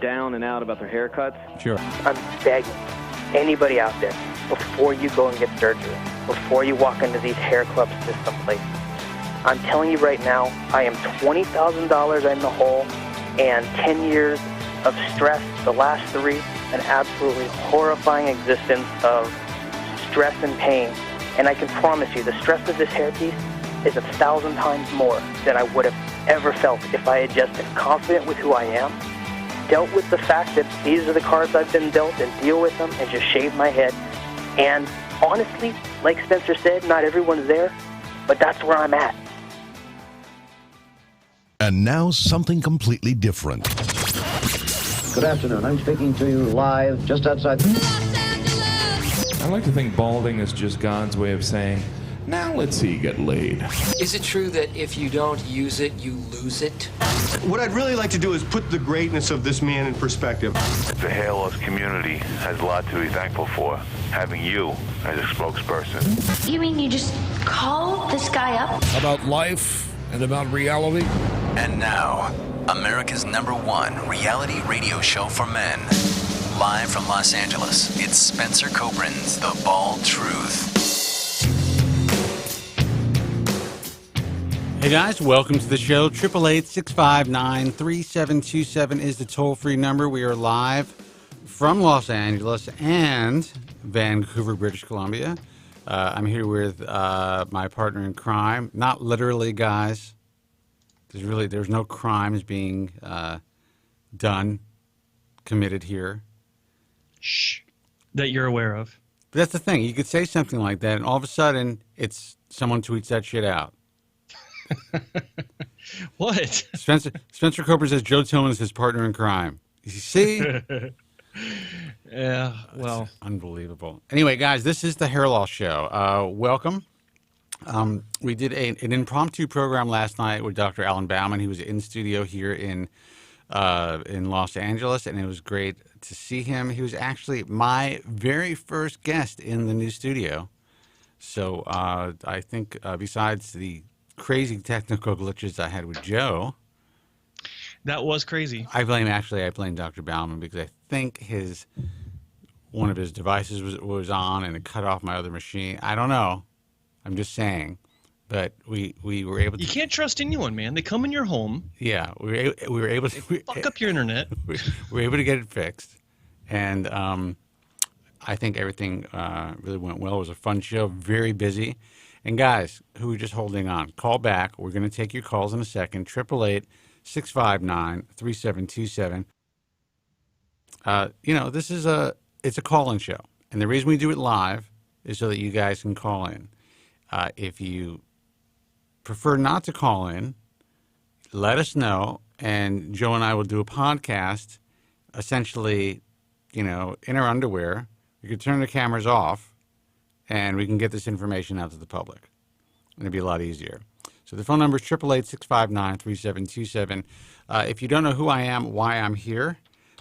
down and out about their haircuts? Sure. I'm begging anybody out there, before you go and get surgery, before you walk into these hair club system places, I'm telling you right now, I am $20,000 in the hole, and 10 years of stress, the last 3, an absolutely horrifying existence of stress and pain. And I can promise you, the stress of this hairpiece is 1,000 times more than I would have ever felt if I had just been confident with who I am, dealt with the fact that these are the cards I've been dealt, and deal with them, and just shave my head. And honestly, like Spencer said, not everyone's there, but that's where I'm at. And now something completely different. Good afternoon. I'm speaking to you live just outside. I like to think balding is just God's way of saying, now let's see you get laid. Is it true that if you don't use it, you lose it? What I'd really like to do is put the greatness of this man in perspective. The hair loss community has a lot to be thankful for, having you as a spokesperson. You mean you just call this guy up? About life and about reality? And now, America's #1 reality radio show for men. Live from Los Angeles, it's Spencer Kobren's The Bald Truth. Hey guys, welcome to the show. 888-659-3727 is the toll-free number. We are live from Los Angeles and Vancouver, British Columbia. I'm here with my partner in crime. Not literally, guys. There's no crimes being committed here. Shh. That you're aware of. But that's the thing. You could say something like that, and all of a sudden, it's someone tweets that shit out. What? Spencer Kobren says Joe Tillman is his partner in crime. You see? Yeah, well. That's unbelievable. Anyway, guys, this is the Hair Loss Show. Welcome. We did an impromptu program last night with Dr. Alan Bauman. He was in studio here in Los Angeles, and it was great to see him. He was actually my very first guest in the new studio. So I think besides the crazy technical glitches I had with Joe, that was crazy. I blame Dr. Bauman because I think one of his devices was on and it cut off my other machine. I don't know. I'm just saying. But we were able to. You can't trust anyone, man. They come in your home. Yeah, we were able to fuck up your internet. We were able to get it fixed, and I think everything really went well. It was a fun show, very busy. And guys who are just holding on, call back. We're going to take your calls in a second. 888-659-3727. This is it's a call-in show, and the reason we do it live is so that you guys can call in. If you prefer not to call in, let us know, and Joe and I will do a podcast, essentially, in our underwear. We could turn the cameras off, and we can get this information out to the public. It'll be a lot easier. So the phone number is 888-659-3727. If you don't know who I am, why I'm here,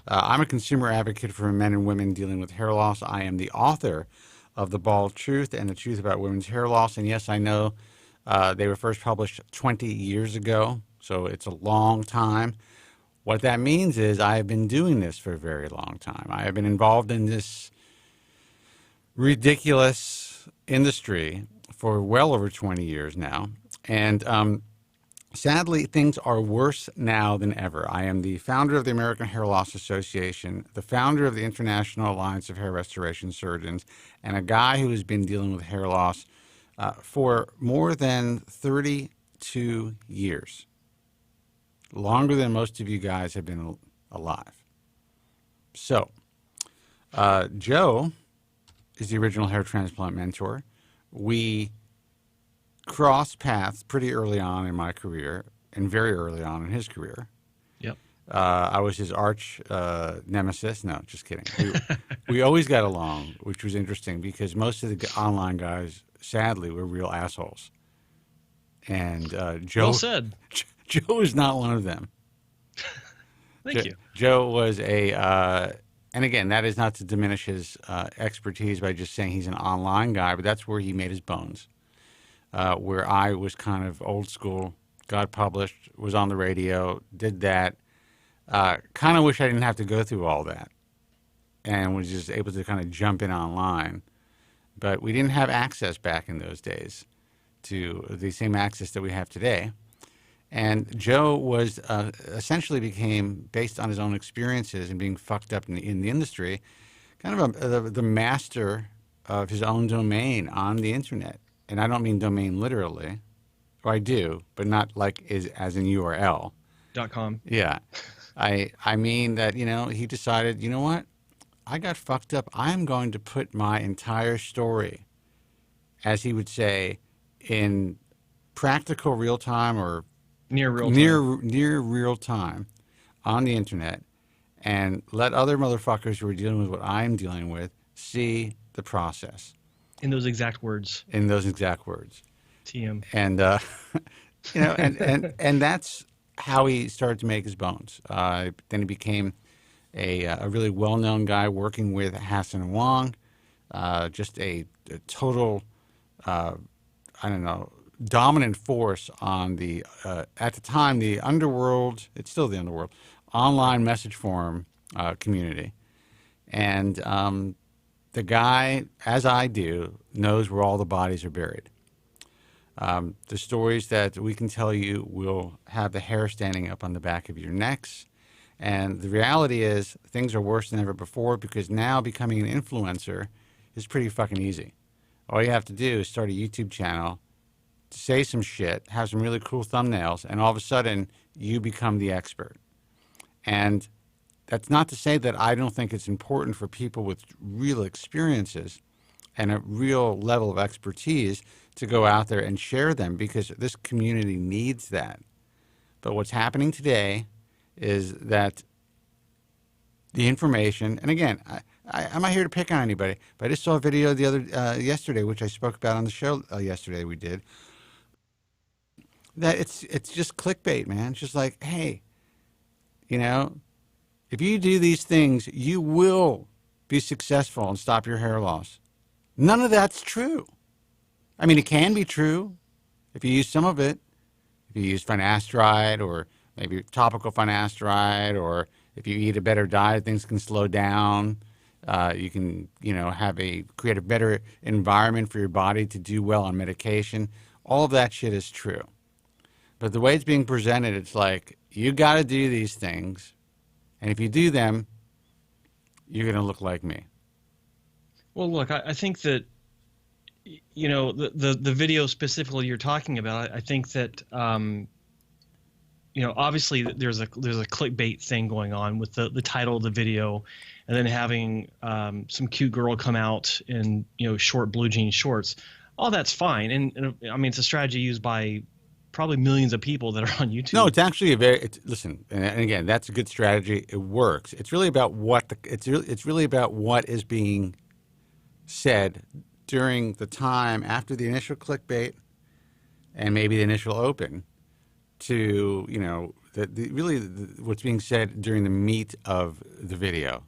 I'm a consumer advocate for men and women dealing with hair loss. I am the author of The Bald Truth and the Truth About Women's Hair Loss. And yes, I know they were first published 20 years ago, so it's a long time. What that means is I have been doing this for a very long time. I have been involved in this ridiculous industry for well over 20 years now. And sadly, things are worse now than ever. I am the founder of the American Hair Loss Association, the founder of the International Alliance of Hair Restoration Surgeons, and a guy who has been dealing with hair loss for more than 32 years. Longer than most of you guys have been alive. So, Joe is the original hair transplant mentor. We crossed paths pretty early on in my career and very early on in his career. Yep. I was his arch nemesis. No, just kidding. We always got along, which was interesting because most of the online guys, sadly, were real assholes. And Joe, well said. Joe is not one of them. Thank you. Joe was and again, that is not to diminish his expertise by just saying he's an online guy, but that's where he made his bones. Where I was kind of old school, got published, was on the radio, did that, Kind of wish I didn't have to go through all that and was just able to kind of jump in online. But we didn't have access back in those days to the same access that we have today. And Joe was essentially became, based on his own experiences and being fucked up in the industry, kind of the master of his own domain on the internet. And I don't mean domain literally, or I do, but not like as in URL. .com. Yeah. I mean that, he decided, you know what? I got fucked up. I'm going to put my entire story, as he would say, in practical real time or near real time on the internet, and let other motherfuckers who are dealing with what I'm dealing with see the process. In those exact words. TM. And and that's how he started to make his bones. Then he became a really well-known guy working with Hassan Wong, just a total, dominant force on the, at the time, the underworld, it's still the underworld, online message forum community. And the guy, as I do, knows where all the bodies are buried. The stories that we can tell you will have the hair standing up on the back of your necks. And the reality is things are worse than ever before, because now becoming an influencer is pretty fucking easy. All you have to do is start a YouTube channel, say some shit, have some really cool thumbnails, and all of a sudden you become the expert. And that's not to say that I don't think it's important for people with real experiences and a real level of expertise to go out there and share them, because this community needs that. But what's happening today is that the information, and again, I'm not here to pick on anybody, but I just saw a video yesterday, which I spoke about on the show yesterday we did, that it's just clickbait, man. It's just like, hey, if you do these things, you will be successful and stop your hair loss. None of that's true. I mean, it can be true if you use some of it. If you use finasteride, or maybe topical finasteride, or if you eat a better diet, things can slow down. You can, create a better environment for your body to do well on medication. All of that shit is true. But the way it's being presented, it's like, you got to do these things, and if you do them, you're going to look like me. Well, look, I think that, the video specifically you're talking about, I think that, obviously there's a clickbait thing going on with the title of the video, and then having some cute girl come out in, short blue jean shorts. All that's fine. And I mean, it's a strategy used by probably millions of people that are on YouTube. No, it's actually listen, and again, that's a good strategy. It works. It's really about it's really about what is being said during the time after the initial clickbait and maybe the initial open to, what's being said during the meat of the video.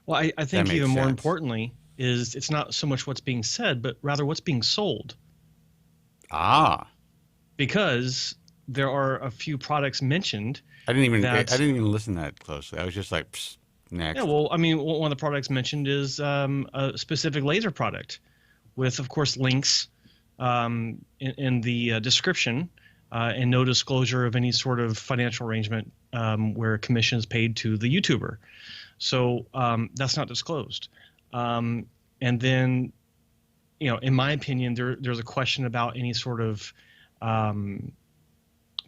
Well, I think even more importantly is it's not so much what's being said, but rather what's being sold. Because there are a few products mentioned. I didn't even listen that closely. I was just like, psst, next. Yeah, well, I mean, one of the products mentioned is a specific laser product with, of course, links in the description and no disclosure of any sort of financial arrangement where a commission is paid to the YouTuber. So that's not disclosed. And then, in my opinion, there's a question about any sort of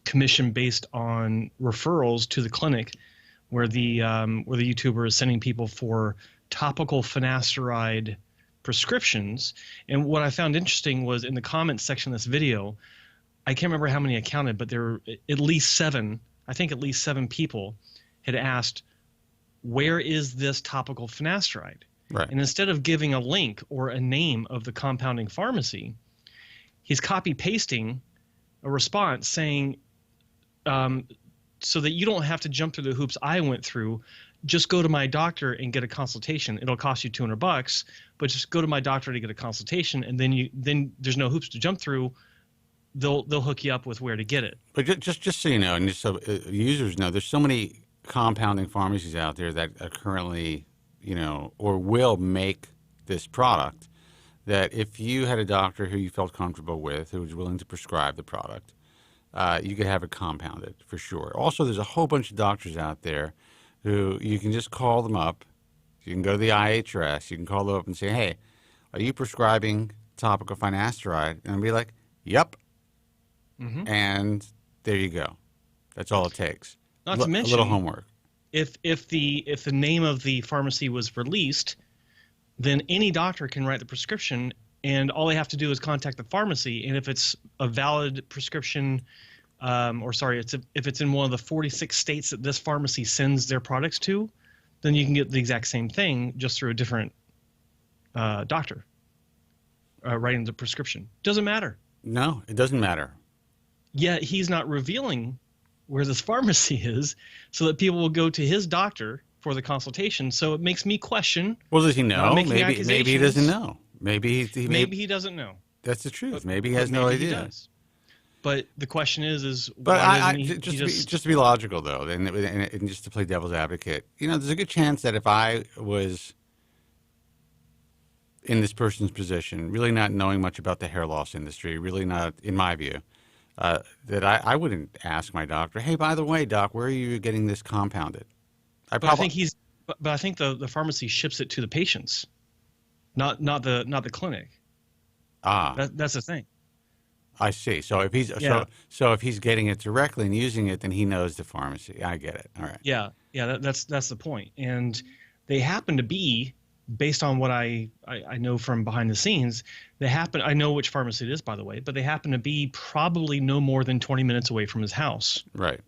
commission based on referrals to the clinic, where the YouTuber is sending people for topical finasteride prescriptions. And what I found interesting was in the comments section of this video, I can't remember how many I counted, but there were at least seven people had asked, where is this topical finasteride? Right. And instead of giving a link or a name of the compounding pharmacy, he's copy pasting a response saying, so that you don't have to jump through the hoops I went through, just go to my doctor and get a consultation. It'll cost you $200, but just go to my doctor to get a consultation, and then there's no hoops to jump through. They'll hook you up with where to get it. But just so you know, and just so users know, there's so many compounding pharmacies out there that are currently, or will make this product, that if you had a doctor who you felt comfortable with, who was willing to prescribe the product, you could have it compounded for sure. Also, there's a whole bunch of doctors out there who you can just call them up. You can go to the IAHRS. You can call them up and say, hey, are you prescribing topical finasteride? And be like, yep. Mm-hmm. And there you go. That's all it takes. Not to mention, a little homework. If the name of the pharmacy was released, then any doctor can write the prescription, and all they have to do is contact the pharmacy. And if it's a valid prescription, if it's in one of the 46 states that this pharmacy sends their products to, then you can get the exact same thing just through a different doctor writing the prescription. Doesn't matter. No, it doesn't matter. Yet he's not revealing where this pharmacy is so that people will go to his doctor for the consultation. So it makes me question. Well, does he know? Maybe he doesn't know. Maybe he doesn't know. That's the truth. Maybe he has no idea. He does. But the question is why just to be logical though, and just to play devil's advocate, there's a good chance that if I was in this person's position, really not knowing much about the hair loss industry, really not, in my view, that I wouldn't ask my doctor, hey, by the way, doc, where are you getting this compounded? I think the pharmacy ships it to the patients, not the clinic. That's the thing. I see. So if he's so if he's getting it directly and using it, then he knows the pharmacy. I get it. All right. Yeah. That's the point. And they happen to be, based on what I know from behind the scenes, I know which pharmacy it is, by the way, but they happen to be probably no more than 20 minutes away from his house. Right.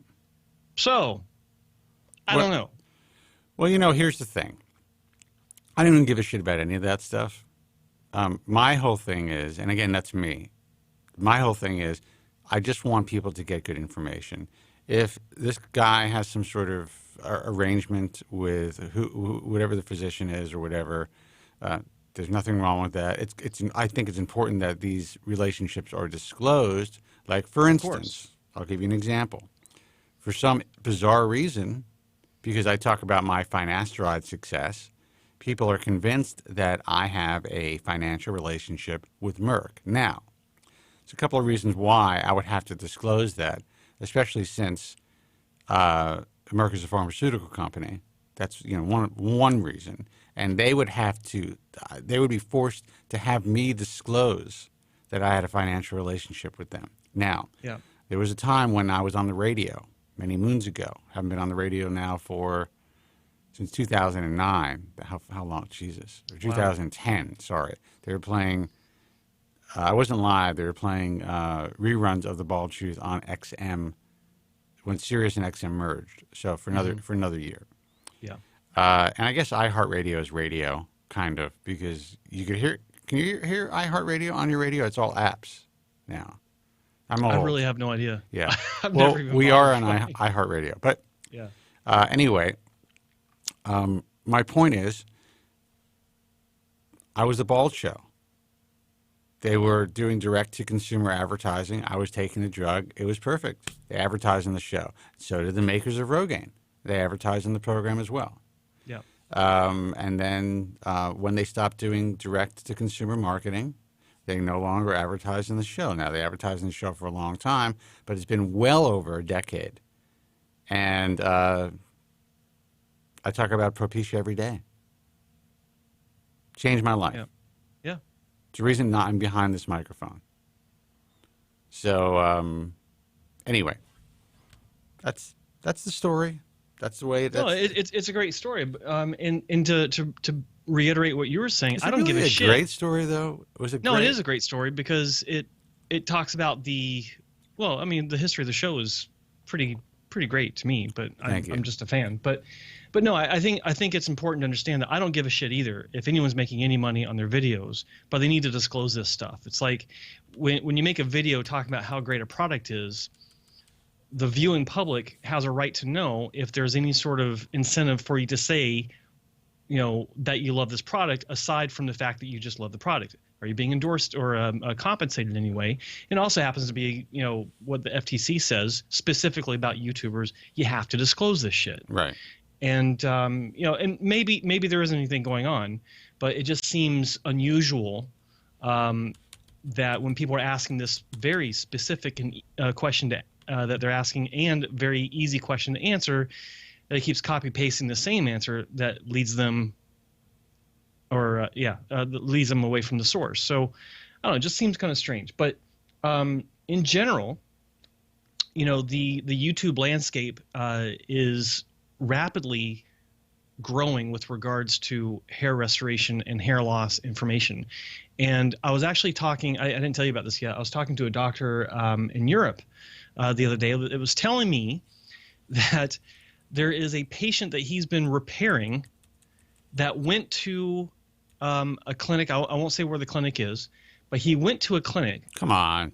So, I don't know. Well, here's the thing. I don't even give a shit about any of that stuff. My whole thing is, and again, that's me. My whole thing is, I just want people to get good information. If this guy has some sort of arrangement with whatever the physician is or whatever, there's nothing wrong with that. I think it's important that these relationships are disclosed. Like, for instance, I'll give you an example. For some bizarre reason, because I talk about my finasteride success, people are convinced that I have a financial relationship with Merck. Now, there's a couple of reasons why I would have to disclose that, especially since Merck is a pharmaceutical company. That's one reason, and they would be forced to have me disclose that I had a financial relationship with them. Now, there was a time when I was on the radio many moons ago. I haven't been on the radio now since 2009. How long? Jesus, or 2010. Wow. Sorry, they were playing. I wasn't live. They were playing reruns of The Bald Truth on XM when Sirius and XM merged. So for another year. Yeah. And I guess iHeartRadio is radio, kind of, because you could hear. Can you hear iHeartRadio on your radio? It's all apps now. I really have no idea. Yeah. Well, we are on iHeartRadio, but anyway, my point is, I was the Bald Show. They were doing direct-to-consumer advertising. I was taking the drug. It was perfect. They advertised on the show. So did the makers of Rogaine. They advertised on the program as well. Yeah. And then when they stopped doing direct-to-consumer marketing, they no longer advertise in the show. Now, they advertise in the show for a long time, but it's been well over a decade. And I talk about Propecia every day. Changed my life. Yeah. Yeah. It's the reason I'm behind this microphone. So, anyway, that's the story. That's the way. No, it's a great story. And to reiterate what you were saying, I don't give a shit. Is it a great story though? Was it? No, it is a great story because it talks about the history of the show is pretty great to me. But I'm just a fan. But no, I think it's important to understand that I don't give a shit either if anyone's making any money on their videos, but they need to disclose this stuff. It's like when you make a video talking about how great a product is, the viewing public has a right to know if there's any sort of incentive for you to say, that you love this product, aside from the fact that you just love the product. Are you being endorsed or compensated in any way? It also happens to be, what the FTC says specifically about YouTubers. You have to disclose this shit. Right. And, and maybe there isn't anything going on, but it just seems unusual that when people are asking this very specific question that they're asking and very easy question to answer, that it keeps copy pasting the same answer that leads them leads them away from the source. So I don't know, it just seems kind of strange. But in general, the YouTube landscape is rapidly growing with regards to hair restoration and hair loss information. And I was actually talking, I didn't tell you about this yet, I was talking to a doctor in Europe the other day. It was telling me that there is a patient that he's been repairing that went to a clinic. I won't say where the clinic is, but he went to a clinic. Come on.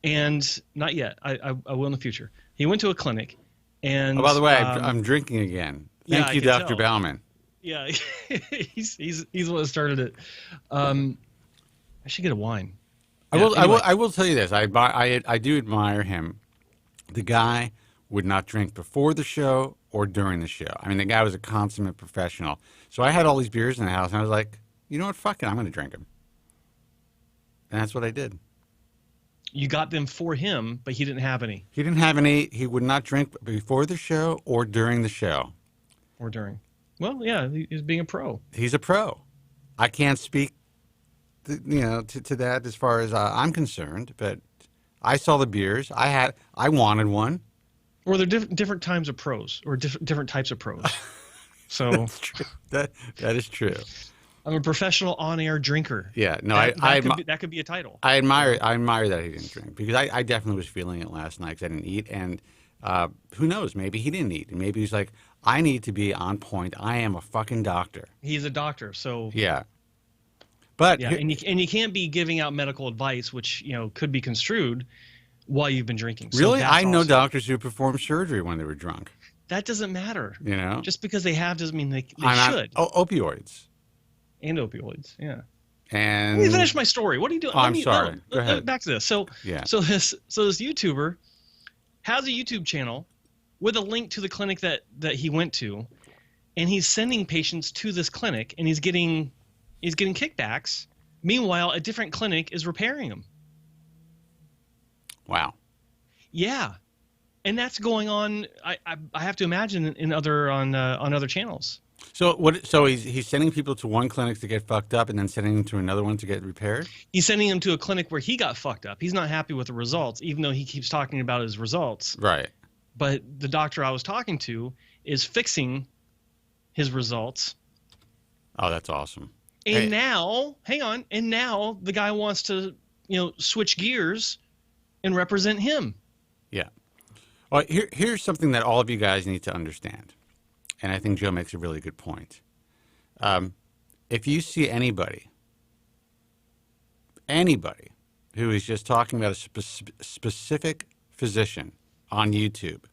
And not yet. I will in the future. He went to a clinic, and by the way, I'm drinking again. Thank you, Dr. Bauman. Yeah, he's the one that started it. I should get a wine. I will tell you this. I do admire him. The guy would not drink before the show or during the show. I mean, the guy was a consummate professional. So I had all these beers in the house, and I was like, you know what? Fuck it, I'm going to drink them. And that's what I did. You got them for him, but he didn't have any. He didn't have any. He would not drink before the show or during the show. Or during. Well, yeah, he's being a pro. He's a pro. I can't speak, to that as far as I'm concerned, but I saw the beers. I wanted one. Or they're different times of pros, or different types of pros. So that's true. That is true. I'm a professional on-air drinker. Yeah, no, that could be a title. I admire that he didn't drink, because I definitely was feeling it last night because I didn't eat, and who knows? Maybe he didn't eat, and maybe he's like, I need to be on point. I am a fucking doctor. He's a doctor, so yeah. But yeah, and you can't be giving out medical advice, which could be construed while you've been drinking. So really, I know doctors who perform surgery when they were drunk. That doesn't matter. Just because they have doesn't mean they should. Opioids. And opioids, yeah. And let me finish my story. What are you doing? I'm sorry. Go ahead. Back to this. So this YouTuber has a YouTube channel with a link to the clinic that he went to, and he's sending patients to this clinic, and he's getting kickbacks. Meanwhile, a different clinic is repairing them. Wow. Yeah, and that's going on. I have to imagine on other channels. So what? So he's sending people to one clinic to get fucked up, and then sending them to another one to get repaired. He's sending them to a clinic where he got fucked up. He's not happy with the results, even though he keeps talking about his results. Right. But the doctor I was talking to is fixing his results. Oh, that's awesome. And now, hang on. And now the guy wants to, switch gears and represent him. Yeah. Well, here's something that all of you guys need to understand. And I think Joe makes a really good point. If you see anybody who is just talking about a specific physician on YouTube,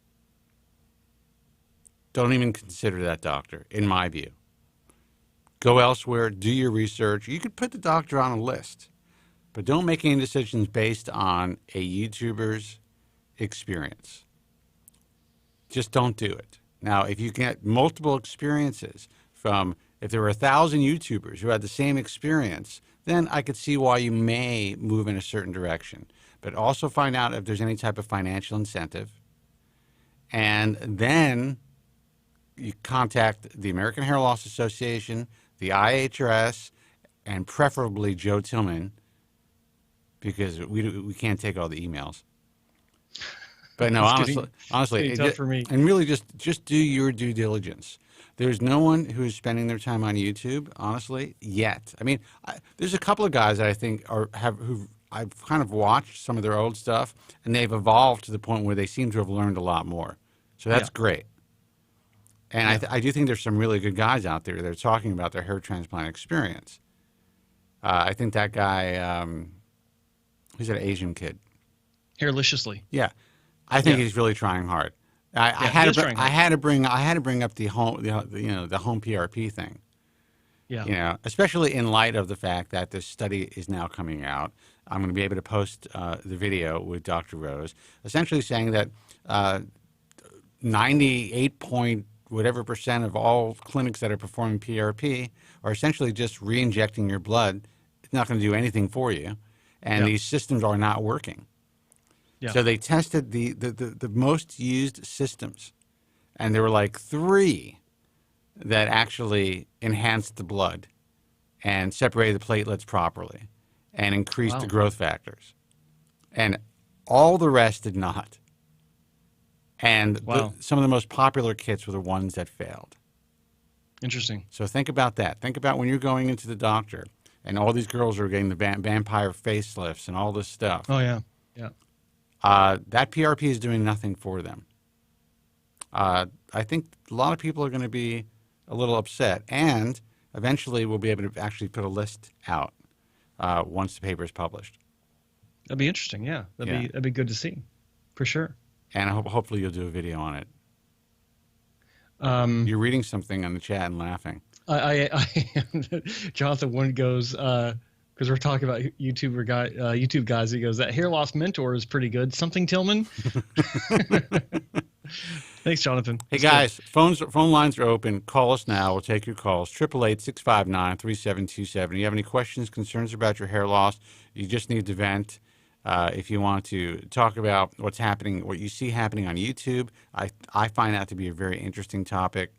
don't even consider that doctor, in my view. Go elsewhere, do your research. You could put the doctor on a list, but don't make any decisions based on a YouTuber's experience. Just don't do it. Now, if you get multiple experiences from, if there were 1,000 YouTubers who had the same experience, then I could see why you may move in a certain direction. But also find out if there's any type of financial incentive. And then you contact the American Hair Loss Association, the IAHRS, and preferably Joe Tillman, because we can't take all the emails. But no, honestly, tough for me. And really just do your due diligence. There's no one who is spending their time on YouTube, honestly, yet. I mean, there's a couple of guys that I think who I've kind of watched some of their old stuff, and they've evolved to the point where they seem to have learned a lot more. So that's great. And I do think there's some really good guys out there that are talking about their hair transplant experience. I think that guy, who's that Asian kid? Hairliciously. Yeah. I think he's really trying hard. I had to bring up the home PRP thing. You know, especially in light of the fact that this study is now coming out. I'm going to be able to post the video with Dr. Rose, essentially saying that 98 point whatever percent of all clinics that are performing PRP are essentially just re-injecting your blood. It's not going to do anything for you, and these systems are not working. Yeah. So they tested the most used systems, and there were like 3 that actually enhanced the blood and separated the platelets properly and increased the growth factors. And all the rest did not. And some of the most popular kits were the ones that failed. Interesting. So think about that. Think about when you're going into the doctor and all these girls are getting the vampire facelifts and all this stuff. Oh, yeah. Yeah. That PRP is doing nothing for them. I think a lot of people are going to be a little upset, and eventually we'll be able to actually put a list out once the paper is published. That'd be interesting, yeah. That'd be good to see, for sure. And hopefully you'll do a video on it. You're reading something on the chat and laughing. I Jonathan one goes because we're talking about YouTube guys. He goes, that hair loss mentor is pretty good. Something Tillman. Thanks, Jonathan. Hey, guys, phone lines are open. Call us now. We'll take your calls. 888-659-3727. You have any questions, concerns about your hair loss? You just need to vent. If you want to talk about what's happening, what you see happening on YouTube, I find that to be a very interesting topic.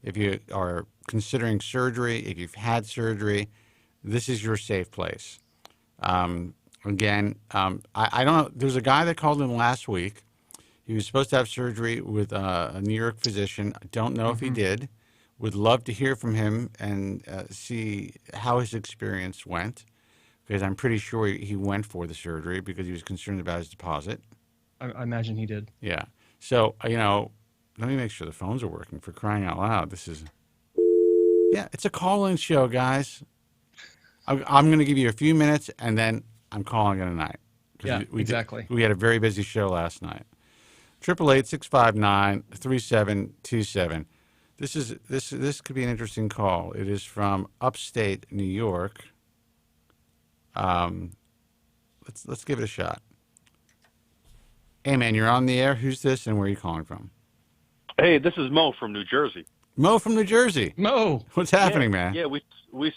If you are considering surgery, if you've had surgery, this is your safe place. I don't know. There's a guy that called in last week. He was supposed to have surgery with a New York physician. I don't know if he did. Would love to hear from him and see how his experience went, because I'm pretty sure he went for the surgery because he was concerned about his deposit. I imagine he did. Yeah. So, let me make sure the phones are working, for crying out loud. It's a call-in show, guys. I'm going to give you a few minutes, and then I'm calling it a night. Yeah, exactly. We had a very busy show last night. 888-659-3727. This could be an interesting call. It is from upstate New York. Let's give it a shot. Hey, man, you're on the air. Who's this, and where are you calling from? Hey, this is Mo from New Jersey. Mo from New Jersey. Mo, what's happening, man? Yeah, we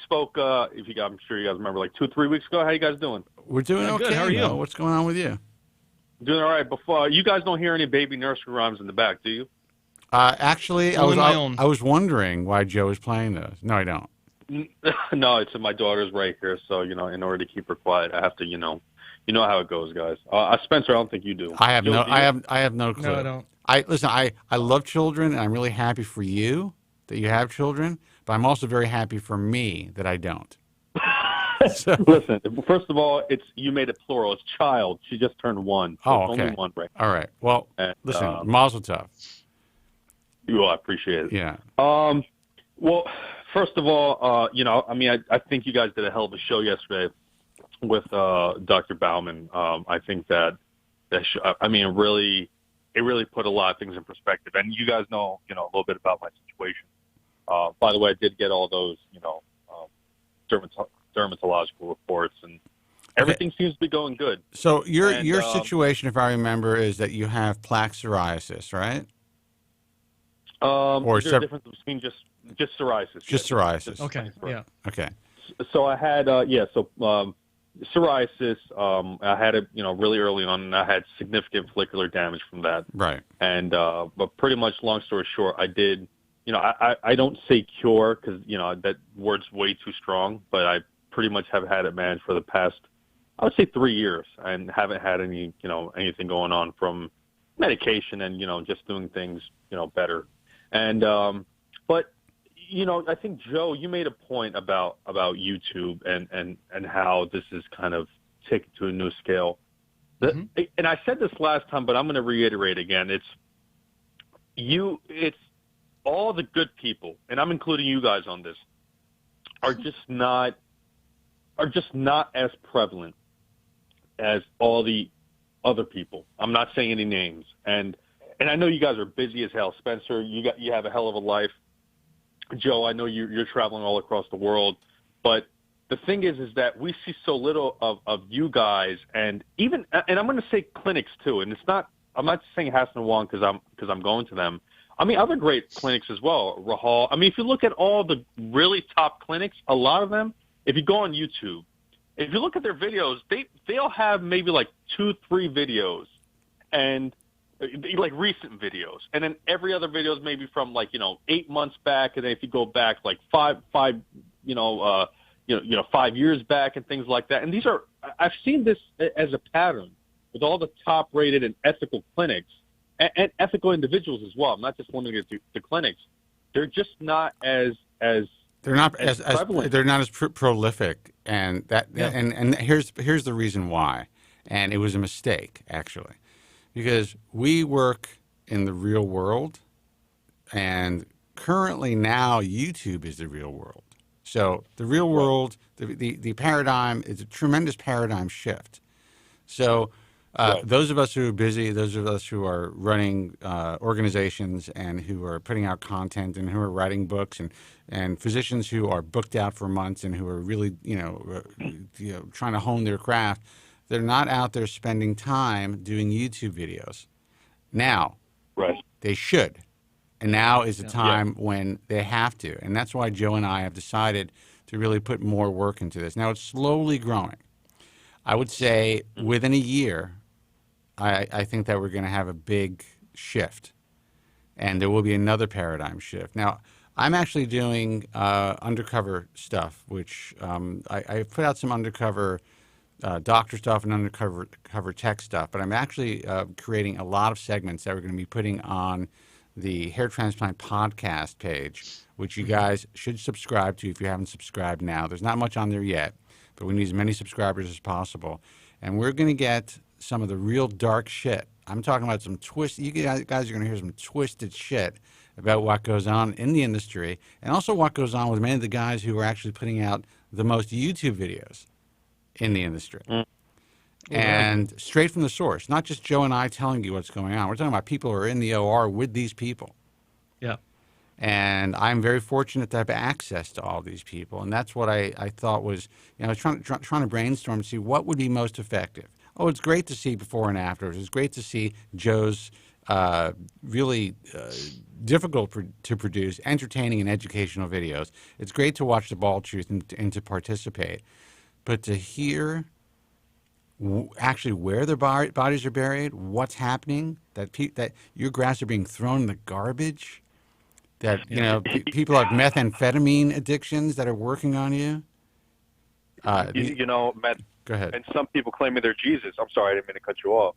spoke. I'm sure you guys remember, like 2-3 weeks ago. How you guys doing? We're doing okay. Good. How are you? Mo. What's going on with you? Doing all right. Before you guys don't hear any baby nursery rhymes in the back, do you? Actually, I was wondering why Joe was playing those. No, I don't. No, it's my daughter's right here, so in order to keep her quiet, I have to, you know how it goes, guys. Spencer, I don't think you do. I have no clue. No, I don't. I love children, and I'm really happy for you that you have children, but I'm also very happy for me that I don't. So. Listen, first of all, you made it plural. It's child. She just turned 1. So okay. Only 1 right. All right. Well, listen, mazel tov. I appreciate it. Yeah. Well, first of all, I think you guys did a hell of a show yesterday with Dr. Bauman. I think that it really put a lot of things in perspective. And you guys know, a little bit about my situation. By the way, I did get all those, dermatological reports, and everything seems to be going good. So your situation, if I remember, is that you have plaque psoriasis, right? There's a difference between just psoriasis. Just psoriasis. Okay. Yeah. Okay. So I had psoriasis. I had it really early on, and I had significant follicular damage from that. Right. And but pretty much, long story short, I did. I don't say cure because that word's way too strong, but I pretty much have had it managed for the past, I would say, 3 years, and haven't had any anything going on from medication and just doing things better. And but I think, Joe, you made a point about YouTube and how this is kind of taken to a new scale. And I said this last time, but I'm going to reiterate again. It's all the good people, and I'm including you guys on this, are just not as prevalent as all the other people. I'm not saying any names, and I know you guys are busy as hell. Spencer, you have a hell of a life. Joe, I know you're traveling all across the world, but the thing is that we see so little of you guys, and even, and I'm going to say clinics too. And I'm not saying Hassan Wong because I'm going to them. I mean, other great clinics as well. Rahal. I mean, if you look at all the really top clinics, a lot of them, if you go on YouTube, if you look at their videos, they'll have maybe like 2-3 videos, and like recent videos, and then every other video is maybe from 8 months back, and then if you go back like 5 years back and things like that. And I've seen this as a pattern with all the top-rated and ethical clinics and ethical individuals as well. I'm not just limiting it to clinics. They're just not as they're not as prolific, and and here's the reason why. And it was a mistake, actually, because we work in the real world, and currently now YouTube is the real world. So the real world, the paradigm is a tremendous paradigm shift. So those of us who are busy, those of us who are running organizations and who are putting out content and who are writing books, and physicians who are booked out for months and who are really trying to hone their craft, they're not out there spending time doing YouTube videos. Now, they should. And now is the time when they have to. And that's why Joe and I have decided to really put more work into this. Now, it's slowly growing. I would say within a year, I think that we're going to have a big shift. And there will be another paradigm shift. Now, I'm actually doing undercover stuff, which I put out some undercover doctor stuff and undercover tech stuff. But I'm actually creating a lot of segments that we're going to be putting on the Hair Transplant podcast page, which you guys should subscribe to if you haven't subscribed now. There's not much on there yet, but we need as many subscribers as possible. And we're going to get some of the real dark shit. I'm talking about some you guys are going to hear some twisted shit about what goes on in the industry, and also what goes on with many of the guys who are actually putting out the most YouTube videos in the industry. And straight from the source, not just Joe and I telling you what's going on. We're talking about people who are in the OR with these people. Yeah. And I'm very fortunate to have access to all these people. And that's what I thought was, I was trying to brainstorm to see what would be most effective. Oh, it's great to see before and after. It's great to see Joe's really difficult to produce, entertaining and educational videos. It's great to watch the Bald Truth and to participate. But to hear actually where their bodies are buried, what's happening, that your grafts are being thrown in the garbage, that people have methamphetamine addictions that are working on you. Matt, go ahead. And some people claiming they're Jesus. I'm sorry, I didn't mean to cut you off.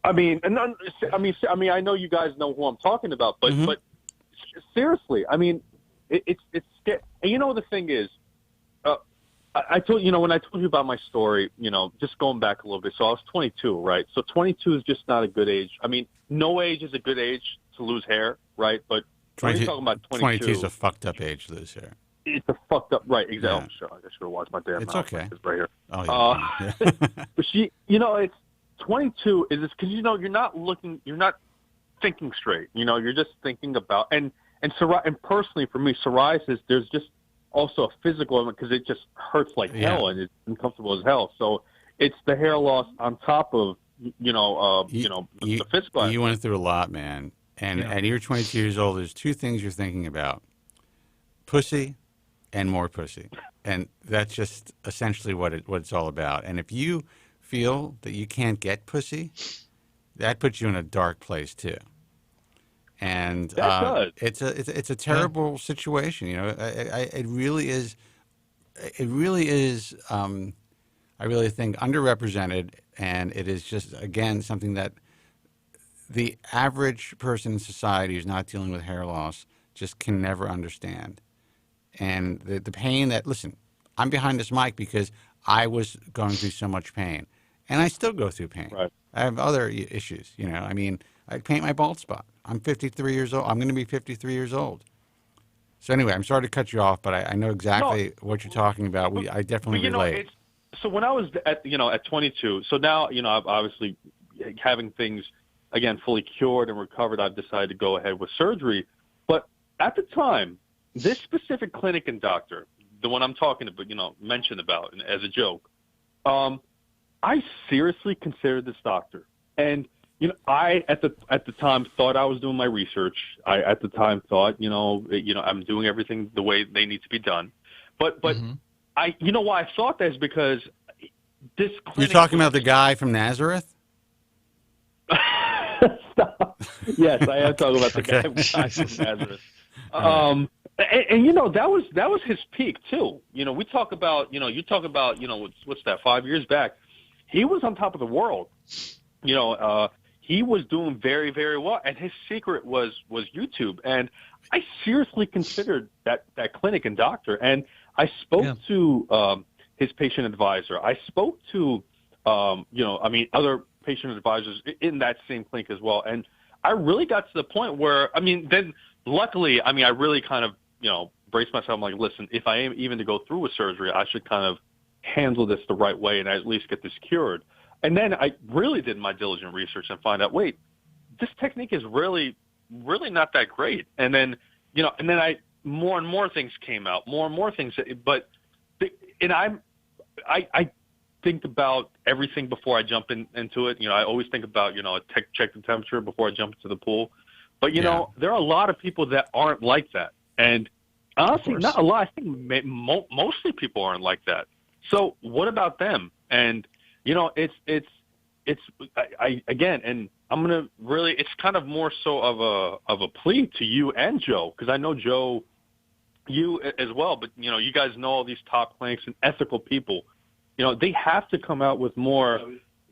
And I know you guys know who I'm talking about, but seriously, I mean, it's scary. And the thing is, I told when I told you about my story, just going back a little bit. So I was 22, right? So 22 is just not a good age. I mean, no age is a good age to lose hair, right? But when you're talking about 22 is a fucked up age to lose hair. It's a fucked up, right? Exactly. Yeah. Oh, sure. I should have watched my damn It's mouth. okay. It's right here. Oh, yeah. But it's 22 is this because you're not thinking straight. You're just thinking about and personally for me, psoriasis, there's just also a physical element because it just hurts like hell and it's uncomfortable as hell. So it's the hair loss on top of the physical. You went through a lot, man. And you're 22 years old. There's two things you're thinking about: pussy and more pussy. And that's just essentially what it's all about. And if you feel that you can't get pussy, that puts you in a dark place too. And it's a terrible situation. It really is. It really is. I really think underrepresented, and it is just again something that the average person in society who's not dealing with hair loss just can never understand. And the pain that I'm behind this mic because I was going through so much pain, and I still go through pain. Right. I have other issues. I mean, I paint my bald spot. I'm 53 years old. I'm going to be 53 years old. So anyway, I'm sorry to cut you off, but I know exactly what you're talking about. I definitely relate. So when I was at 22, so now obviously having things again fully cured and recovered, I've decided to go ahead with surgery. But at the time, this specific clinic and doctor, the one I'm talking about, mentioned about as a joke, I seriously considered this doctor. And, I, at the time, thought I was doing my research. I, at the time, thought, I'm doing everything the way they need to be done. But why I thought that is because this clinic... You're talking about the guy from Nazareth? Stop. Yes, I am talking about the guy from Nazareth. That was his peak too. We talk about, you talk about, what's that, 5 years back, he was on top of the world. He was doing very, very well, and his secret was YouTube. And I seriously considered that clinic and doctor, and I spoke to his patient advisor. I spoke to, other patient advisors in that same clinic as well. And I really got to the point where, then luckily, I really kind of, braced myself. I'm like, listen, if I am even to go through a surgery, I should kind of handle this the right way and at least get this cured. And then I really did my diligent research and find out, wait, this technique is really, really not that great. And then, more and more things came out, more and more things. I think about everything before I jump into it. I always think about, check the temperature before I jump into the pool. But, there are a lot of people that aren't like that. And honestly, not a lot. I think mostly people aren't like that. So what about them? And, again, and I'm going to really, it's kind of more so of a plea to you and Joe, because I know Joe, you as well, but, you guys know all these top clinics and ethical people. They have to come out with more.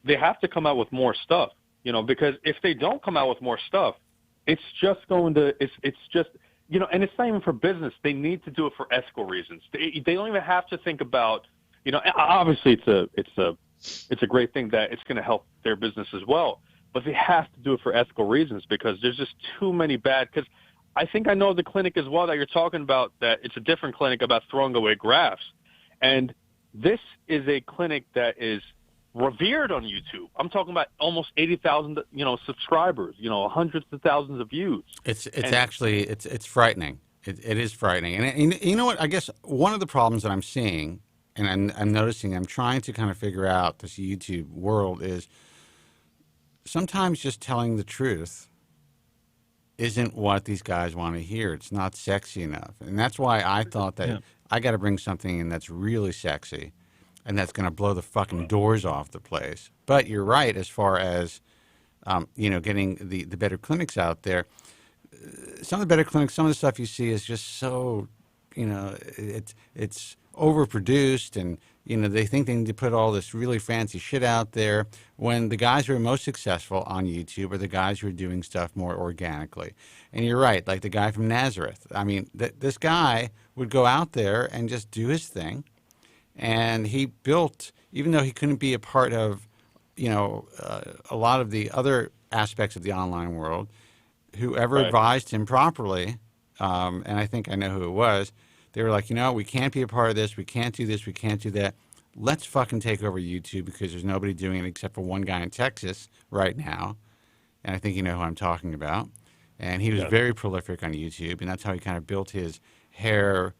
They have to come out with more stuff. Because if they don't come out with more stuff, it's just going to. It's just. And it's not even for business. They need to do it for ethical reasons. They don't even have to think about. Obviously it's a great thing that it's going to help their business as well. But they have to do it for ethical reasons because there's just too many bad. Because I think I know the clinic as well that you're talking about. That it's a different clinic about throwing away grafts, and this is a clinic that is revered on YouTube. I'm talking about almost 80,000, subscribers, hundreds of thousands of views. It's frightening. It is frightening. And you know what? I guess one of the problems that I'm seeing, and I'm noticing, I'm trying to kind of figure out this YouTube world is sometimes just telling the truth isn't what these guys want to hear. It's not sexy enough. And that's why I thought that I got to bring something in that's really sexy and that's going to blow the fucking doors off the place. But you're right as far as, getting the better clinics out there. Some of the better clinics, some of the stuff you see is just so, it's overproduced and, they think they need to put all this really fancy shit out there when the guys who are most successful on YouTube are the guys who are doing stuff more organically. And you're right, like the guy from Nazareth. This guy would go out there and just do his thing. And he built, even though he couldn't be a part of, a lot of the other aspects of the online world, whoever advised him properly, and I think I know who it was, they were like, we can't be a part of this. We can't do this. We can't do that. Let's fucking take over YouTube because there's nobody doing it except for one guy in Texas right now. And I think you know who I'm talking about. And he was very prolific on YouTube, and that's how he kind of built his hair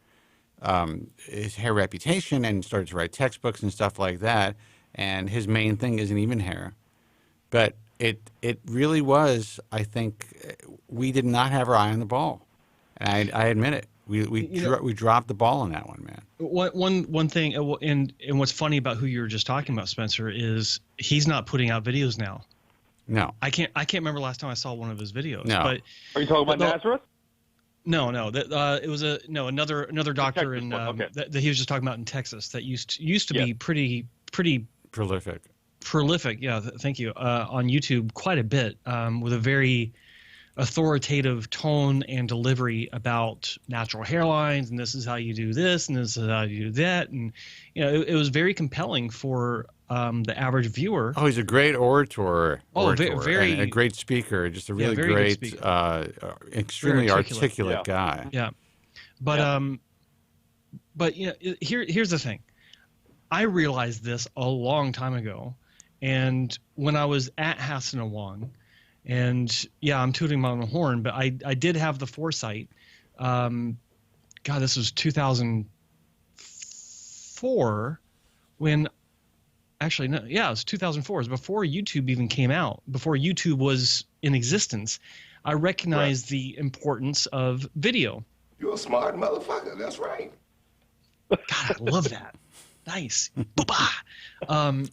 reputation and started to write textbooks and stuff like that. And his main thing isn't even hair. But it really was, I think, we did not have our eye on the ball. And I admit it. We dropped the ball on that one, man. One thing, and what's funny about who you were just talking about, Spencer, is he's not putting out videos now. No, I can't remember last time I saw one of his videos. No, but are you talking about Nazareth? No. It was another doctor in that he was just talking about in Texas that used to be pretty prolific. Yeah, thank you. On YouTube, quite a bit, with a very authoritative tone and delivery about natural hairlines, and this is how you do this, and this is how you do that, and it was very compelling for the average viewer. Oh, he's a great orator. Very and a great speaker. Just a really great, extremely articulate guy. Yeah, but here's the thing. I realized this a long time ago, and when I was at Hassan Wong. And I'm tooting my own horn, but I did have the foresight God, this was 2004 when, actually, no, yeah, it was 2004. It was before YouTube even came out, before YouTube was in existence. I recognized the importance of video. You're a smart motherfucker. That's right. God, I love that. Nice.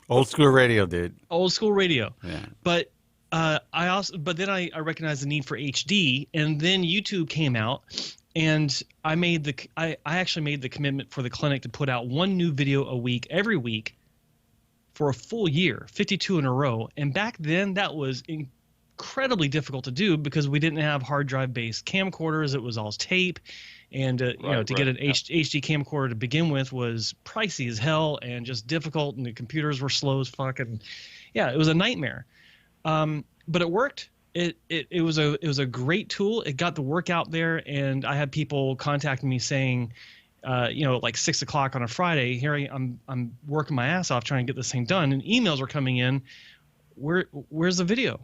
Old school radio, dude. Old school radio. Yeah. But then I recognized the need for HD, and then YouTube came out, and I actually made the commitment for the clinic to put out one new video a week, every week, for a full year, 52 in a row. And back then, that was incredibly difficult to do because we didn't have hard drive based camcorders. It was all tape. And to get an HD camcorder to begin with was pricey as hell and just difficult, and the computers were slow as fuck, and yeah, it was a nightmare. But it worked. It was a great tool. It got the work out there, and I had people contacting me saying, like 6 o'clock on a Friday, here I'm working my ass off trying to get this thing done, and emails were coming in. Where's the video?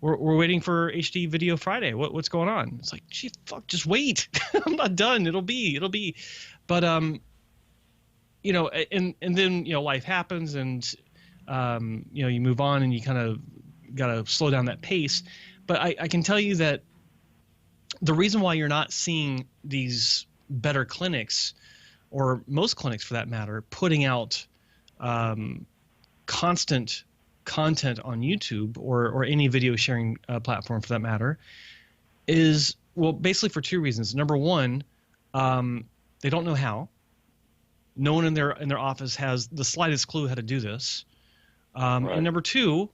We're waiting for HD Video Friday. What's going on? It's like, gee, fuck, just wait. I'm not done. It'll be. But and then life happens, and you move on, and you kind of gotta slow down that pace. But I can tell you that the reason why you're not seeing these better clinics, or most clinics for that matter, putting out constant content on YouTube or any video sharing platform for that matter, is, well, basically for two reasons. Number one, they don't know how. No one in their office has the slightest clue how to do this. And number two,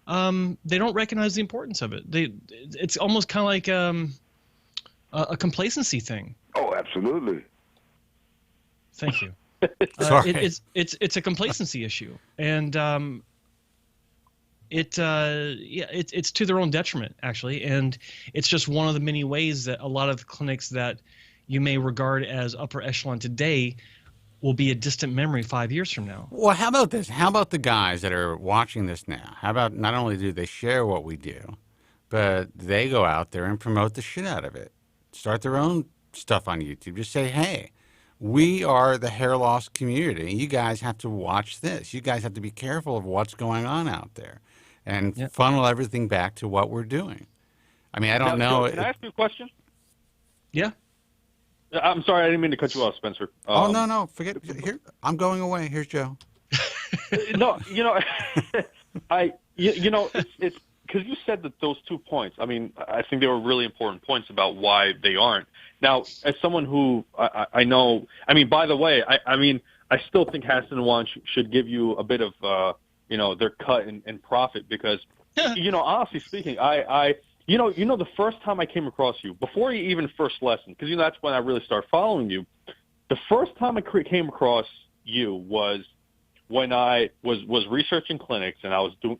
they don't recognize the importance of it. It's almost kind of like a complacency thing. Oh, absolutely. Thank you. Sorry. It's a complacency issue, and it's to their own detriment, actually, and it's just one of the many ways that a lot of clinics that you may regard as upper echelon today will be a distant memory 5 years from now. Well, how about this? How about the guys that are watching this now? How about not only do they share what we do, but they go out there and promote the shit out of it. Start their own stuff on YouTube. Just say, hey, we are the hair loss community. You guys have to watch this. You guys have to be careful of what's going on out there, and funnel everything back to what we're doing. I mean, I don't know. Can I ask you a question? Yeah. I'm sorry, I didn't mean to cut you off, Spencer. No, forget. Here, I'm going away. Here's Joe. No, it's because you said that those 2 points. I mean, I think they were really important points about why they aren't. Now, as someone who I know, I mean, by the way, I still think Hassan and Juan should give you a bit of their cut and profit, because honestly speaking, the first time I came across you, before you even first lesson, because that's when I really started following you. The first time I came across you was when I was researching clinics, and I was doing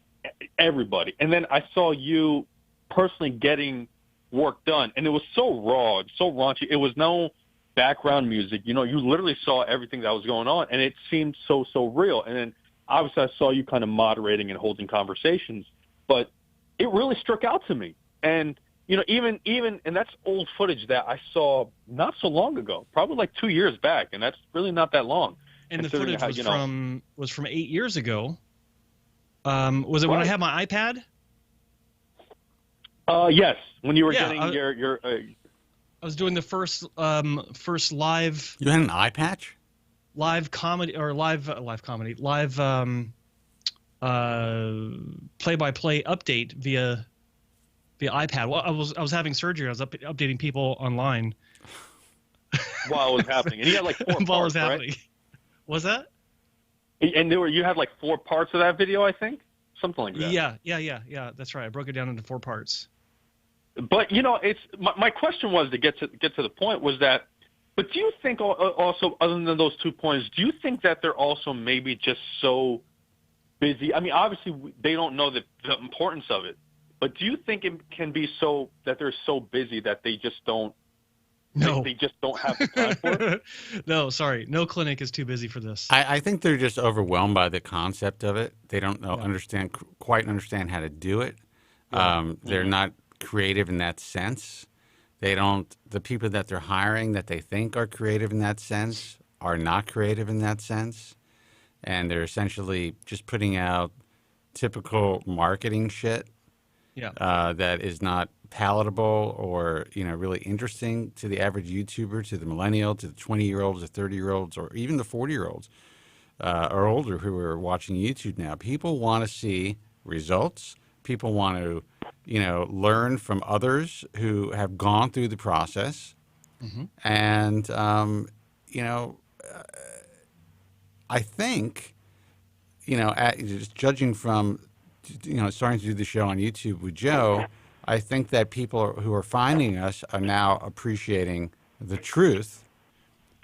everybody, and then I saw you personally getting work done, and it was so raw, so raunchy. It was no background music. You literally saw everything that was going on, and it seemed so real. And then obviously I saw you kind of moderating and holding conversations, but it really struck out to me. And even and that's old footage that I saw not so long ago, probably like 2 years back, and that's really not that long. And the footage was from 8 years ago. Was it when I had my iPad? Yes, when you were getting your. I was doing the first live. You had an eye patch? Live comedy or live play-by-play update via iPad. Well, I was having surgery. I was updating people online while it was happening, and you had like 4 parts, while it was happening. Right? Was that? And you had like 4 parts of that video, I think, something like that. Yeah. That's right. I broke it down into 4 parts. But it's my question was to get to the point was that. But do you think also, other than those 2 points, do you think that they're also maybe just so busy? I mean, obviously they don't know the importance of it, but do you think it can be so that they're so busy that they just don't? No, they just don't have the time for it. No, sorry, no clinic is too busy for this. I think they're just overwhelmed by the concept of it. They don't quite understand how to do it. They're not creative in that sense. The people that they're hiring that they think are creative in that sense are not creative in that sense. And they're essentially just putting out typical marketing shit that is not palatable or, really interesting to the average YouTuber, to the millennial, to the 20-year-olds, the 30-year-olds, or even the 40-year-olds or older who are watching YouTube now. People want to see results. People want to, learn from others who have gone through the process. Mm-hmm. And, I think, just judging from, starting to do the show on YouTube with Joe, I think that people who are finding us are now appreciating the truth.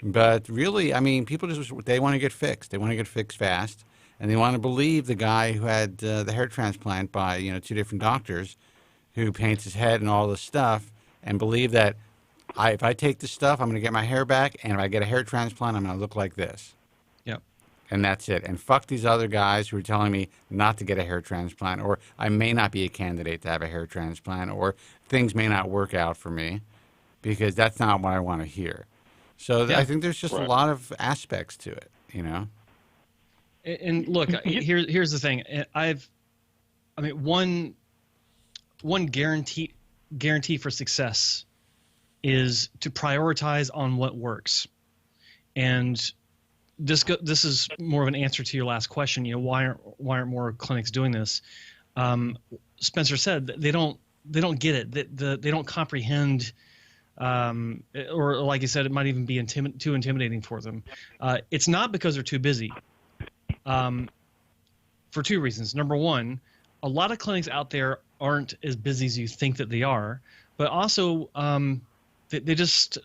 But really, people they want to get fixed. They want to get fixed fast. And they want to believe the guy who had the hair transplant by, 2 different doctors who paints his head and all this stuff, and believe that if I take this stuff, I'm going to get my hair back, and if I get a hair transplant, I'm going to look like this. Yep. And that's it. And fuck these other guys who are telling me not to get a hair transplant, or I may not be a candidate to have a hair transplant, or things may not work out for me, because that's not what I want to hear. So I think there's just a lot of aspects to it, And look, here's the thing. One guarantee for success is to prioritize on what works. And this is more of an answer to your last question. Why aren't more clinics doing this? Spencer said that they don't get it. They don't comprehend. Or like you said, it might even be too intimidating for them. It's not because they're too busy. For 2 reasons. Number one, a lot of clinics out there aren't as busy as you think that they are, but also they just,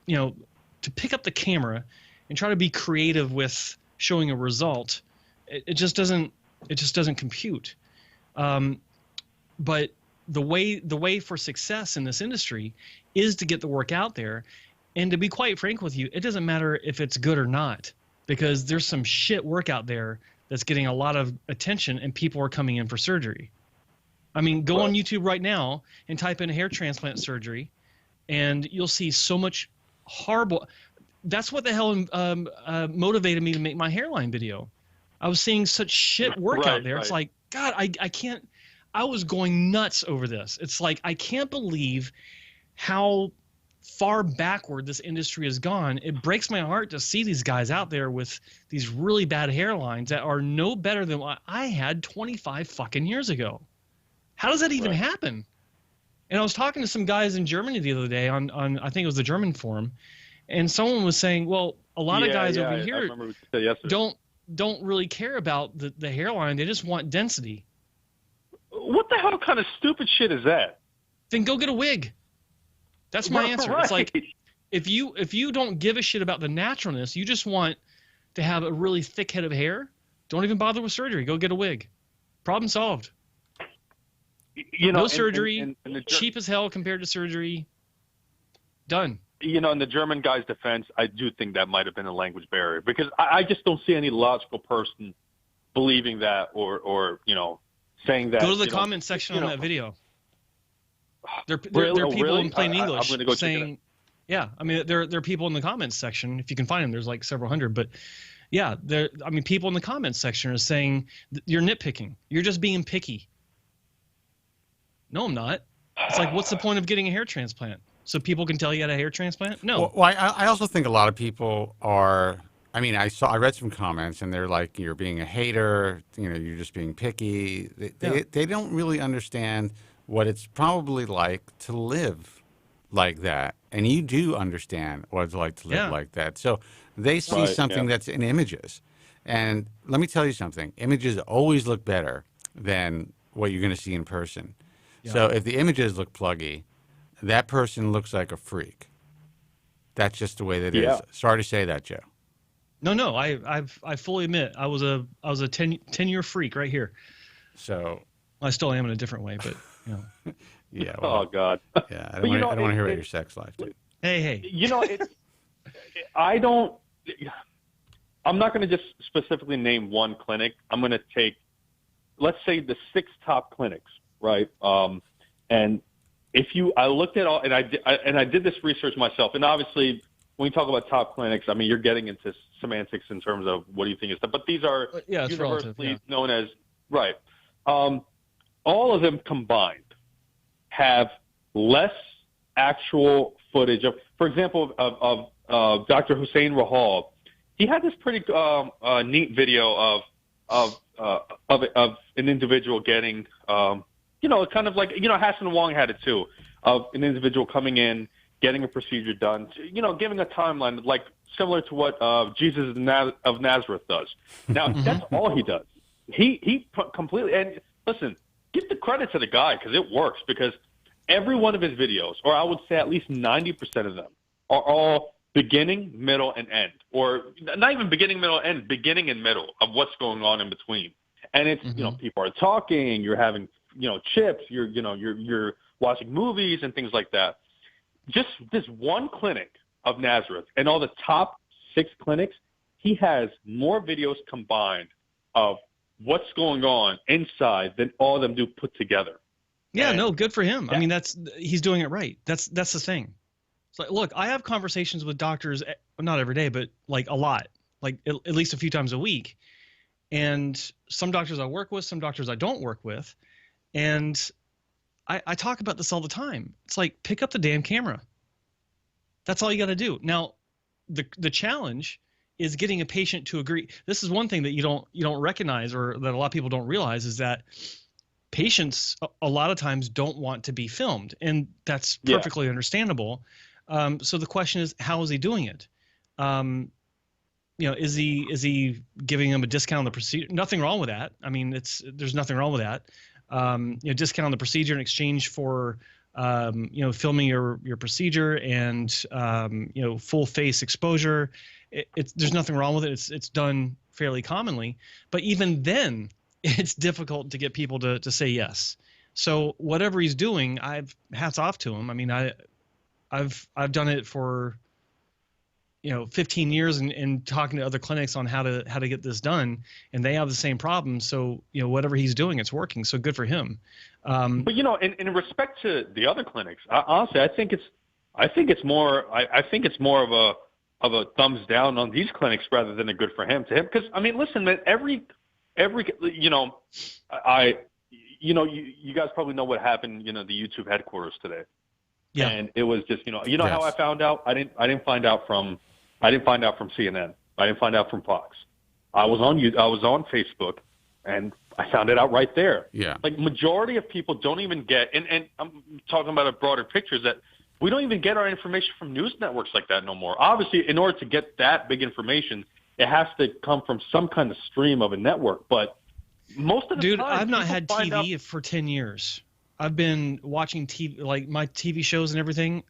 to pick up the camera and try to be creative with showing a result, it just doesn't compute. But the way for success in this industry is to get the work out there. And to be quite frank with you, it doesn't matter if it's good or not, because there's some shit work out there that's getting a lot of attention and people are coming in for surgery. Go on YouTube right now and type in hair transplant surgery and you'll see so much horrible. That's what the hell motivated me to make my hairline video. I was seeing such shit work out there. It's like, God, I can't. I was going nuts over this. It's like, I can't believe how far backward this industry has gone. It breaks my heart to see these guys out there with these really bad hairlines that are no better than what I had 25 fucking years ago. How does that even happen? And I was talking to some guys in Germany the other day on I think it was the German forum, and someone was saying, well, a lot of guys over here don't really care about the hairline. They just want density. What the hell kind of stupid shit is that? Then go get a wig. That's my answer. It's like, if you don't give a shit about the naturalness, you just want to have a really thick head of hair, don't even bother with surgery. Go get a wig. Problem solved. No surgery, cheap as hell compared to surgery. Done. In the German guy's defense, I do think that might have been a language barrier, because I just don't see any logical person believing that or saying that. Go to the comment section on that video. There are people in plain English saying, there are people in the comments section. If you can find them, there's like several hundred. But yeah, people in the comments section are saying you're nitpicking. You're just being picky. No, I'm not. It's like, what's the point of getting a hair transplant? So people can tell you had a hair transplant? No. Well, I also think a lot of people are. I read some comments and they're like, you're being a hater. You're just being picky. They don't really understand what it's probably like to live like that. And you do understand what it's like to live like that. So they see something that's in images. And let me tell you something. Images always look better than what you're going to see in person. Yeah. So if the images look pluggy, that person looks like a freak. That's just the way that it is. Sorry to say that, Joe. No, I fully admit I was a 10-year freak right here. So I still am in a different way, but yeah. Well, oh God. Yeah, I don't want to hear about your sex life, dude. Hey. I'm not going to just specifically name one clinic. I'm going to take, let's say, the 6 top clinics, right? And I looked at all, and I did this research myself, and obviously when you talk about top clinics, I mean, you're getting into semantics in terms of what do you think is, but these are universally known as, right. All of them combined have less actual footage of, for example, of Dr. Hussein Rahal. He had this pretty neat video of an individual getting, kind of like, Hassan Wong had it too, of an individual coming in, getting a procedure done, giving a timeline, like similar to what Jesus of Nazareth does. Now, that's all he does. He completely, and listen, give the credit to the guy because it works, because every one of his videos, or I would say at least 90% of them, are all beginning, middle, and end. Or not even beginning, middle, end, beginning and middle of what's going on in between. And it's, people are talking, you're having, chips, you're watching movies and things like that. Just this one clinic of Nazareth and all the top 6 clinics, he has more videos combined of what's going on inside than all of them do put together. Yeah, no, good for him. I mean, he's doing it right. That's the thing. So, look, I have conversations with doctors, not every day, but like a lot, like at least a few times a week. And some doctors I work with, some doctors I don't work with. And I talk about this all the time. It's like, pick up the damn camera. That's all you got to do. Now, the challenge is getting a patient to agree. This is one thing that you don't recognize, or that a lot of people don't realize, is that patients a lot of times don't want to be filmed, and that's perfectly understandable. So the question is, how is he doing it? Is he giving them a discount on the procedure? Nothing wrong with that. I mean, there's nothing wrong with that. Discount on the procedure in exchange for filming your procedure and full face exposure. There's nothing wrong with it. It's done fairly commonly, but even then, it's difficult to get people to say yes. So whatever he's doing, hats off to him. I mean, I've done it for 15 years and talking to other clinics on how to get this done, and they have the same problem. So whatever he's doing, it's working. So good for him. But in respect to the other clinics, honestly, I think it's more of a thumbs down on these clinics rather than a good for him to him. Because I mean, listen, man, every you guys probably know what happened, the YouTube headquarters today. Yeah. And it was just, yes. How I found out? I didn't find out from CNN. I didn't find out from Fox. I was on Facebook, and I found it out right there. Yeah. Like, majority of people don't even get, and I'm talking about a broader picture, is that we don't even get our information from news networks like that no more. Obviously, in order to get that big information, it has to come from some kind of stream of a network. But most of the time, I've not had TV for 10 years. I've been watching TV, like my TV shows and everything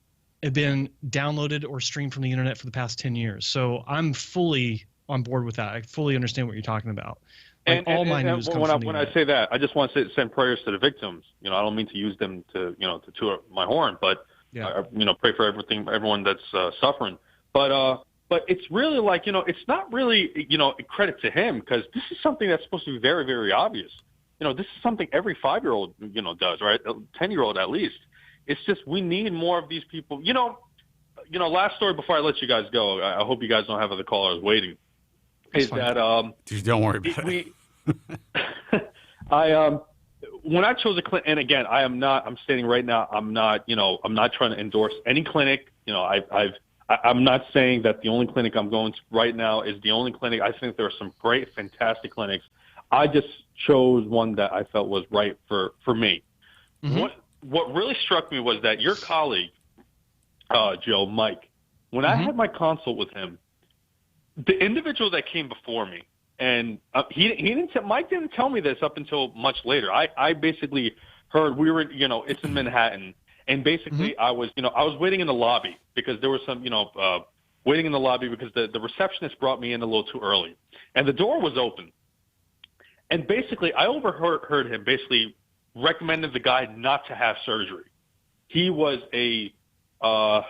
have been downloaded or streamed from the internet for the past 10 years. So I'm fully on board with that. I fully understand what you're talking about. Like, all my news comes from the internet. I say that, I just want to send prayers to the victims. I don't mean to use them to toot my horn, but pray for everyone that's suffering. But it's really like, it's not really, credit to him, because this is something that's supposed to be very, very obvious. This is something every 5-year-old, does, right? A 10-year-old at least. It's just, we need more of these people. Last story before I let you guys go, I hope you guys don't have other callers waiting. Is that don't worry about it. When I chose a clinic, and again, I'm stating right now, I'm not trying to endorse any clinic. I'm not saying that the only clinic I'm going to right now is the only clinic. I think there are some great, fantastic clinics. I just chose one that I felt was right for me. Mm-hmm. What really struck me was that your colleague, Joe, Mike, when I had my consult with him, the individual that came before me, and Mike didn't tell me this up until much later. I basically heard it's in Manhattan, and basically I was waiting in the lobby because there was some, waiting in the lobby because the receptionist brought me in a little too early, and the door was open. And basically, I overheard him basically recommended the guy not to have surgery. He was I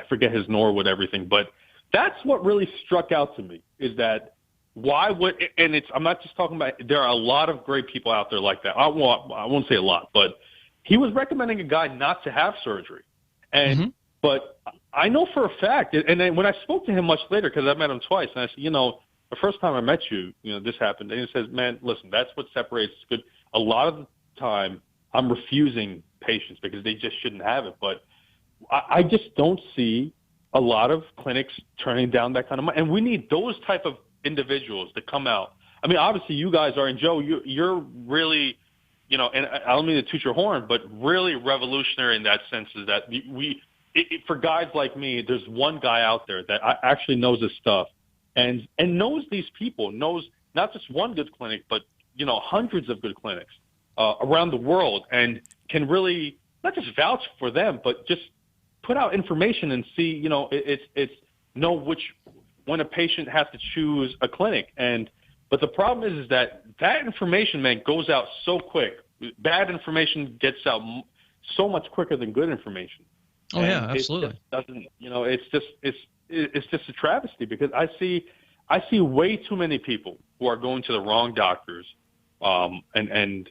forget his Norwood everything, but that's what really struck out to me, is that I'm not just talking about, there are a lot of great people out there like that. I won't say a lot, but he was recommending a guy not to have surgery. And but I know for a fact, and then when I spoke to him much later, because I met him twice, and I said, the first time I met you, this happened. And he says, man, listen, that's what separates good. A lot of the time, I'm refusing patients because they just shouldn't have it. But I just don't see a lot of clinics turning down that kind of money. And we need those type of individuals to come out. I mean, obviously you guys are, and Joe, you're really, and I don't mean to toot your horn, but really revolutionary in that sense is that for guys like me, there's one guy out there that actually knows his stuff and knows these people, knows not just one good clinic, but, hundreds of good clinics around the world, and can really not just vouch for them, but just put out information and see, it's know when a patient has to choose a clinic. But the problem is that information, man, goes out so quick. Bad information gets out so much quicker than good information. Oh, and yeah, absolutely. It doesn't, it's just a travesty, because I see way too many people who are going to the wrong doctors, and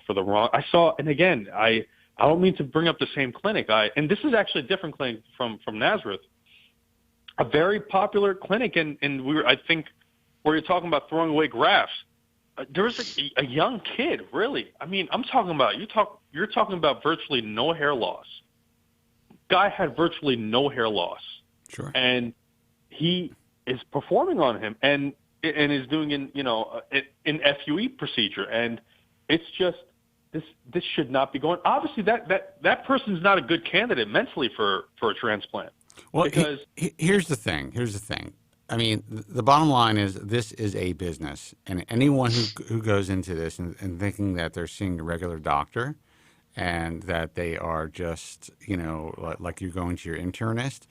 for the wrong. I saw, and again, I don't mean to bring up the same clinic. And this is actually a different clinic from Nazareth, a very popular clinic, and I think where you're talking about throwing away grafts. There was a young kid, really. I mean, I'm talking about you're talking about virtually no hair loss. Guy had virtually no hair loss. Sure. And he is performing on him and is doing an FUE procedure, and it's just this should not be going. Obviously, that person's not a good candidate mentally for a transplant. Well, because here's the thing. I mean, the bottom line is this is a business, and anyone who goes into this and thinking that they're seeing a regular doctor and that they are just, like you're going to your internist,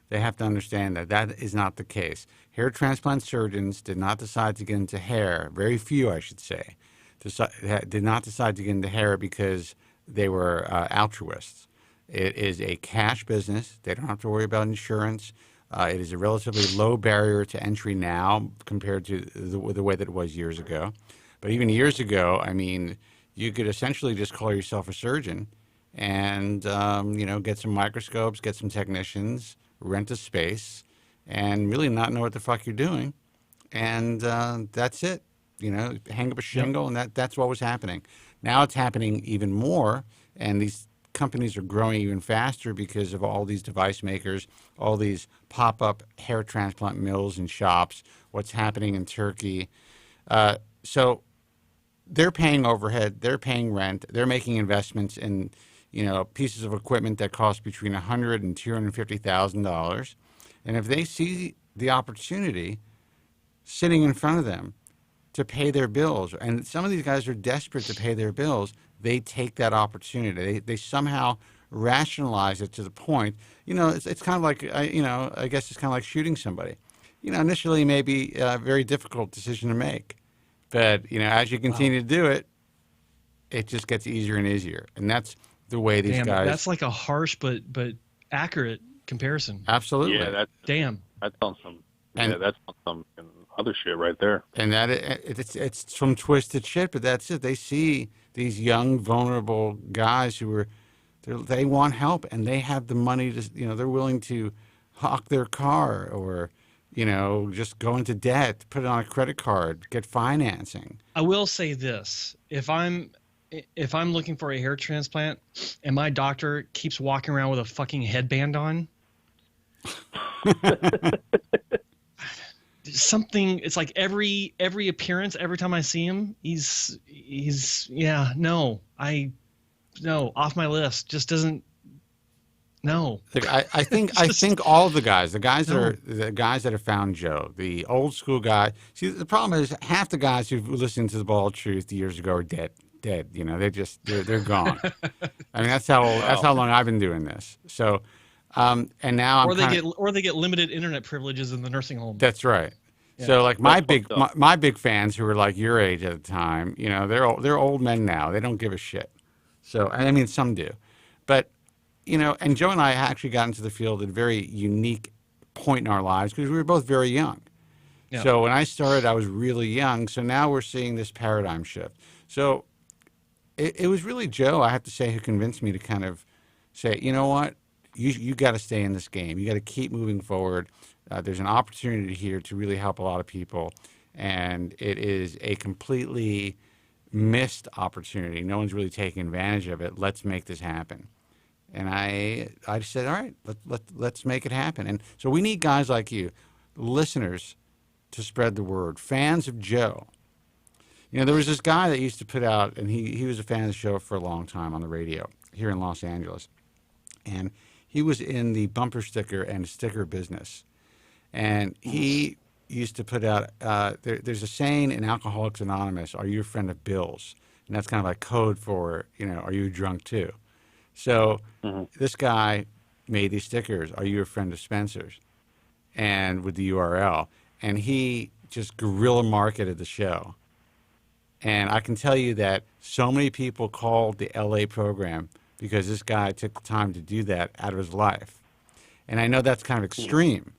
they have to understand that is not the case. Hair transplant surgeons did not decide to get into hair, very few, I should say, did not decide to get into hair because they were altruists. It is a cash business. They don't have to worry about insurance. It is a relatively low barrier to entry now compared to the way that it was years ago. But even years ago, I mean, you could essentially just call yourself a surgeon and, get some microscopes, get some technicians, rent a space, and really not know what the fuck you're doing. And that's it. Hang up a shingle, and that's what was happening. Now it's happening even more, and these companies are growing even faster because of all these device makers, all these pop-up hair transplant mills and shops, what's happening in Turkey. So they're paying overhead, they're paying rent, they're making investments in, pieces of equipment that cost between $100,000 and $250,000. And if they see the opportunity sitting in front of them to pay their bills, and some of these guys are desperate to pay their bills, they take that opportunity. They somehow rationalize it to the point, it's kind of like, I guess it's kind of like shooting somebody. Initially maybe a very difficult decision to make. But, as you continue to do it, it just gets easier and easier. And that's the way these guys... That's like a harsh but accurate comparison. Absolutely. Yeah, that's on some other shit right there. And it's some twisted shit, but that's it. They see these young, vulnerable guys who they want help, and they have the money to, they're willing to hawk their car or, just go into debt, put it on a credit card, get financing. I will say this. If I'm looking for a hair transplant and my doctor keeps walking around with a fucking headband on, it's like every appearance, every time I see him, he's off my list. Just doesn't. No. Look, I think all the guys that have found Joe, the old school guy. See, the problem is half the guys who listened to the Bald Truth years ago are dead. They're gone. I mean, that's how long I've been doing this. So, and now they get limited internet privileges in the nursing home. That's right. Yeah. So like my big fans who were like your age at the time, they're old men now. They don't give a shit. So I mean, some do, but and Joe and I actually got into the field at a very unique point in our lives because we were both very young. Yeah. So when I started, I was really young. So now we're seeing this paradigm shift. So it was really Joe, I have to say, who convinced me to kind of say, you know what, you got to stay in this game. You got to keep moving forward. There's an opportunity here to really help a lot of people, and it is a completely missed opportunity. No one's really taking advantage of it. Let's make this happen. And I said, all right, let's make it happen. And so we need guys like you, listeners, to spread the word, fans of Joe. You know, there was this guy that used to put out, and he was a fan of the show for a long time on the radio here in Los Angeles. And he was in the bumper sticker and sticker business. And he used to put out, there's a saying in Alcoholics Anonymous, are you a friend of Bill's? And that's kind of like code for, you know, are you drunk too? So this guy made these stickers, are you a friend of Spencer's? And with the URL. And he just guerrilla marketed the show. And I can tell you that so many people called the LA program because this guy took the time to do that out of his life. And I know that's kind of extreme.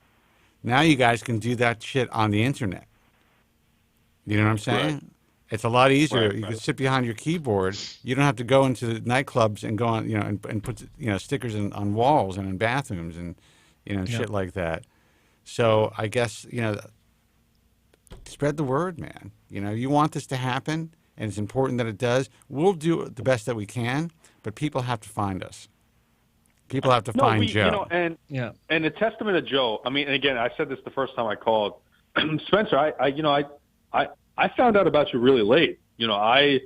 Now you guys can do that shit on the internet. You know what I'm saying? Right. It's a lot easier. Right, you can sit behind your keyboard. You don't have to go into the nightclubs and go on, you know, and put, you know, stickers on walls and in bathrooms and, you know, shit like that. So I guess, you know, spread the word, man. You know, you want this to happen, and it's important that it does. We'll do the best that we can, but people have to find us. People have to find Joe. You know, and a testament to Joe. I mean, and again, I said this the first time I called. Spencer, I found out about you really late. You know, I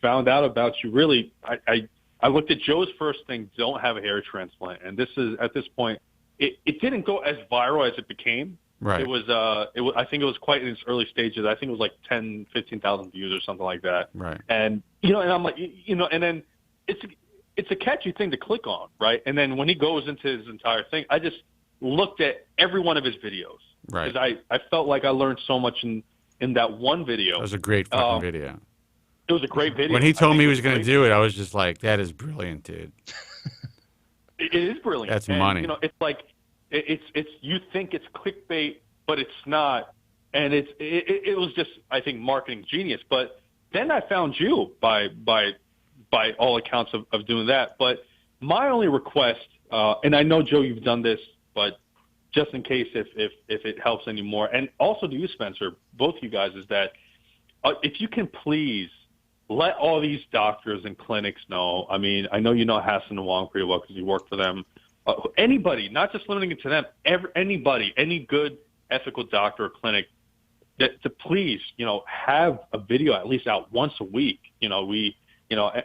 found out about you really. I looked at Joe's first thing. Don't have a hair transplant, and this is at this point. It didn't go as viral as it became. Right. It was. I think it was quite in its early stages. I think it was like 10, 15,000 views or something like that. Right. And you know, and I'm like, you know, and then it's a catchy thing to click on, right? And then when he goes into his entire thing, I just looked at every one of his videos. Right. Because I felt like I learned so much in that one video. That was a great fucking video. It was a great video. When he told me he was going to do it, I was just like, that is brilliant, dude. It is brilliant. That's and, money. You know, it's like it's you think it's clickbait, but it's not. And it was just, I think, marketing genius. But then I found you by all accounts of doing that. But my only request, and I know, Joe, you've done this, but just in case if it helps anymore, and also to you, Spencer, both you guys, is that if you can please let all these doctors and clinics know. I mean, I know you know Hassan and Wong pretty well because you work for them. Anybody, not just limiting it to them, anybody, any good ethical doctor or clinic, that to please, you know, have a video at least out once a week. You know,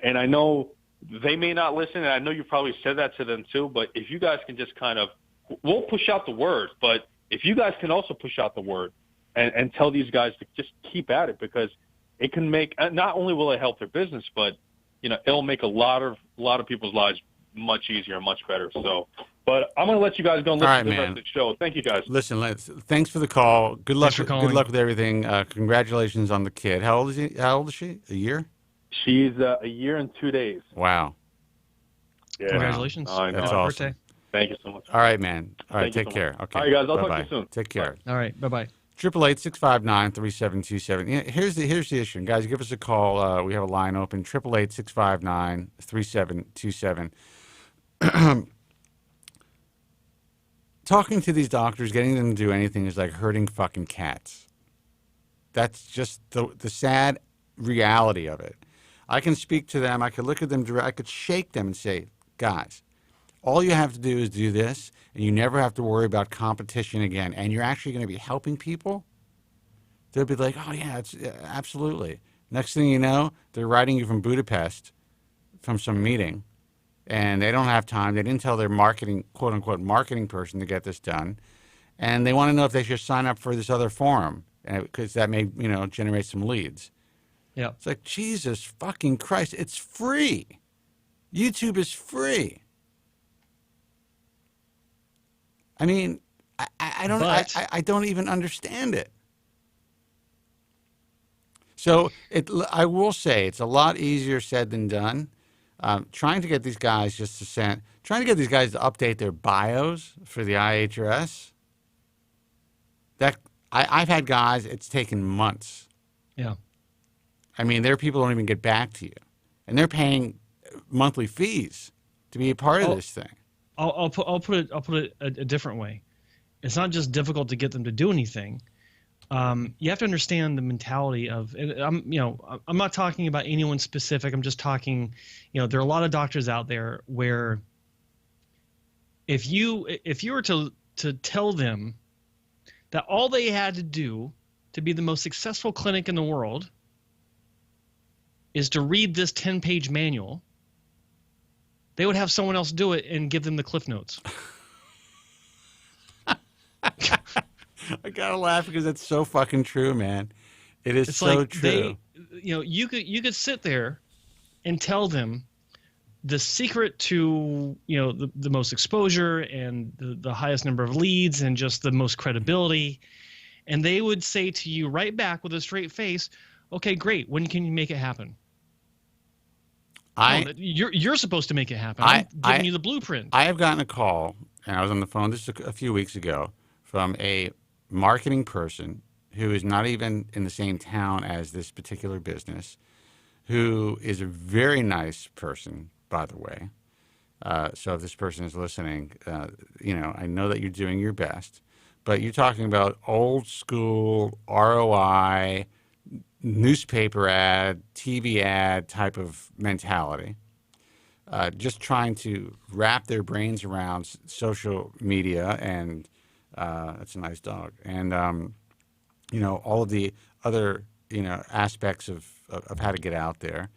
and I know they may not listen, and I know you probably said that to them too, but if you guys can just kind of, we'll push out the word, but if you guys can also push out the word and tell these guys to just keep at it, because it can make, not only will it help their business, but, you know, it'll make a lot of people's lives much easier and much better. So, but I'm going to let you guys go and listen to the rest of the show. Thank you, guys. Listen, thanks for the call. Good luck. Thanks for calling. Good luck with everything. Congratulations on the kid. How old is he? How old is she? A year? She's a year and 2 days. Wow. Yeah. Congratulations. I know. That's awesome. Birthday. Thank you so much. All right, man. All right, Thank take you so care. much. Okay. All right, guys. I'll Bye-bye. talk to you soon. Take care. All right. Bye-bye. 888-659-3727. You know, here's the issue. Guys, give us a call. We have a line open, 888-659-3727. Talking to these doctors, getting them to do anything is like herding fucking cats. That's just the sad reality of it. I can speak to them. I could look at them direct. I could shake them and say, guys, all you have to do is do this, and you never have to worry about competition again. And you're actually going to be helping people. They'll be like, oh, yeah, absolutely. Next thing you know, they're writing you from Budapest from some meeting, and they don't have time. They didn't tell their marketing, quote-unquote, marketing person to get this done. And they want to know if they should sign up for this other forum, because that may, you know, generate some leads. Yeah. It's like, Jesus fucking Christ, it's free. YouTube is free. I mean, I don't even understand it. So I will say it's a lot easier said than done. Trying to get these guys to update their bios for the IAHRS. I've had guys, it's taken months. Yeah. I mean, there are people who don't even get back to you. and they're paying monthly fees to be a part of this thing. I'll put it a different way. It's not just difficult to get them to do anything. You have to understand the mentality of. I'm not talking about anyone specific. I'm just talking. There are a lot of doctors out there where if you were to tell them that all they had to do to be the most successful clinic in the world is to read this 10-page manual, they would have someone else do it and give them the Cliff Notes. I gotta laugh because it's so fucking true, man. It's so like true. You could sit there and tell them the secret to the most exposure and the highest number of leads and just the most credibility, and they would say to you right back with a straight face, "Okay, great. When can you make it happen?" You're supposed to make it happen. I'm giving you the blueprint. I have gotten a call, and I was on the phone just a few weeks ago from a marketing person who is not even in the same town as this particular business, who is a very nice person, by the way. So if this person is listening, I know that you're doing your best, but you're talking about old school ROI, newspaper ad, TV ad type of mentality, just trying to wrap their brains around social media and that's a nice dog, and all of the other aspects of how to get out there.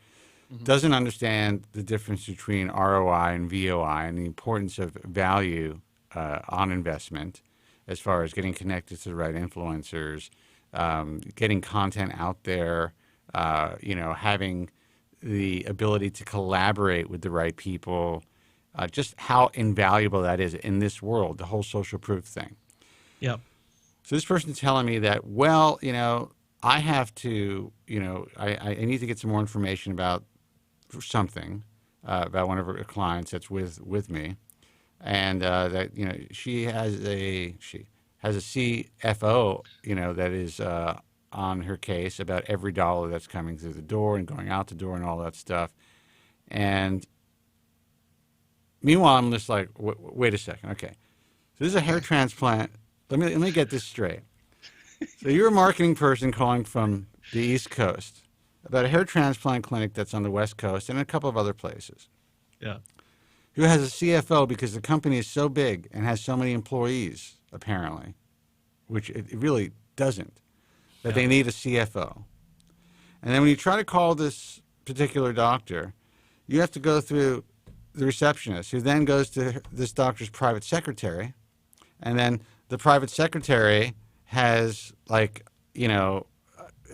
Mm-hmm. Doesn't understand the difference between ROI and VOI and the importance of value on investment, as far as getting connected to the right influencers, getting content out there, having the ability to collaborate with the right people, just how invaluable that is in this world, the whole social proof thing. Yeah. So this person's telling me that, I have to, I need to get some more information about something, about one of her clients that's with me, and that she has a CFO, that is on her case about every dollar that's coming through the door and going out the door and all that stuff. And meanwhile, I'm just like, wait a second, okay. So this is a hair transplant. Let me get this straight. So you're a marketing person calling from the East Coast about a hair transplant clinic that's on the West Coast and a couple of other places. Yeah. Who has a CFO because the company is so big and has so many employees, apparently, which it really doesn't, that they need a CFO. And then when you try to call this particular doctor, you have to go through the receptionist, who then goes to this doctor's private secretary, and then the private secretary has, I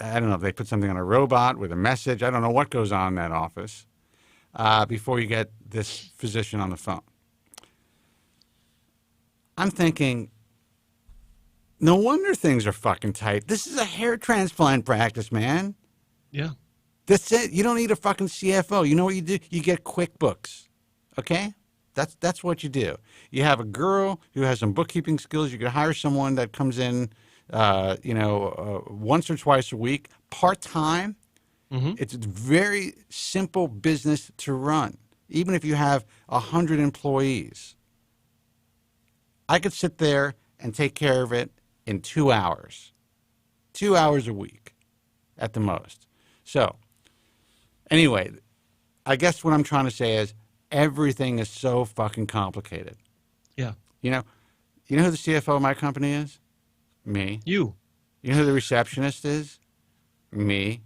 don't know if they put something on a robot with a message. I don't know what goes on in that office before you get this physician on the phone. I'm thinking, no wonder things are fucking tight. This is a hair transplant practice, man. Yeah. That's it. You don't need a fucking CFO. You know what you do? You get QuickBooks, okay? That's what you do. You have a girl who has some bookkeeping skills. You could hire someone that comes in, once or twice a week, part-time. Mm-hmm. It's a very simple business to run, even if you have 100 employees. I could sit there and take care of it in 2 hours. 2 hours a week at the most. So, anyway, I guess what I'm trying to say is everything is so fucking complicated. Yeah. You know who the CFO of my company is? Me. You. You know who the receptionist is? Me.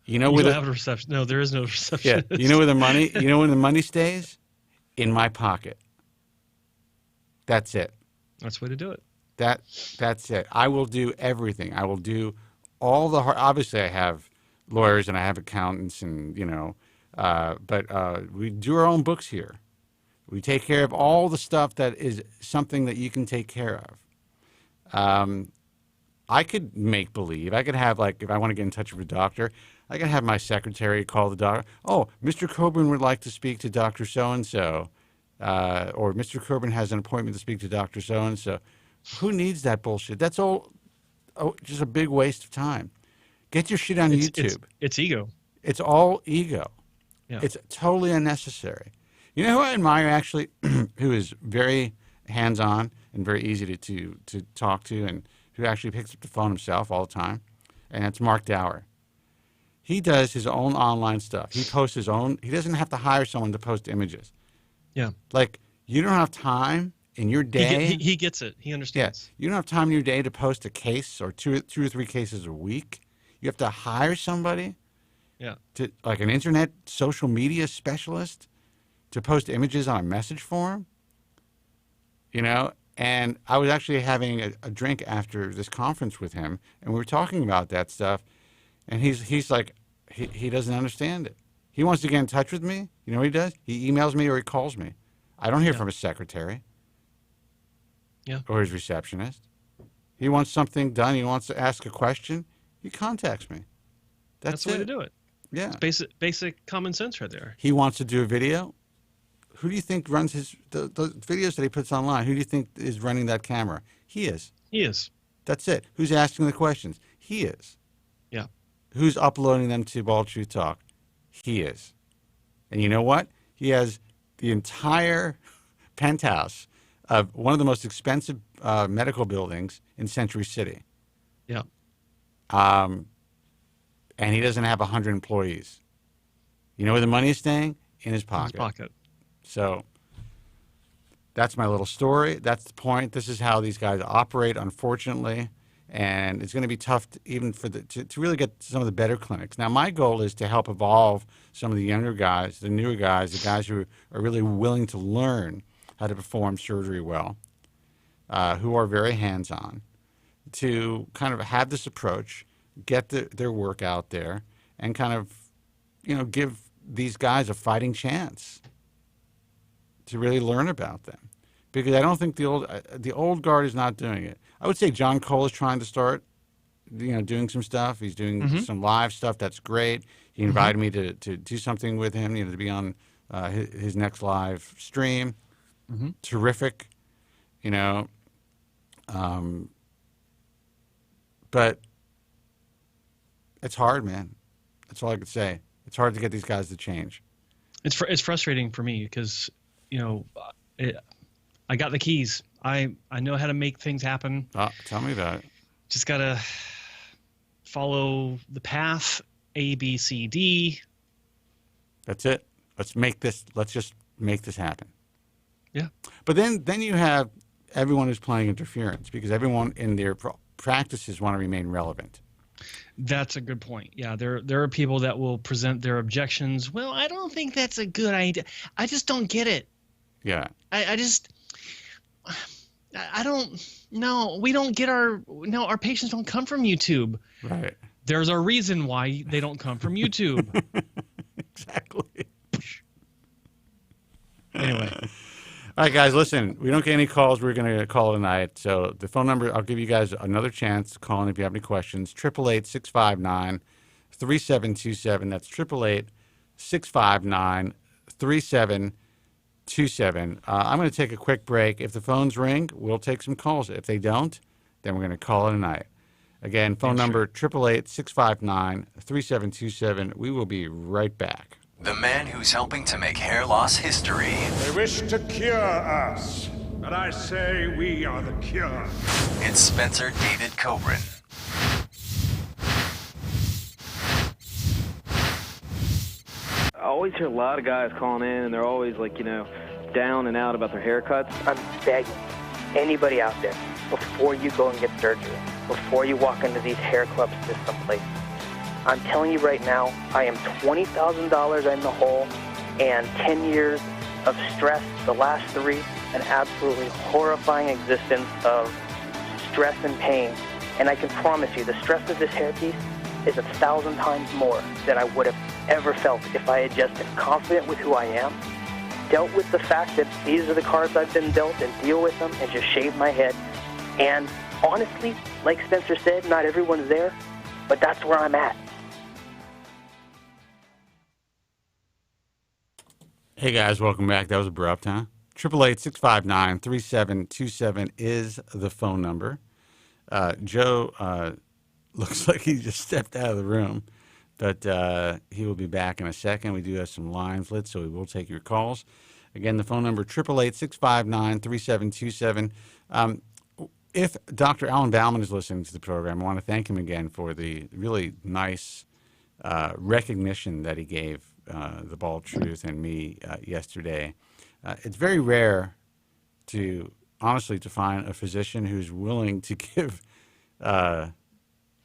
You don't have a reception. No, there is no receptionist. Yeah. You know where the money stays? In my pocket. That's it. That's the way to do it. That's it. I will do everything. I will do all the hard. Obviously, I have lawyers and I have accountants, and but we do our own books here. We take care of all the stuff that is something that you can take care of. I could make believe. I could have, if I want to get in touch with a doctor, I could have my secretary call the doctor. Oh, Mr. Kobren would like to speak to Dr. So-and-so. Or Mr. Kobren has an appointment to speak to Dr. So-and-so. Who needs that bullshit? That's all just a big waste of time. Get your shit on YouTube. It's ego. It's all ego. Yeah. It's totally unnecessary. You know who I admire, actually, who is very hands-on and very easy to talk to, and who actually picks up the phone himself all the time, and that's Mark Dower. He does his own online stuff. He posts his own. He doesn't have to hire someone to post images. Yeah. Like, you don't have time in your day. He gets it. He understands. Yeah. You don't have time in your day to post a case or two or three cases a week. You have to hire somebody. Yeah. To, like, an internet social media specialist to post images on a message form. You know, and I was actually having a drink after this conference with him, and we were talking about that stuff, and he's like, he doesn't understand it. He wants to get in touch with me. You know what he does? He emails me or he calls me. I don't hear from his secretary. Yeah. Or his receptionist. He wants something done. He wants to ask a question. He contacts me. That's the way to do it. Yeah. It's basic common sense right there. He wants to do a video. Who do you think runs the videos that he puts online? Who do you think is running that camera? He is. He is. That's it. Who's asking the questions? He is. Yeah. Who's uploading them to Bald Truth Talk? He is. And you know what? He has the entire penthouse of one of the most expensive medical buildings in Century City. Yeah. And he doesn't have 100 employees. You know where the money is staying? In his pocket. In his pocket. So that's my little story. That's the point. This is how these guys operate, unfortunately. And it's going to be tough even for to really get some of the better clinics. Now, my goal is to help evolve some of the younger guys, the newer guys, the guys who are really willing to learn how to perform surgery well, who are very hands-on, to kind of have this approach, get their work out there, and kind of, you know, give these guys a fighting chance to really learn about them. Because I don't think the old guard is not doing it. I would say John Cole is trying to start, you know, doing some stuff. He's doing some live stuff. That's great. He invited me to do something with him, you know, to be on his next live stream. Terrific, you know. But it's hard, man. That's all I could say. It's hard to get these guys to change. It's frustrating for me because, you know, I got the keys. I know how to make things happen. Tell me about it. Just gotta follow the path, A, B, C, D. That's it. Let's just make this happen. Yeah. But then you have everyone who's playing interference, because everyone in their practices want to remain relevant. That's a good point. Yeah, there are people that will present their objections. Well, I don't think that's a good idea. I just don't get it. Yeah. I don't. No, we don't get our patients don't come from YouTube. Right. There's a reason why they don't come from YouTube. Exactly. Anyway. All right, guys, listen, we don't get any calls. We're going to call it a night. So the phone number, I'll give you guys another chance to call in if you have any questions. 888-659-3727. That's 888-659-3727. I'm going to take a quick break. If the phones ring, we'll take some calls. If they don't, then we're going to call it a night. Again, phone number 888-659-3727. We will be right back. The man who's helping to make hair loss history. They wish to cure us, but I say we are the cure. It's Spencer David Kobren. I always hear a lot of guys calling in, and they're always like, you know, down and out about their haircuts. I'm begging anybody out there, before you go and get surgery, before you walk into these hair clubs system places, I'm telling you right now, I am $20,000 in the hole, and 10 years of stress, the last 3, an absolutely horrifying existence of stress and pain. And I can promise you, the stress of this hairpiece is 1,000 times more than I would have ever felt if I had just been confident with who I am, dealt with the fact that these are the cards I've been dealt, and deal with them, and just shave my head. And honestly, like Spencer said, not everyone's there, but that's where I'm at. Hey guys, welcome back. That was abrupt, huh? 888-659-3727 is the phone number. Joe looks like he just stepped out of the room. But he will be back in a second. We do have some lines lit, so we will take your calls. Again, the phone number, 888-659-3727. If Dr. Alan Bauman is listening to the program, I want to thank him again for the really nice recognition that he gave the Bald Truth and me yesterday. It's very rare to find a physician who's willing to give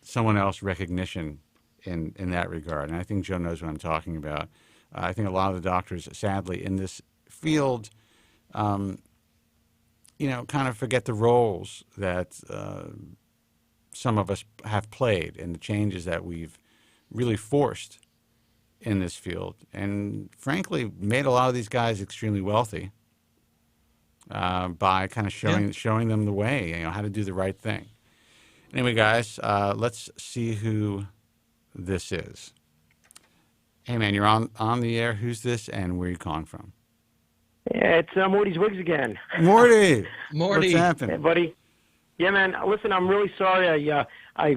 someone else recognition in that regard. And I think Joe knows what I'm talking about. I think a lot of the doctors, sadly, in this field, kind of forget the roles that some of us have played and the changes that we've really forced in this field, and frankly, made a lot of these guys extremely wealthy by kind of showing them the way, how to do the right thing. Anyway, guys, let's see who this is. Hey, man, you're on the air. Who's this, and where are you calling from? Yeah, it's Morty's Wigs again. Morty! What's happened? Hey, buddy. Yeah, man, listen, I'm really sorry. I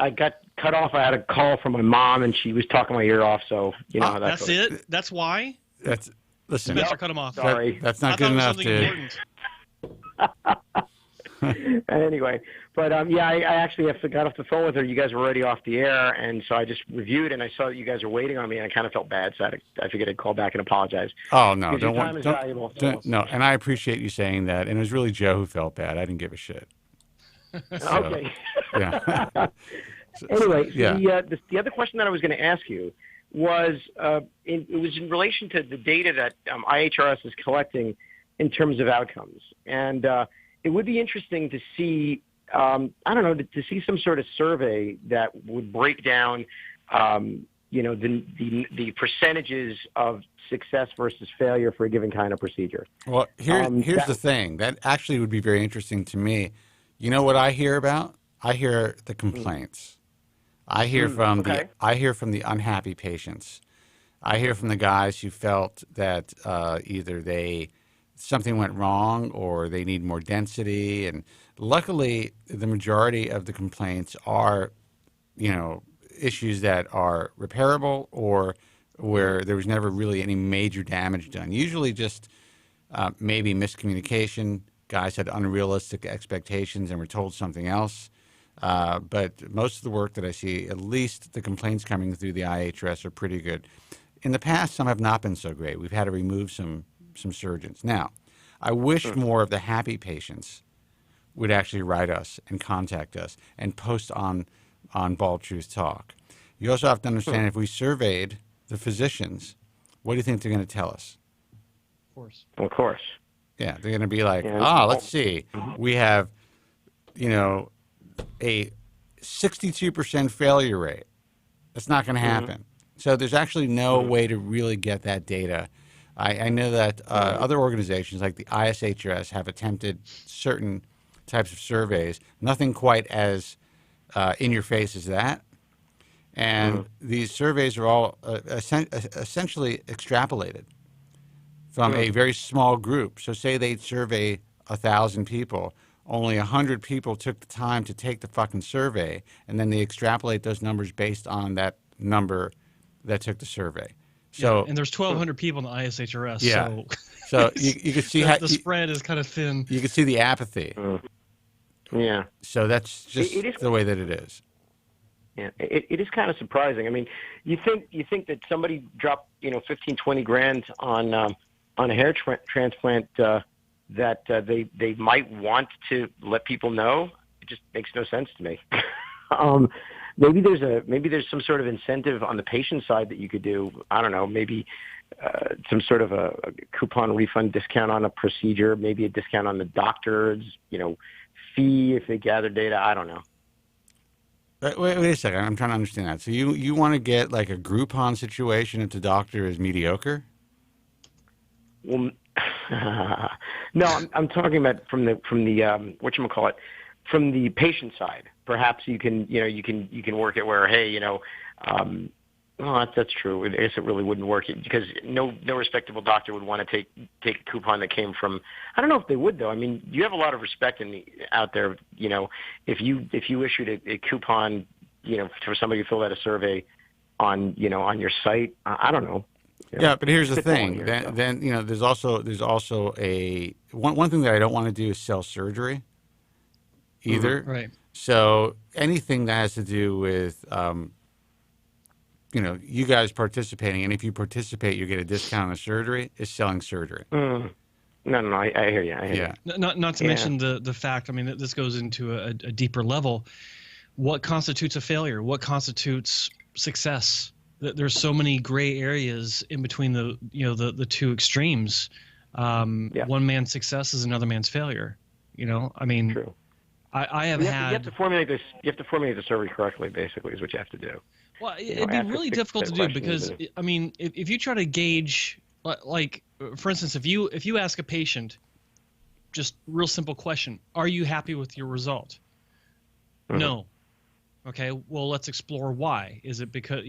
got cut off. I had a call from my mom, and she was talking my ear off, so you know how that goes. That's it? That's why? Listen. Spencer cut him off. Sorry. That's not good enough, dude. Anyway, but I actually got off the phone with her. You guys were already off the air, and so I just reviewed, and I saw that you guys were waiting on me, and I kind of felt bad, so I figured I'd call back and apologize. Oh, no. No, and I appreciate you saying that, and it was really Joe who felt bad. I didn't give a shit. So, okay. Yeah. Anyway, yeah. The other question that I was going to ask you was it was in relation to the data that IAHRS is collecting in terms of outcomes. And it would be interesting to see, to see some sort of survey that would break down, the percentages of success versus failure for a given kind of procedure. Well, here's the thing. That actually would be very interesting to me. You know what I hear about? I hear the complaints. I hear from the unhappy patients. I hear from the guys who felt that either something went wrong or they need more density. And luckily, the majority of the complaints are, issues that are repairable or where there was never really any major damage done. Usually just maybe miscommunication. Guys had unrealistic expectations and were told something else. But most of the work that I see, at least the complaints coming through the IAHRS, are pretty good. In the past, some have not been so great. We've had to remove some surgeons. Now, I wish more of the happy patients would actually write us and contact us and post on Bald Truth Talk. You also have to understand, if we surveyed the physicians, what do you think they're going to tell us? Of course. Yeah, they're going to be like, let's see. We have, a 62% failure rate. That's not going to happen. So there's actually no way to really get that data. I know that other organizations like the IAHRS have attempted certain types of surveys, nothing quite as in your face as that. And these surveys are all essentially extrapolated from a very small group. So say they'd survey 1,000 people, only 100 people took the time to take the fucking survey, and then they extrapolate those numbers based on that number that took the survey. So, and there's 1,200 people in the ISHRS. Yeah. So you can see how the spread is kind of thin. You can see the apathy. Yeah. So that's just the way that it is. Yeah, it is kind of surprising. I mean, you think that somebody dropped 15, 20 grand on a hair transplant that they might want to let people know. It just makes no sense to me. Maybe there's some sort of incentive on the patient side that you could do. I don't know, maybe some sort of a coupon refund discount on a procedure, maybe a discount on the doctor's fee if they gather data. I don't know. Wait a second. I'm trying to understand that. So you want to get like a Groupon situation if the doctor is mediocre? Well, no, I'm talking about from the whatchamacallit, from the patient side. Perhaps you can work it where, hey, well, that's true. I guess it really wouldn't work because no respectable doctor would want to take a coupon that came from. I don't know if they would though. I mean, you have a lot of respect out there. If you issued a coupon, for somebody who filled out a survey, on your site. I don't know. Yeah, but here's the thing. Then there's also a one thing that I don't want to do is sell surgery either. Right. So anything that has to do with you guys participating, and if you participate, you get a discount on the surgery, is selling surgery. No, I hear you. I hear you. Not to mention the fact. I mean, that this goes into a deeper level. What constitutes a failure? What constitutes success? There's so many gray areas in between the two extremes. One man's success is another man's failure. I mean, true. I have you had. You have to formulate this. You have to formulate the survey correctly. Basically, is what you have to do. Well, it'd be really difficult to do because I mean, if you try to gauge, like for instance, if you ask a patient, just real simple question, are you happy with your result? Mm-hmm. No. Okay, well, let's explore why. Is it because,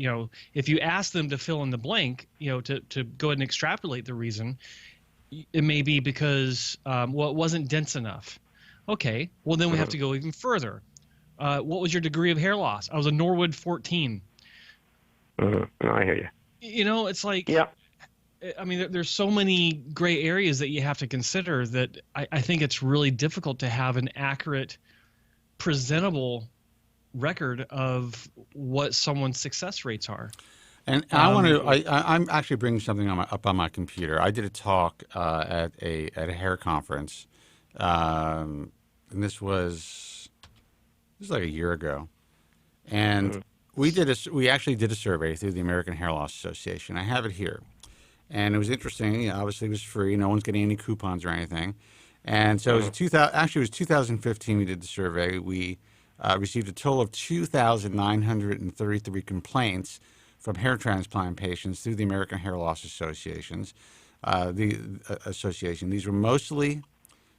if you ask them to fill in the blank, to go ahead and extrapolate the reason, it may be because, it wasn't dense enough. Okay, well, then we have to go even further. What was your degree of hair loss? I was a Norwood 14. No, I hear you. It's like, I mean, there's so many gray areas that you have to consider that I think it's really difficult to have an accurate, presentable record of what someone's success rates are. And I want to. I'm actually bringing something up on my computer. I did a talk at a hair conference, and this was like a year ago, and we actually did a survey through the American Hair Loss Association. I have it here, and it was interesting. Obviously, it was free. No one's getting any coupons or anything, and so it was 2015. We did the survey. We received a total of 2,933 complaints from hair transplant patients through the American Hair Loss Association. These were mostly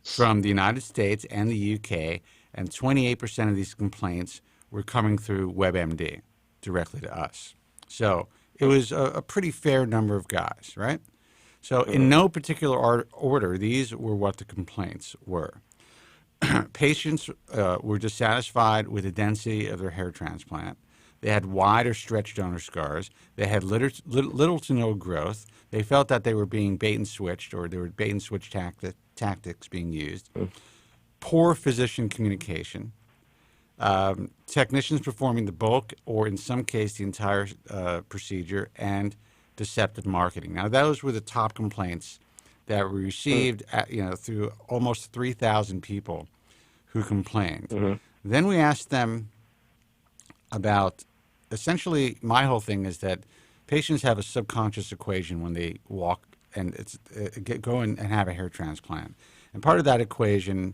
from the United States and the UK, and 28% of these complaints were coming through WebMD directly to us. So it was a pretty fair number of guys, right? So in no particular order, these were what the complaints were. Patients were dissatisfied with the density of their hair transplant. They had wide or stretched donor scars. They had little to no growth. They felt that they were being bait and switched, or there were bait and switch tactics being used. Poor physician communication. Technicians performing the bulk, or in some case the entire procedure, and deceptive marketing. Now, those were the top complaints that we received through almost 3,000 people who complained. Then we asked them about, essentially, my whole thing is that patients have a subconscious equation when they walk and go and have a hair transplant. And part of that equation,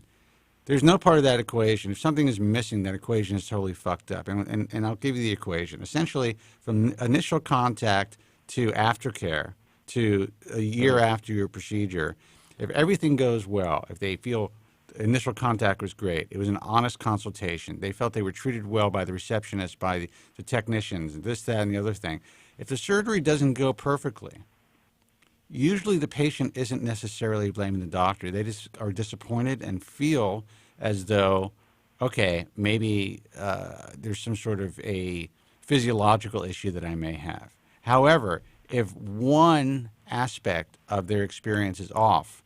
there's no part of that equation. If something is missing, that equation is totally fucked up. And I'll give you the equation. Essentially, from initial contact to aftercare, to a year after your procedure, if everything goes well, if they feel the initial contact was great, it was an honest consultation, they felt they were treated well by the receptionist, by the technicians, this, that, and the other thing. If the surgery doesn't go perfectly, usually the patient isn't necessarily blaming the doctor. They just are disappointed and feel as though, okay, maybe there's some sort of a physiological issue that I may have. However, if one aspect of their experience is off,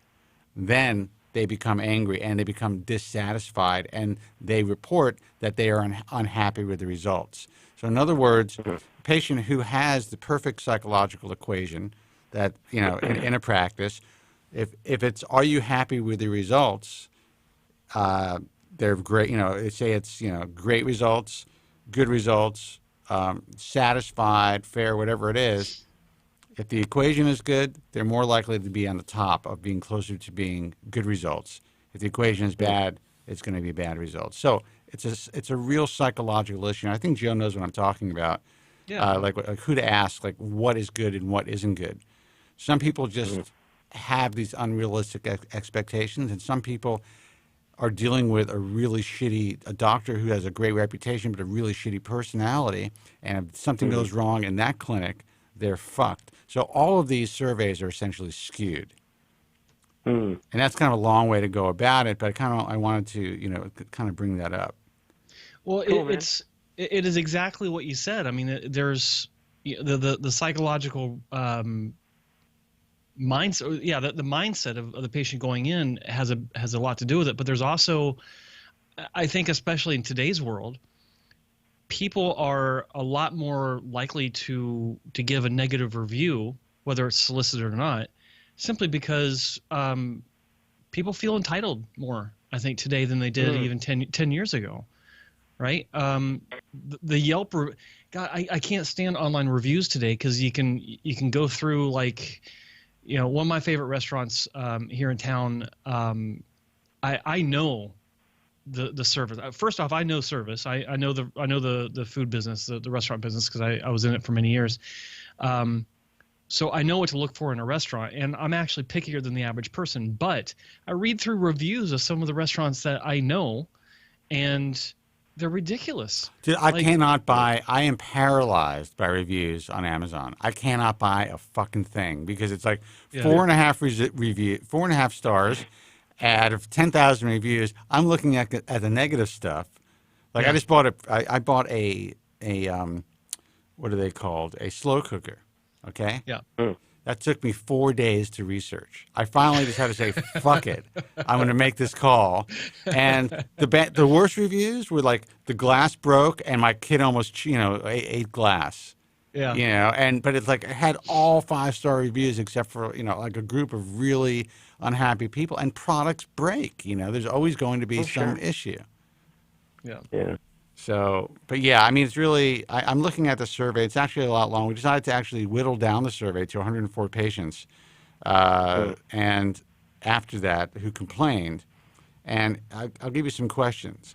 then they become angry and they become dissatisfied, and they report that they are unhappy with the results. So in other words, a patient who has the perfect psychological equation that, in a practice, if it's, are you happy with the results, they're great, say it's, great results, good results, satisfied, fair, whatever it is. If the equation is good, they're more likely to be on the top of being closer to being good results. If the equation is bad, it's going to be bad results. So it's a real psychological issue. And I think Joe knows what I'm talking about. Yeah. Like who to ask, like what is good and what isn't good. Some people just have these unrealistic expectations, and some people are dealing with a doctor who has a great reputation but a really shitty personality, and if something goes wrong in that clinic, they're fucked. So all of these surveys are essentially skewed. And that's kind of a long way to go about it, but I wanted to, kind of bring that up. Well, it is exactly what you said. I mean, there's, the psychological mindset, the mindset of the patient going in has a lot to do with it. But there's also, I think, especially in today's world, people are a lot more likely to give a negative review, whether it's solicited or not, simply because people feel entitled more, I think, today than they did even 10 years ago, right? The Yelp, God, I can't stand online reviews today because you can go through, like, one of my favorite restaurants here in town. I know the service. First off, I know service. I know the food business, the restaurant business, because I was in it for many years. So I know what to look for in a restaurant, and I'm actually pickier than the average person. But I read through reviews of some of the restaurants that I know, and they're ridiculous. Dude, I am paralyzed by reviews on Amazon. I cannot buy a fucking thing because it's like 4.5 stars out of 10,000 reviews. I'm looking at the negative stuff. Like I just bought I bought a what are they called? A slow cooker. Okay. Yeah. That took me 4 days to research. I finally just had to say, fuck it. I'm going to make this call. And the worst reviews were like the glass broke and my kid almost, ate glass. Yeah. But it's like it had all 5-star reviews except for, like a group of really unhappy people, and products break. There's always going to be some issue. Yeah. Yeah. So, but yeah, I mean, it's really, I'm looking at the survey. It's actually a lot long. We decided to actually whittle down the survey to 104 patients. And after that, who complained. And I'll give you some questions.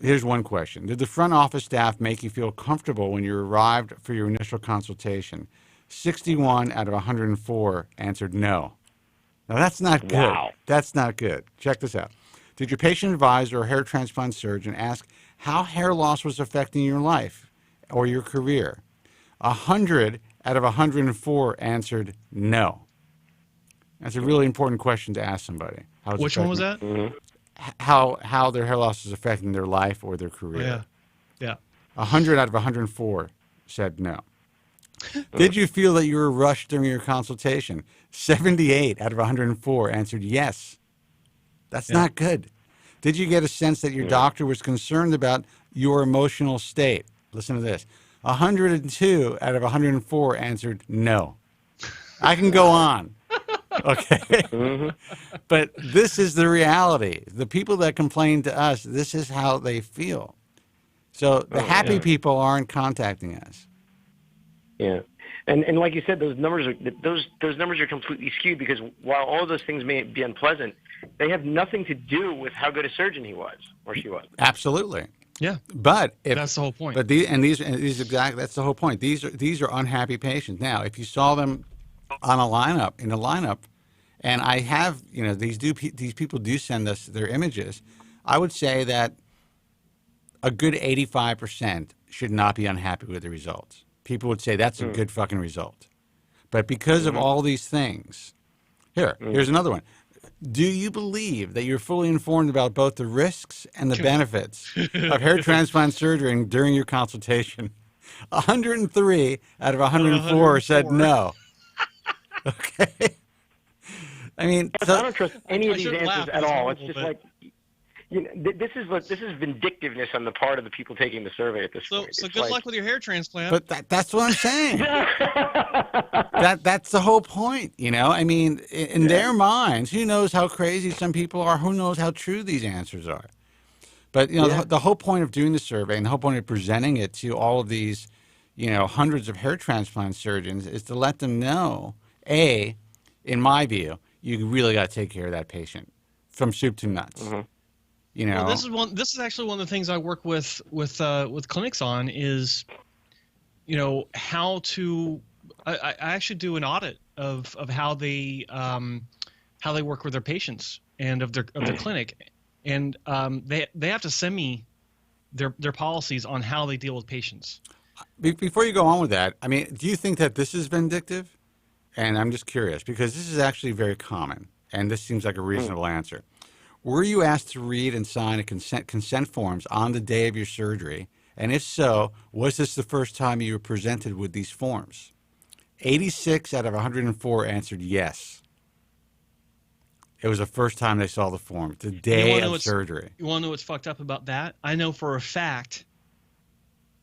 Here's one question. Did the front office staff make you feel comfortable when you arrived for your initial consultation? 61 out of 104 answered no. Now, that's not good. Wow. That's not good. Check this out. Did your patient advisor or hair transplant surgeon ask how hair loss was affecting your life or your career? 100 out of 104 answered no. That's a really important question to ask somebody. Which one was that? How their hair loss is affecting their life or their career. Yeah. 100 out of 104 said no. Did you feel that you were rushed during your consultation? 78 out of 104 answered yes. That's not good. Did you get a sense that your doctor was concerned about your emotional state? Listen to this. 102 out of 104 answered no. I can go on. Okay. But this is the reality. The people that complain to us, this is how they feel. So the happy people aren't contacting us. Yeah. And like you said, those numbers are completely skewed because while all those things may be unpleasant, they have nothing to do with how good a surgeon he was or she was. Absolutely. Yeah. But that's the whole point. But these exactly, that's the whole point. These are unhappy patients. Now, if you saw them in a lineup, and I have, these people do send us their images, I would say that a good 85% should not be unhappy with the results. People would say that's a good fucking result. But because of all these things, here's another one. Do you believe that you're fully informed about both the risks and the benefits of hair transplant surgery during your consultation? 103 out of 104 said no. Okay. I mean, I don't trust any of these answers at all. It's just like, this is vindictiveness on the part of the people taking the survey at this point. So good luck with your hair transplant. But that's what I'm saying. That's the whole point, I mean, in their minds, who knows how crazy some people are? Who knows how true these answers are? But the whole point of doing the survey and the whole point of presenting it to all of these, hundreds of hair transplant surgeons is to let them know, in my view, you really got to take care of that patient from soup to nuts. Well, this is actually one of the things I work with clinics on is, how to. I actually do an audit of how they work with their patients and of their clinic, and they have to send me their policies on how they deal with patients. Before you go on with that, I mean, do you think that this is vindictive? And I'm just curious because this is actually very common, and this seems like a reasonable answer. Were you asked to read and sign consent forms on the day of your surgery And if so, was this the first time you were presented with these forms? 86 out of 104 answered yes. It was the first time they saw the form, the day of surgery. You want to know what's fucked up about that? I know for a fact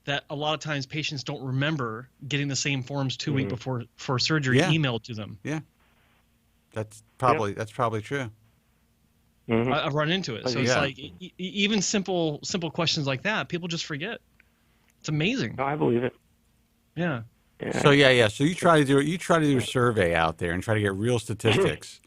that a lot of times patients don't remember getting the same forms 2 weeks before for surgery emailed to them. Yeah, that's probably true. I've run into it, so it's like even simple questions like that, people just forget. It's amazing. No, I believe it. Yeah. So So you try to do it. You try to do a survey out there and try to get real statistics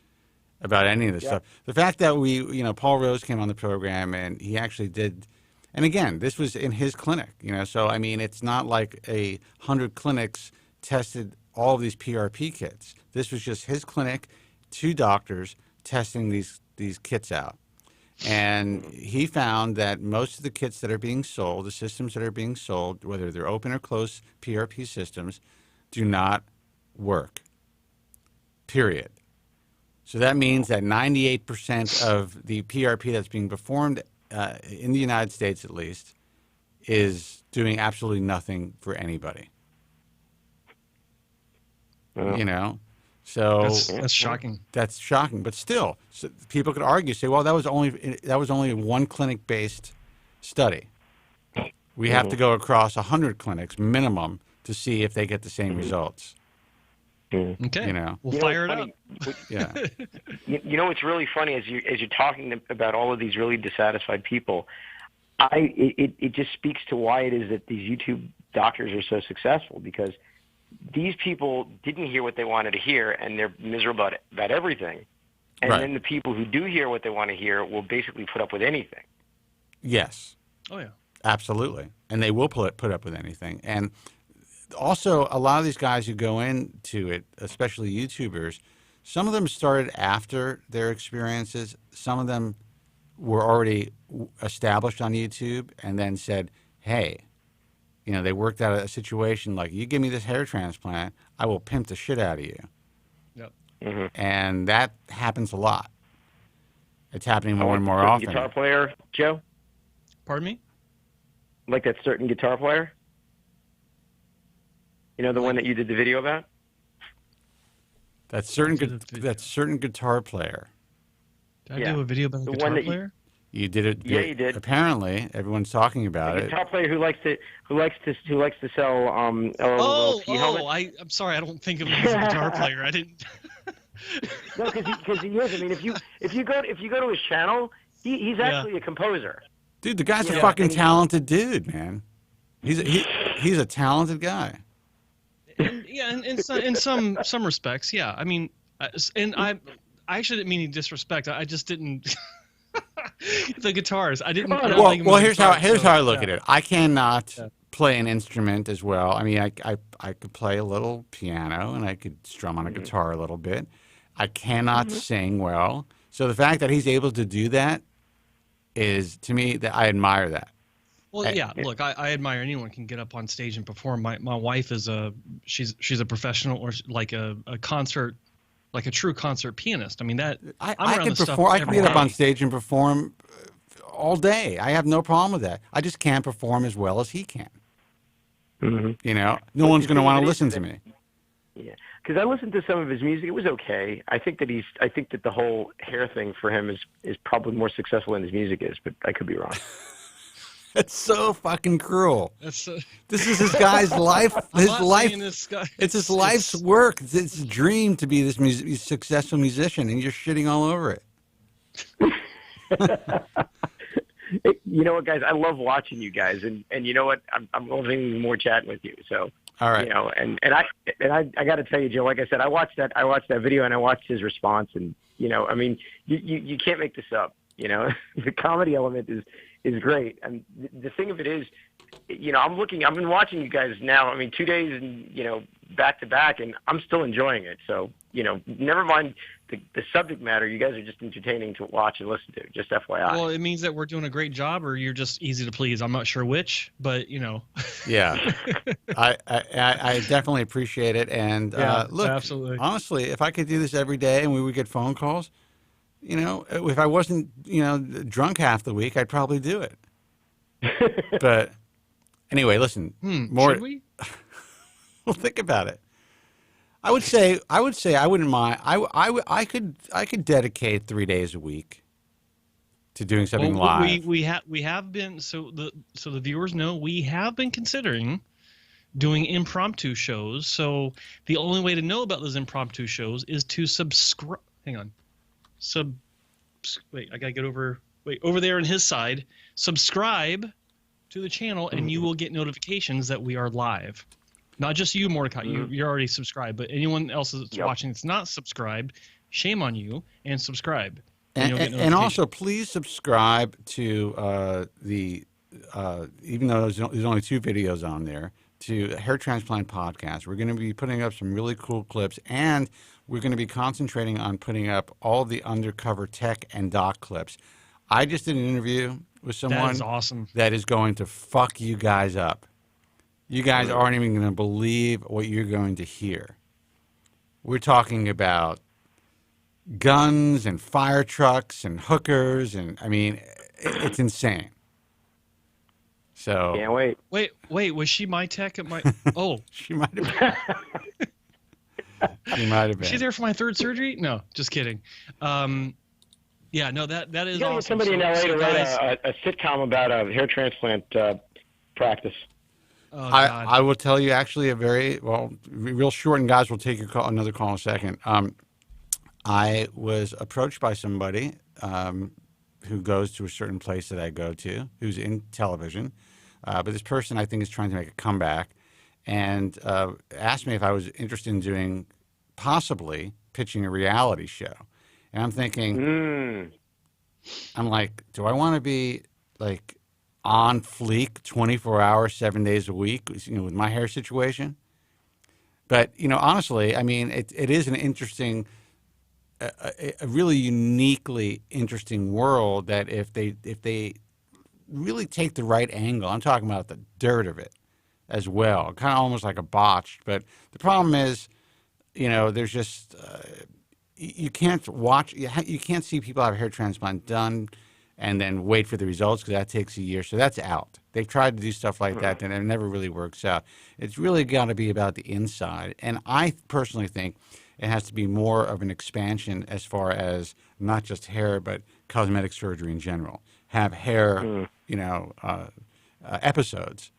about any of this stuff. The fact that Paul Rose came on the program and he actually did. And again, this was in his clinic, so I mean, it's not like 100 clinics tested all of these PRP kits. This was just his clinic, 2 doctors testing these kits out. And he found that most of the kits that are being sold, the systems that are being sold, whether they're open or closed PRP systems, do not work, period. So that means that 98% of the PRP that's being performed in the United States, at least, is doing absolutely nothing for anybody. So that's shocking. That's shocking, but still, so people could argue, say, well, that was only a one clinic-based study. We have to go across 100 clinics minimum to see if they get the same results. Okay, we'll fire it up. Yeah. You know what's really funny as you're talking about all of these really dissatisfied people, it just speaks to why it is that these YouTube doctors are so successful, because these people didn't hear what they wanted to hear, and they're miserable about everything. And then the people who do hear what they want to hear will basically put up with anything. Yes. Oh yeah. Absolutely, and they will put up with anything. And also, a lot of these guys who go into it, especially YouTubers, some of them started after their experiences. Some of them were already established on YouTube and then said, hey, they worked out a situation like, you give me this hair transplant, I will pimp the shit out of you. Yep. And that happens a lot. It's happening more and more often. Guitar player, Joe? Pardon me? Like that certain guitar player? The one that you did the video about? That certain guitar player. Did I do a video about a guitar player? You did it. Yeah, you did. Apparently, everyone's talking about it. Guitar player who likes to sell helmets. I'm sorry, I don't think of him as a guitar player. I didn't. No, because he is. I mean, if you go to his channel, he's actually a composer. Dude, the guy's a fucking talented dude, man. He's a talented guy. In some respects, yeah. I mean, I actually didn't mean any disrespect. I just didn't. The guitars, I didn't. Well, here's how I look at it. I cannot play an instrument as well. I mean, I could play a little piano and I could strum on a guitar a little bit. I cannot sing well. So the fact that he's able to do that is, to me, that I admire that. Well, yeah. Look, I admire anyone who can get up on stage and perform. My wife is she's a professional, or like a concert, like a true concert pianist. I mean, that I can perform. I can get up on stage and perform all day. I have no problem with that. I just can't perform as well as he can. No one's going to want to listen to me. Yeah, because I listened to some of his music. It was okay. I think that the whole hair thing for him is probably more successful than his music is, but I could be wrong. That's so fucking cruel. This is this guy's life. It's his life's work. It's his dream to be this successful musician, and you're shitting all over it. You know what, guys? I love watching you guys, and you know what? I'm loving more chatting with you. So, all right. And I got to tell you, Joe. Like I said, I watched that video and I watched his response, and I mean, you can't make this up. The comedy element is great, and the thing of it is, I've been watching you guys now. I mean, 2 days and back to back, and I'm still enjoying it. So never mind the subject matter. You guys are just entertaining to watch and listen to. Just FYI. Well, it means that we're doing a great job, or you're just easy to please. I'm not sure which, but Yeah, I definitely appreciate it, and look, absolutely. Honestly, if I could do this every day and we would get phone calls. If I wasn't, drunk half the week, I'd probably do it. But Anyway, listen. More. Should we? Well, think about it. I would say I wouldn't mind. I could dedicate 3 days a week to doing something live. We have been so the viewers know we have been considering doing impromptu shows. So the only way to know about those impromptu shows is to subscribe. Hang on. Wait, I gotta get over there on his side. Subscribe to the channel, and you will get notifications that we are live. Not just you, Mordecai. You're already subscribed, but anyone else that's watching that's not subscribed, shame on you, and subscribe. And also, please subscribe to even though there's only 2 videos on there, to Hair Transplant Podcast. We're going to be putting up some really cool clips, and we're going to be concentrating on putting up all the undercover tech and doc clips. I just did an interview with someone that is awesome. That is going to fuck you guys up. You guys aren't even going to believe what you're going to hear. We're talking about guns and fire trucks and hookers, and I mean, it's insane. So can't wait. Wait, was she my tech at my? Oh, she might have been. She might have been. Was she there for my 3rd surgery? No, just kidding. Yeah, no, that is you gotta awesome. Get somebody in LA to write a sitcom about a hair transplant practice. Oh, God. I will tell you actually a very real short, and guys, we'll take another call in a second. I was approached by somebody who goes to a certain place that I go to, who's in television. But this person, I think, is trying to make a comeback, and asked me if I was interested in doing, possibly, pitching a reality show. And I'm thinking, I'm like, do I want to be, like, on fleek 24 hours, 7 days a week, with my hair situation? But, honestly, I mean, it is an interesting... A really uniquely interesting world that if they really take the right angle, I'm talking about the dirt of it as well, kind of almost like a botched. But the problem is, there's just you can't watch, you can't see people have a hair transplant done and then wait for the results, because that takes a year. So that's out. They've tried to do stuff like that, and it never really works out. It's really got to be about the inside, and I personally think it has to be more of an expansion as far as not just hair, but cosmetic surgery in general. Have hair, episodes.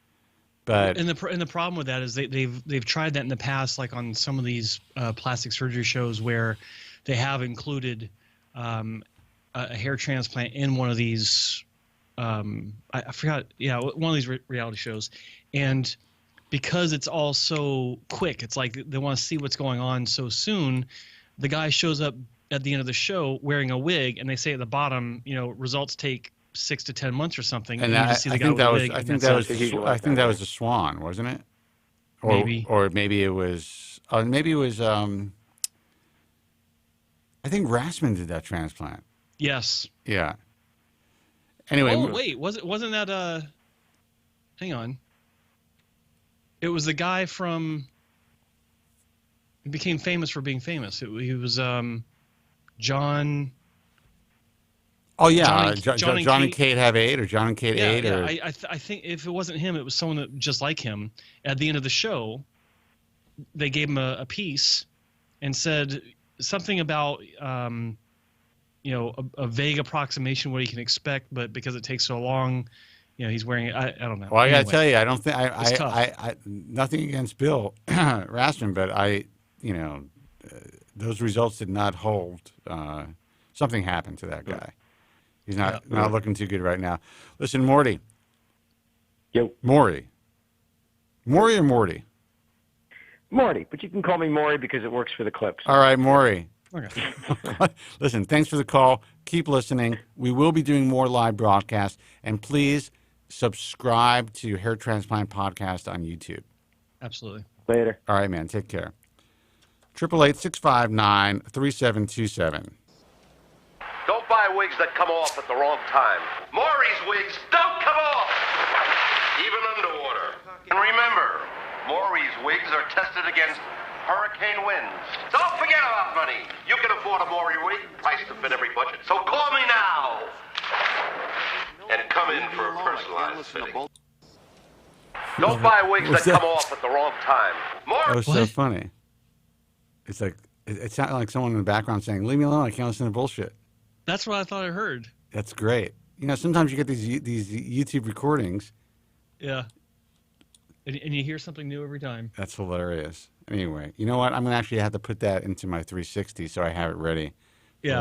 But and the problem with that is they've tried that in the past, like on some of these plastic surgery shows where they have included a hair transplant in one of these. I forgot, one of these reality shows, and because it's all so quick, it's like they want to see what's going on so soon. The guy shows up at the end of the show wearing a wig, and they say at the bottom, results take 6 to 10 months or something. And I think that was the Swan, wasn't it? Or maybe it was. I think Rassman did that transplant. Yes. Yeah. Anyway. Oh wait, wasn't that? Hang on. It was the guy from. He became famous for being famous. He was John. Oh yeah, John and Kate have 8, or John and Kate 8. Yeah, or... I think if it wasn't him, it was someone that just like him. At the end of the show, they gave him a piece and said something about a vague approximation what he can expect, but because it takes so long. He's wearing it. I don't know. Well, I got to tell you, I don't think I nothing against Bill Rassman, but those results did not hold. Something happened to that guy. He's not looking too good right now. Listen, Morty. Yo. Maury or Morty? Morty, but you can call me Maury because it works for the clips. All right, Maury. Okay. Listen, thanks for the call. Keep listening. We will be doing more live broadcasts, and please subscribe to Hair Transplant Podcast on YouTube. Absolutely. Later. All right, man. Take care. 888-659-3727. Don't buy wigs that come off at the wrong time. Maury's wigs don't come off, even underwater. And remember, Maury's wigs are tested against hurricane winds. Don't forget about money. You can afford a Maury wig, price to fit every budget. So call me now and come in for a personalized fitting. Don't buy wigs that come off at the wrong time. Oh, so funny. It's like, it sounded like someone in the background saying, leave me alone, I can't listen to bullshit. That's what I thought I heard. That's great. You know, sometimes you get these YouTube recordings. Yeah. And you hear something new every time. That's hilarious. Anyway, you know what? I'm going to actually have to put that into my 360 so I have it ready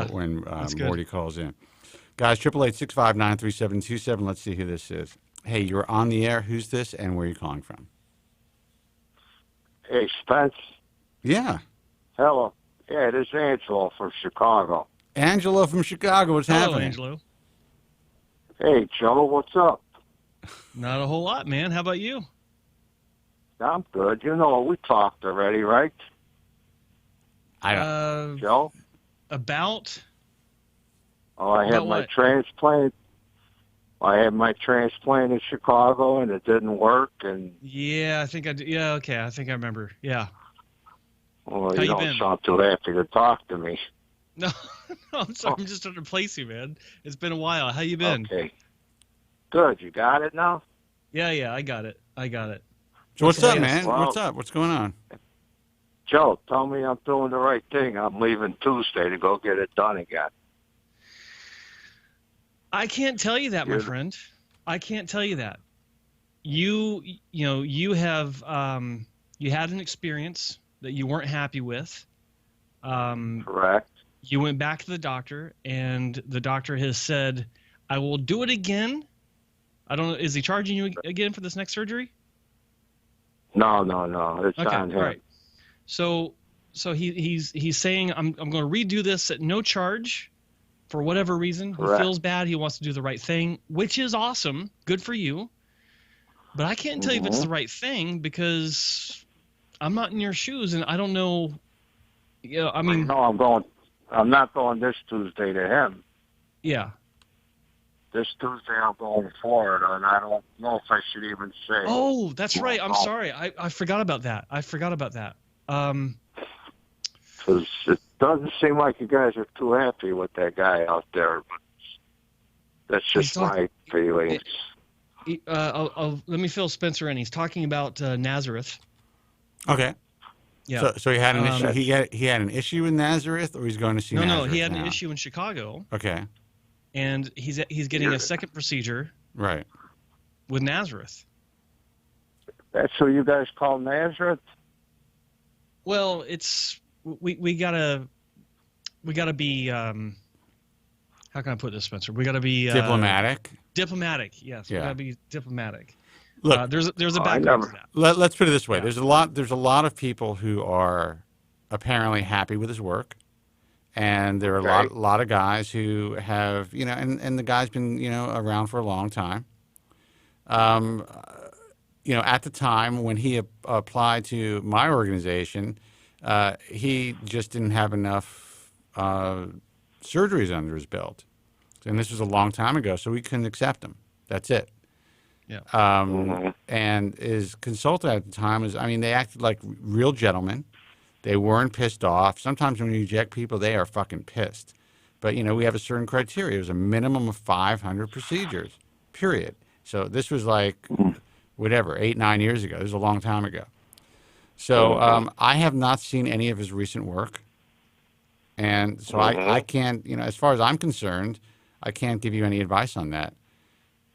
when Morty calls in. Guys, 888-659-3727. Let's see who this is. Hey, you're on the air. Who's this and where are you calling from? Hey, Spence. Yeah. Hello. Yeah, this is Angelo from Chicago. Angelo from Chicago. What's happening? Angelo. Hey, Joe. What's up? Not a whole lot, man. How about you? I'm good. You know, we talked already, right? Joe? About? Oh, I had my transplant. I had my transplant in Chicago, and it didn't work. And yeah, I think I did. Yeah, okay. I think I remember. Yeah. Well, How you don't sound too happy to talk to me. No, I'm sorry. I'm just trying to replace you, man. It's been a while. How you been? Okay. Good. You got it now? Yeah, I got it. So what's up, man? Well, what's up? What's going on? Joe, tell me I'm doing the right thing. I'm leaving Tuesday to go get it done again. I can't tell you that, my friend. I can't tell you that. You have you had an experience that you weren't happy with. Correct. You went back to the doctor, and the doctor has said, "I will do it again." I don't know. Is he charging you again for this next surgery? No. It's okay, on him. All right. So he's saying I'm going to redo this at no charge for whatever reason. Correct. He feels bad. He wants to do the right thing, which is awesome. Good for you. But I can't tell you if it's the right thing because I'm not in your shoes and I don't know. Yeah, I mean. No, I'm not going this Tuesday to him. Yeah. This Tuesday I'm going to Florida, and I don't know if I should even say. Oh, that's right. I'm sorry. I forgot about that. Because it doesn't seem like you guys are too happy with that guy out there. But that's just my feelings. Let me fill Spencer in. He's talking about Nazareth. Okay. Yeah. So he had an issue. He had an issue in Nazareth, or he's going to see Nazareth No, he had now? an issue in Chicago. Okay. And he's getting a second procedure. Right. With Nazareth. That's what you guys call Nazareth? Well, it's we gotta be how can I put this, Spencer? We gotta be diplomatic. Diplomatic, yes. Yeah. We gotta be diplomatic. Look, there's a background to that. Let's put it this way: there's a lot of people who are apparently happy with his work, and there are a lot of guys who have and the guy's been around for a long time. At the time when he applied to my organization, he just didn't have enough surgeries under his belt, and this was a long time ago, so we couldn't accept him. That's it. Yeah. And his consultant at the time they acted like real gentlemen. They weren't pissed off. Sometimes when you reject people, they are fucking pissed. But, we have a certain criteria. It was a minimum of 500 procedures, period. So this was like, 8-9 years ago. This was a long time ago. So I have not seen any of his recent work. And so I can't, as far as I'm concerned, I can't give you any advice on that.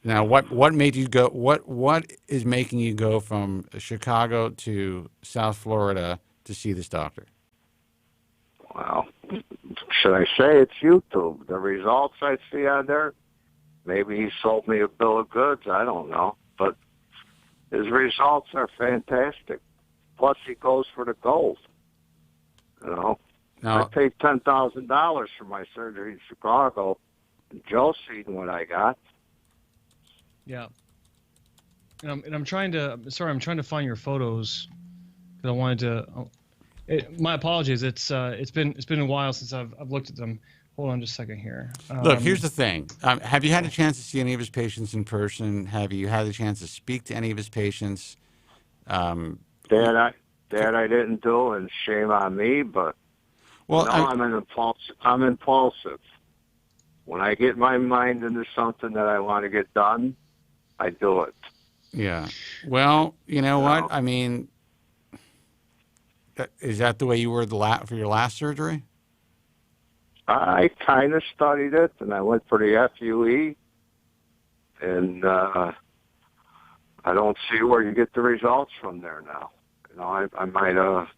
Now, what made you go? What is making you go from Chicago to South Florida to see this doctor? Well, should I say it's YouTube? The results I see on there. Maybe he sold me a bill of goods. I don't know, but his results are fantastic. Plus, he goes for the gold. I paid $10,000 for my surgery in Chicago. And Joe seen what I got. Yeah, and I'm trying to. Sorry, I'm trying to find your photos because I wanted to. My apologies. It's been a while since I've looked at them. Hold on just a second here. Look, here's the thing. Have you had a chance to see any of his patients in person? Have you had a chance to speak to any of his patients? That I didn't do, and shame on me. But I'm impulsive. When I get my mind into something that I want to get done, I do it. Yeah. Well, you know what? I mean, is that the way you were for your last surgery? I kind of studied it, and I went for the FUE, and I don't see where you get the results from there now. You know, I might have.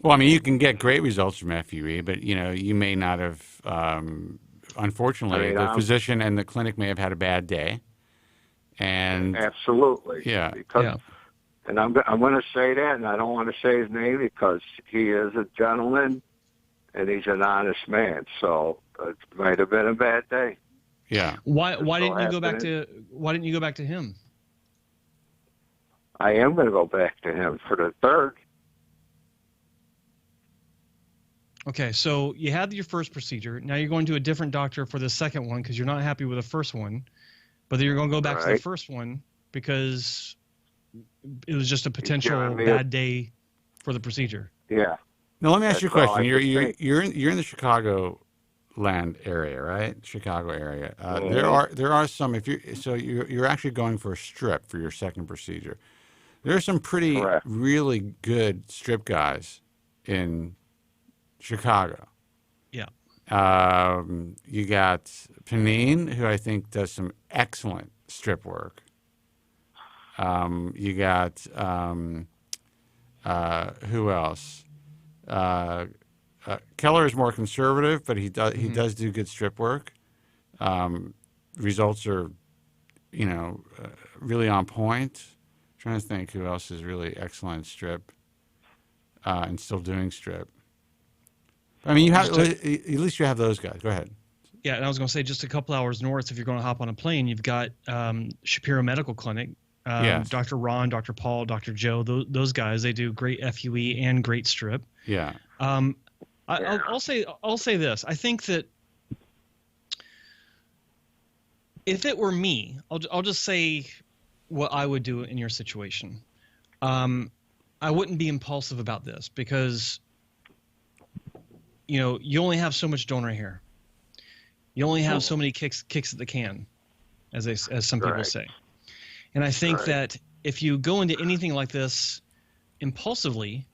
Well, I mean, you can get great results from FUE, but you know, you may not have. Unfortunately, the physician and the clinic may have had a bad day. And absolutely, yeah, because, and I'm going to say that, and I don't want to say his name because he is a gentleman, and he's an honest man. So it might have been a bad day. Yeah. Why didn't you go back to him? I am going to go back to him for the third. Okay, so you had your first procedure. Now you're going to a different doctor for the second one because you're not happy with the first one. But then you're going to go back to the first one because it was just a potential bad day for the procedure. Yeah. Now let me ask you a question. You're in the Chicago land area, right? Chicago area. There are some. You're actually going for a strip for your second procedure. There are some pretty really good strip guys in Chicago. Yeah. You got Panine, who I think does some excellent strip work. You got who else? Keller is more conservative, but he does do good strip work. Results are, really on point. I'm trying to think who else is really excellent strip and still doing strip. I mean, at least you have those guys. Go ahead. Yeah, and I was going to say just a couple hours north, if you're going to hop on a plane, you've got Shapiro Medical Clinic. Yes. Dr. Ron, Dr. Paul, Dr. Joe, those guys, they do great FUE and great strip. Yeah. I'll say this. I think that if it were me, I'll just say what I would do in your situation. I wouldn't be impulsive about this because you only have so much donor hair. You only have so many kicks at the can, as some people say. And I think that if you go into anything like this impulsively,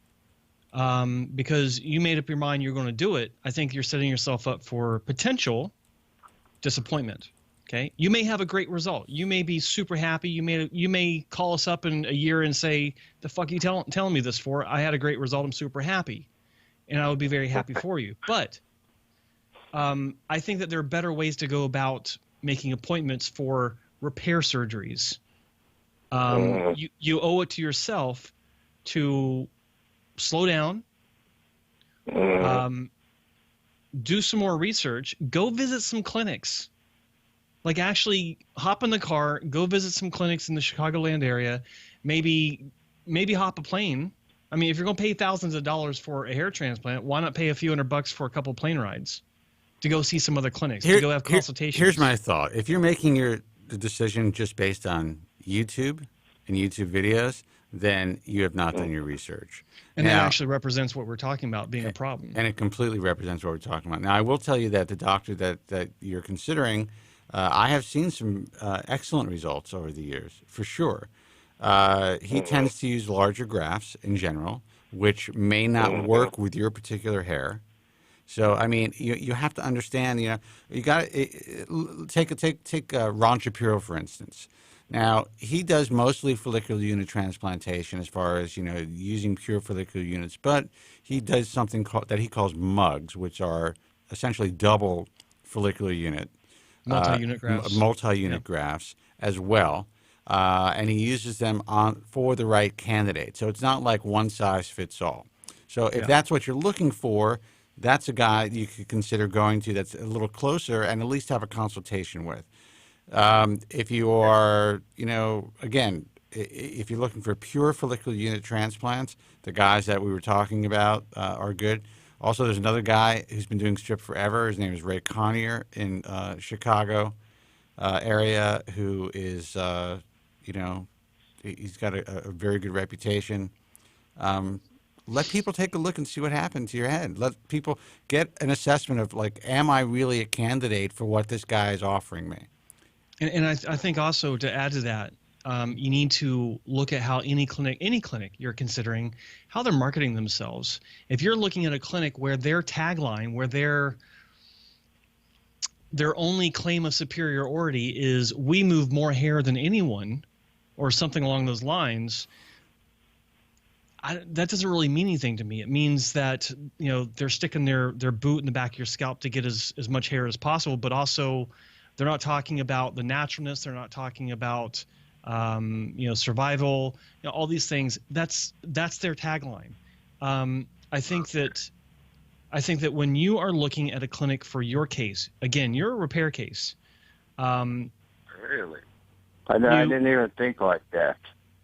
because you made up your mind you're going to do it, I think you're setting yourself up for potential disappointment. Okay, you may have a great result. You may be super happy. You may call us up in a year and say, "The fuck you telling me this for? I had a great result. I'm super happy," and I would be very happy for you. But I think that there are better ways to go about making appointments for repair surgeries. You owe it to yourself to slow down, do some more research, go visit some clinics. Like actually hop in the car, go visit some clinics in the Chicagoland area, maybe hop a plane. I mean, if you're going to pay thousands of dollars for a hair transplant, why not pay a few $100 for a couple plane rides to go see some other clinics, to go have consultations? Here's my thought. If you're making the decision just based on YouTube and YouTube videos, then you have not done your research. And that actually represents what we're talking about being a problem. And it completely represents what we're talking about. Now, I will tell you that the doctor that you're considering, I have seen some excellent results over the years, for sure. He tends to use larger grafts in general, which may not work with your particular hair. So, I mean, you have to understand, you got to take Ron Shapiro, for instance. Now, he does mostly follicular unit transplantation as far as, using pure follicular units, but he does something that he calls MUGs, which are essentially double follicular unit. Multi-unit grafts. Multi-unit grafts as well. And he uses them for the right candidate. So it's not like one size fits all. So if that's what you're looking for, that's a guy you could consider going to that's a little closer and at least have a consultation with. If you are, again, if you're looking for pure follicular unit transplants, the guys that we were talking about are good. Also, there's another guy who's been doing strip forever. His name is Ray Connier in Chicago area, who is, he's got a very good reputation. Let people take a look and see what happens to your head. Let people get an assessment of, am I really a candidate for what this guy is offering me? And I think also to add to that, you need to look at how any clinic you're considering, how they're marketing themselves. If you're looking at a clinic where their tagline, where their only claim of superiority is "we move more hair than anyone," or something along those lines, that doesn't really mean anything to me. It means that, you know, they're sticking their boot in the back of your scalp to get as much hair as possible, but also they're not talking about the naturalness. They're not talking about you know, survival, you know, all these things. That's their tagline. I think that when you are looking at a clinic for your case, again, you're a repair case. Really? I didn't even think like that.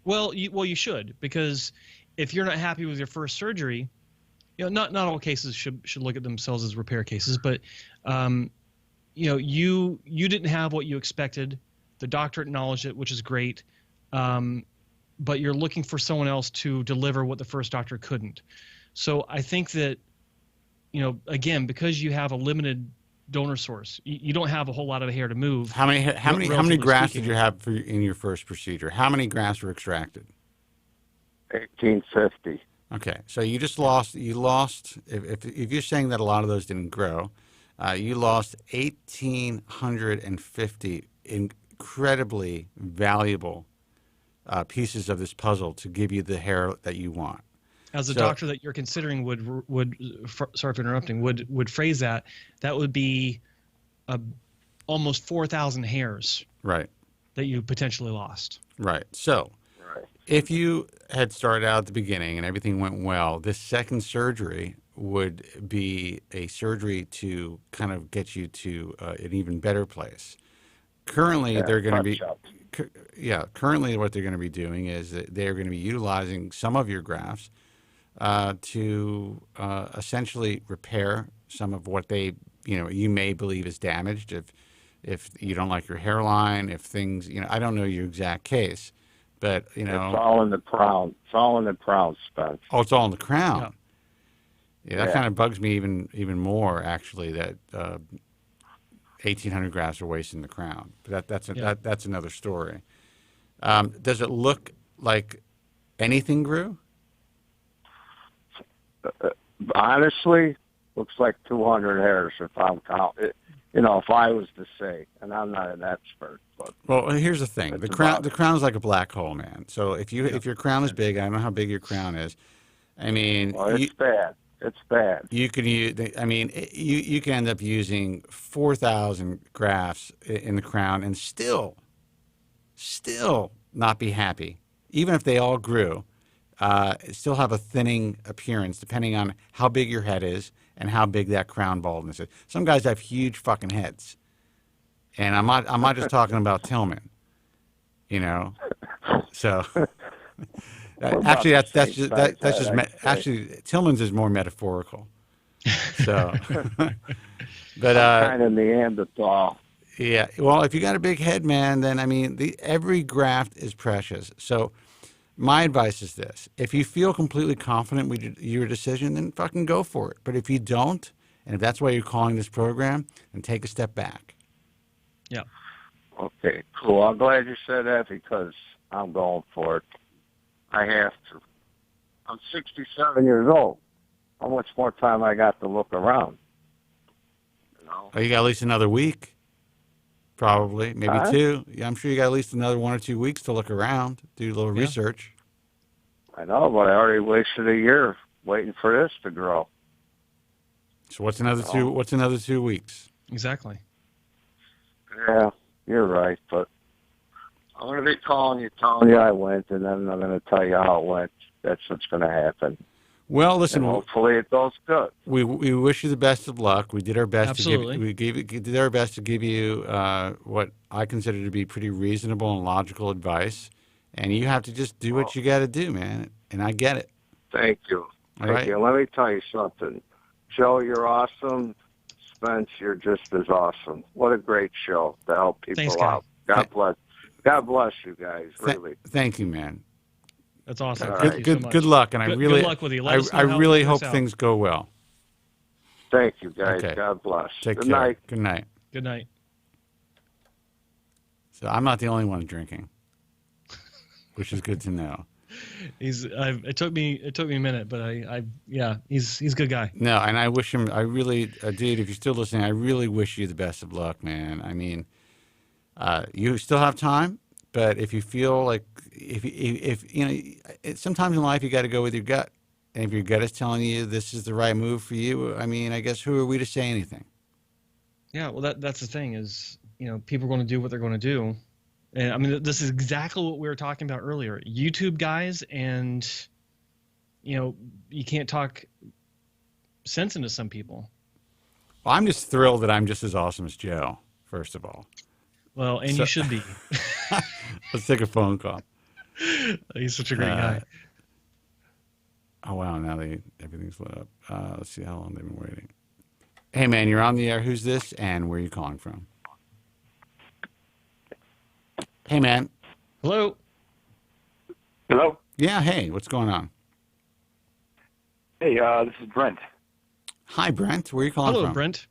Well, you should, because if you're not happy with your first surgery, you know, not all cases should look at themselves as repair cases, but you know, you didn't have what you expected. The doctor acknowledged it, which is great, but you're looking for someone else to deliver what the first doctor couldn't. So I think that, you know, again, because you have a limited donor source, you don't have a whole lot of hair to move. How many grafts did you have in your first procedure? How many grafts were extracted? 1850. Okay, so you lost. If you're saying that a lot of those didn't grow, you lost 1,850 incredibly valuable pieces of this puzzle to give you the hair that you want. As a doctor that you're considering would sorry for interrupting, would phrase that would be almost 4,000 hairs. Right. That you potentially lost. Right. So if you had started out at the beginning and everything went well, this second surgery would be a surgery to kind of get you to an even better place. Currently, they're going to be, currently what they're going to be doing is that they're going to be utilizing some of your grafts to essentially repair some of what you may believe is damaged. If you don't like your hairline, if things, I don't know your exact case, but it's all in the crown. It's all in the crown, Spence. Oh, it's all in the crown. Yeah, that kind of bugs me even more, actually, that 1,800 grafts are wasting the crown. But that's another story. Does it look like anything grew? Honestly, looks like 200 hairs if I'm counting. If I was to say, and I'm not an expert. But well, here's the thing: the crown is like a black hole, man. So if your crown is big, I don't know how big your crown is. I mean, it's bad. It's bad. You could use. I mean, you can end up using 4,000 grafts in the crown and still not be happy, even if they all grew. Still have a thinning appearance depending on how big your head is and how big that crown baldness is. Some guys have huge fucking heads, and I'm not just talking about Tillman, So actually, that's just actually Tillman's is more metaphorical. So, but kind of Neanderthal. Yeah, well, if you got a big head, man, then I mean, every graft is precious. So. My advice is this. If you feel completely confident with your decision, then fucking go for it. But if you don't, and if that's why you're calling this program, then take a step back. Yeah. Okay, cool. I'm glad you said that because I'm going for it. I have to. I'm 67 years old. How much more time I got to look around? Oh, you got at least another week. Probably, maybe 2. Yeah, I'm sure you got at least another 1 or 2 weeks to look around, do a little research. I know, but I already wasted a year waiting for this to grow. So what's another 2? What's another 2 weeks? Exactly. Yeah, you're right, but I'm going to be telling you I went, and then I'm going to tell you how it went. That's what's going to happen. Well, listen. And hopefully it goes good. We wish you the best of luck. We did our best. Absolutely. Did our best to give you what I consider to be pretty reasonable and logical advice, and you have to just do what you got to do, man. And I get it. Thank you. Thank you. Let me tell you something, Joe. You're awesome. Spence, you're just as awesome. What a great show to help people out. God bless. God bless you guys. Really. Thank you, man. That's awesome. Good luck, and good luck with you. I really hope things go well. Thank you, guys. Okay. God bless. Good night. Good night. Good night. So I'm not the only one drinking. which is good to know. It took me a minute, but he's a good guy. No, and I wish him. I really, dude, if you're still listening, I really wish you the best of luck, man. I mean, you still have time, but if you feel like if you know, sometimes in life you got to go with your gut, and if your gut is telling you this is the right move for you, I mean, I guess who are we to say anything? Yeah, well, that's the thing is, people are going to do what they're going to do. And I mean, this is exactly what we were talking about earlier. YouTube guys, and you can't talk sense into some people. Well, I'm just thrilled that I'm just as awesome as Joe, first of all. Well, and you should be. Let's take a phone call. He's such a great guy. Oh, wow, now everything's lit up. Let's see how long they've been waiting. Hey, man, you're on the air. Who's this, and where are you calling from? Hey, man. Hello. Hello. Yeah, hey, what's going on? Hey, this is Brent. Hi, Brent. Where are you calling from? Hello, Brent.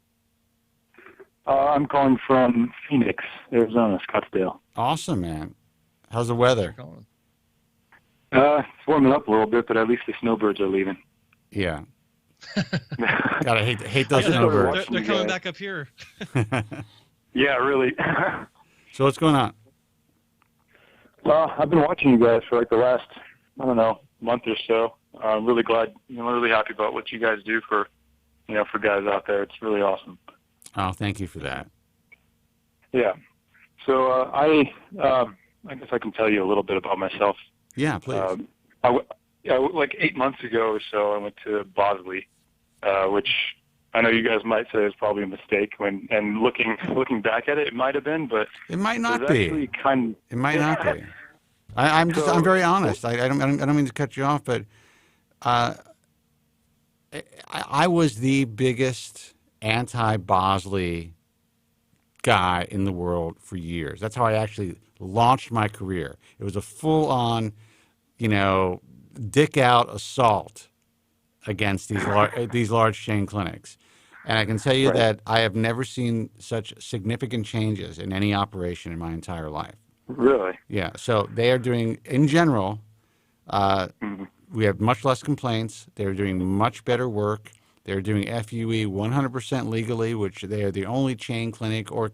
I'm calling from Phoenix, Arizona, Scottsdale. Awesome, man. How's the weather? It's warming up a little bit, but at least the snowbirds are leaving. Yeah. Gotta hate those snowbirds. They're coming back up here. Yeah, really. So what's going on? Well, I've been watching you guys for like the last, month or so. I'm really glad, I'm really happy about what you guys do for guys out there. It's really awesome. Oh, thank you for that. Yeah. So I guess I can tell you a little bit about myself. Yeah, please. Like 8 months ago or so, I went to Bosley, which I know you guys might say is probably a mistake. And looking back at it, it might have been, but it might not be. It might not be. I'm very honest. I don't mean to cut you off, but I was the biggest anti-Bosley guy in the world for years. That's how I actually launched my career. It was a full-on, dick-out assault against these large chain clinics. And I can tell you that I have never seen such significant changes in any operation in my entire life. Really? Yeah. So they are doing, in general, we have much less complaints. They're doing much better work. They're doing FUE 100% legally, which they are the only chain clinic or,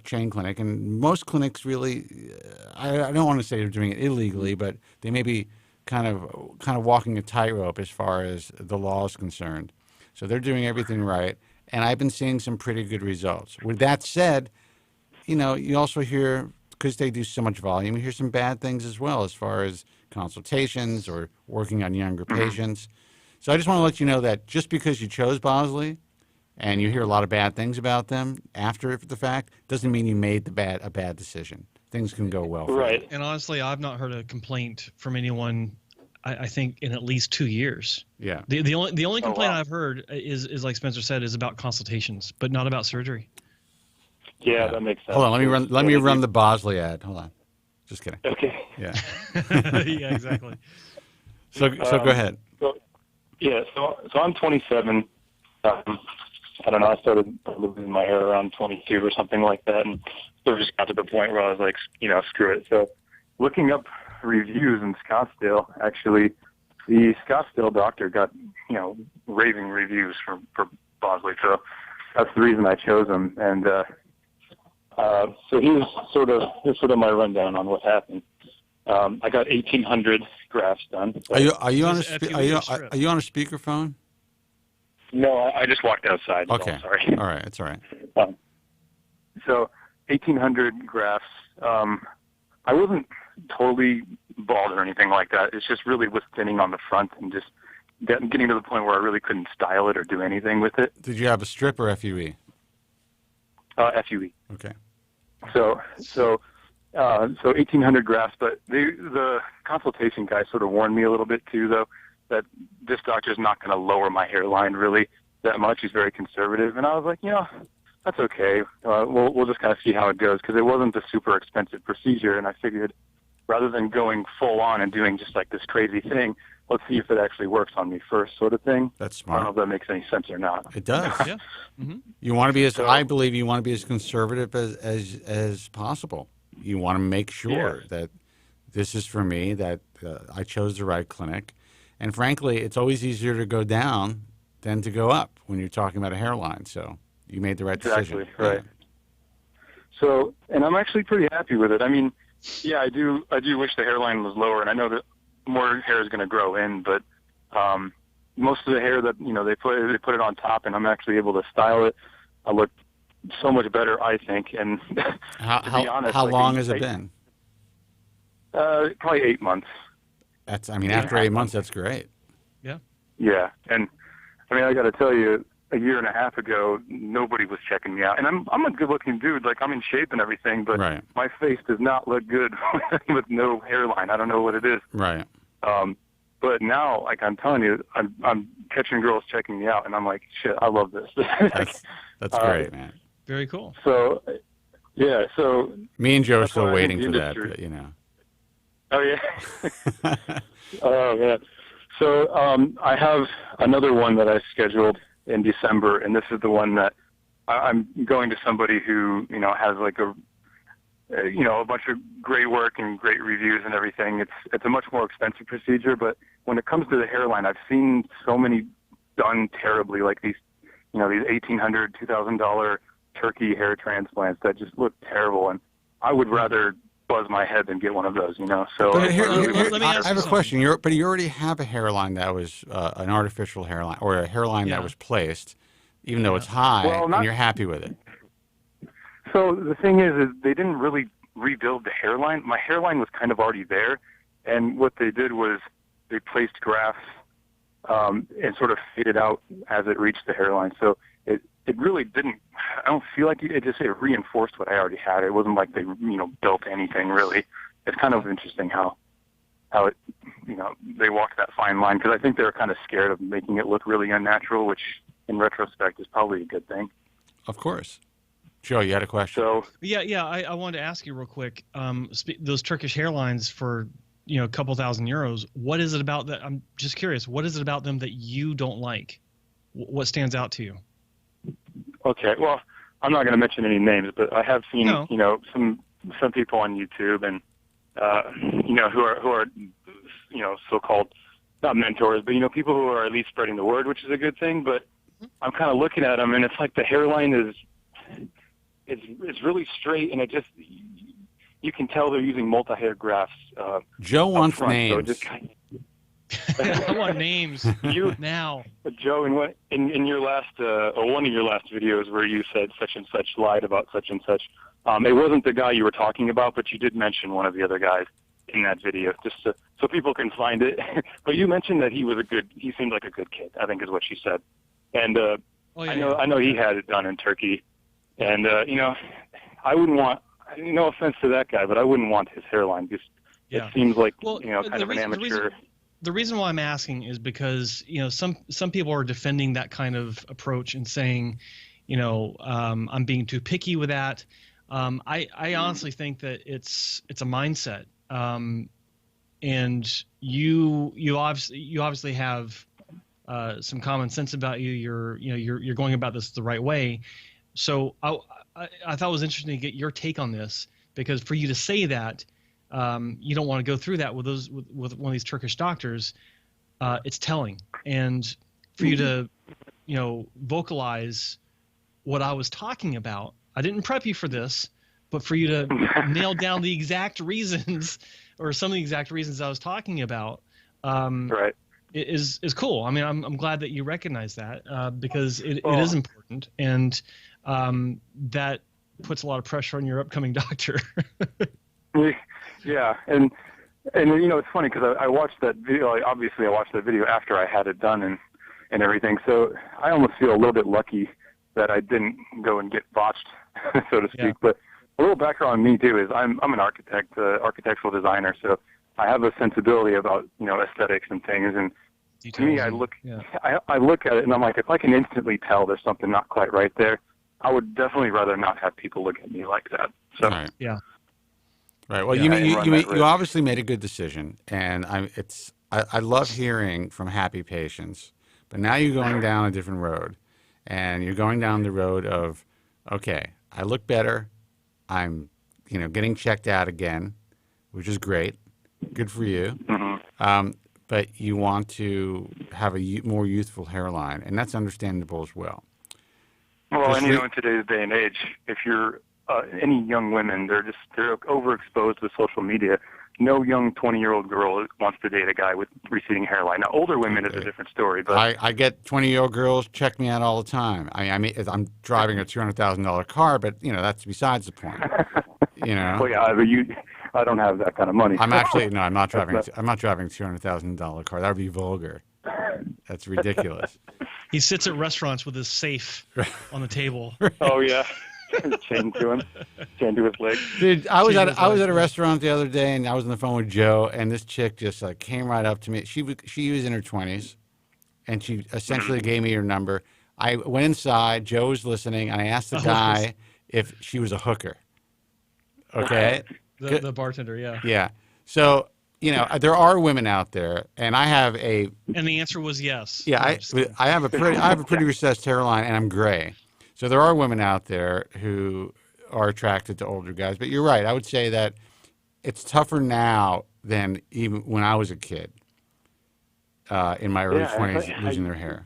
chain clinic. And most clinics really, I don't want to say they're doing it illegally, but they may be kind of walking a tightrope as far as the law is concerned. So they're doing everything right. And I've been seeing some pretty good results. With that said, you also hear, because they do so much volume, you hear some bad things as well as far as consultations or working on younger patients. So I just want to let you know that just because you chose Bosley and you hear a lot of bad things about them after the fact, doesn't mean you made a bad decision. Things can go well for you. And honestly, I've not heard a complaint from anyone, I think, in at least 2 years. Yeah. The only complaint I've heard is like Spencer said, is about consultations, but not about surgery. Yeah, that makes sense. Hold on, let me run the Bosley ad. Hold on. Just kidding. Okay. Yeah. Yeah, exactly. So go ahead. So I'm 27. I don't know. I started losing my hair around 22 or something like that, and so just got to the point where I was like, screw it. So looking up reviews in Scottsdale, actually, the Scottsdale doctor got raving reviews for Bosley. So that's the reason I chose him. And so here's sort of my rundown on what happened. I got 1,800 grafts done. Are you on a speakerphone? No, I just walked outside. Okay. So sorry. All right. It's all right. So 1,800 grafts. I wasn't totally bald or anything like that. It's just really was thinning on the front and just getting to the point where I really couldn't style it or do anything with it. Did you have a strip or FUE? FUE. Okay. So 1,800 grafts, but the consultation guy sort of warned me a little bit too, though, that this doctor's not going to lower my hairline really that much. He's very conservative, and I was like, that's okay. We'll just kind of see how it goes, because it wasn't a super expensive procedure, and I figured rather than going full on and doing just like this crazy thing, let's see if it actually works on me first, sort of thing. That's smart. I don't know if that makes any sense or not. It does. Yeah. Mm-hmm. You want to be I believe you want to be as conservative as possible. you want to make sure that this is for me, that I chose the right clinic. And frankly, it's always easier to go down than to go up when you're talking about a hairline. So you made the right decision. Exactly, right. So, and I'm actually pretty happy with it. I mean, yeah, I do wish the hairline was lower, and I know that more hair is going to grow in, but most of the hair that, you know, they put it on top, and I'm actually able to style it. I look so much better, I think. And to be honest, how long has it been? Probably 8 months. That's, I mean, after 8 months, that's great. Yeah. Yeah, and I mean, I got to tell you, a year and a half ago, nobody was checking me out, and I'm a good-looking dude. Like, I'm in shape and everything, but my face does not look good with no hairline. I don't know what it is. Right. But now, like I'm telling you, I'm catching girls checking me out, and I'm like, shit, I love this. That's great, man. Very cool. So, yeah. So me and Joe are still waiting for that, but, you know. Oh yeah. Oh yeah. So I have another one that I scheduled in December, and this is the one that I'm going to somebody who, you know, has like a bunch of great work and great reviews and everything. It's a much more expensive procedure, but when it comes to the hairline, I've seen so many done terribly, like these $1,800, $2,000 turkey hair transplants that just look terrible, and I would rather buzz my head than get one of those, you know. So but I have a question. You already have a hairline that was an artificial hairline, or a hairline that was placed, even though it's high, and you're happy with it. So the thing is they didn't really rebuild the hairline. My hairline was kind of already there, and what they did was they placed grafts and sort of faded out as it reached the hairline. So it really didn't. I don't feel like it reinforced what I already had. It wasn't like they built anything really. It's kind of interesting how it they walked that fine line, because I think they were kind of scared of making it look really unnatural, which in retrospect is probably a good thing. Of course. Joe, you had a question. So yeah. I wanted to ask you real quick. Those Turkish hairlines for a couple €1,000. What is it about that? I'm just curious. What is it about them that you don't like? What stands out to you? Okay, well, I'm not going to mention any names, but I have seen some people on YouTube and who are so-called not mentors, but people who are at least spreading the word, which is a good thing. But I'm kind of looking at them, and it's like the hairline is. It's really straight, and it just you can tell they're using multi-hair grafts. Joe wants names. So it just kind I want names now. Joe, in your last or one of your last videos where you said such and such lied about such and such, it wasn't the guy you were talking about, but you did mention one of the other guys in that video, just so people can find it. But you mentioned that he seemed like a good kid, I think is what you said, and I know he had it done in Turkey. And, I wouldn't want, no offense to that guy, but I wouldn't want his hairline. Just, it seems like, kind of an amateur. The reason why I'm asking is because, some people are defending that kind of approach and saying, I'm being too picky with that. I honestly think that it's a mindset. And you obviously have some common sense about you. You're going about this the right way. So I thought it was interesting to get your take on this, because for you to say that you don't want to go through that with one of these Turkish doctors, it's telling. And for you to vocalize what I was talking about, I didn't prep you for this, but for you to nail down the exact reasons or some of the exact reasons I was talking about, right, is cool. I mean, I'm glad that you recognize that because it is important, and that puts a lot of pressure on your upcoming doctor. Yeah, and it's funny because I watched that video. Obviously, I watched that video after I had it done and everything. So I almost feel a little bit lucky that I didn't go and get botched, so to speak. Yeah. But a little background on me too is I'm an architect, architectural designer. So I have a sensibility about aesthetics and things. And to me, I look at it and I'm like, if I can instantly tell there's something not quite right there, I would definitely rather not have people look at me like that. So right. Yeah. Right. Well, you obviously made a good decision, and I love hearing from happy patients. But now you're going down a different road, and you're going down the road of, okay, I look better, I'm getting checked out again, which is great. Good for you. Mm-hmm. But you want to have a more youthful hairline, and that's understandable as well. Well, and in today's day and age, if you're any young women, they're overexposed with social media. No young 20-year-old girl wants to date a guy with receding hairline. Now, older women is a different story. But I get 20-year-old girls check me out all the time. I mean, I'm driving a $200,000 car, but that's besides the point. Well, yeah, but I don't have that kind of money. I'm not driving. I'm not driving a $200,000 car. That would be vulgar. That's ridiculous. He sits at restaurants with his safe on the table. Oh yeah, chained to his leg. Dude, I was at a restaurant the other day, and I was on the phone with Joe, and this chick just came right up to me. She was in her 20s, and she essentially gave me her number. I went inside. Joe was listening, and I asked the guy if she was a hooker. Okay. The bartender, yeah. Yeah. So, there are women out there, and I have a. And the answer was yes. Yeah, I have a pretty recessed hairline, and I'm gray. So there are women out there who are attracted to older guys. But you're right. I would say that it's tougher now than even when I was a kid. In my early 20s, losing their hair.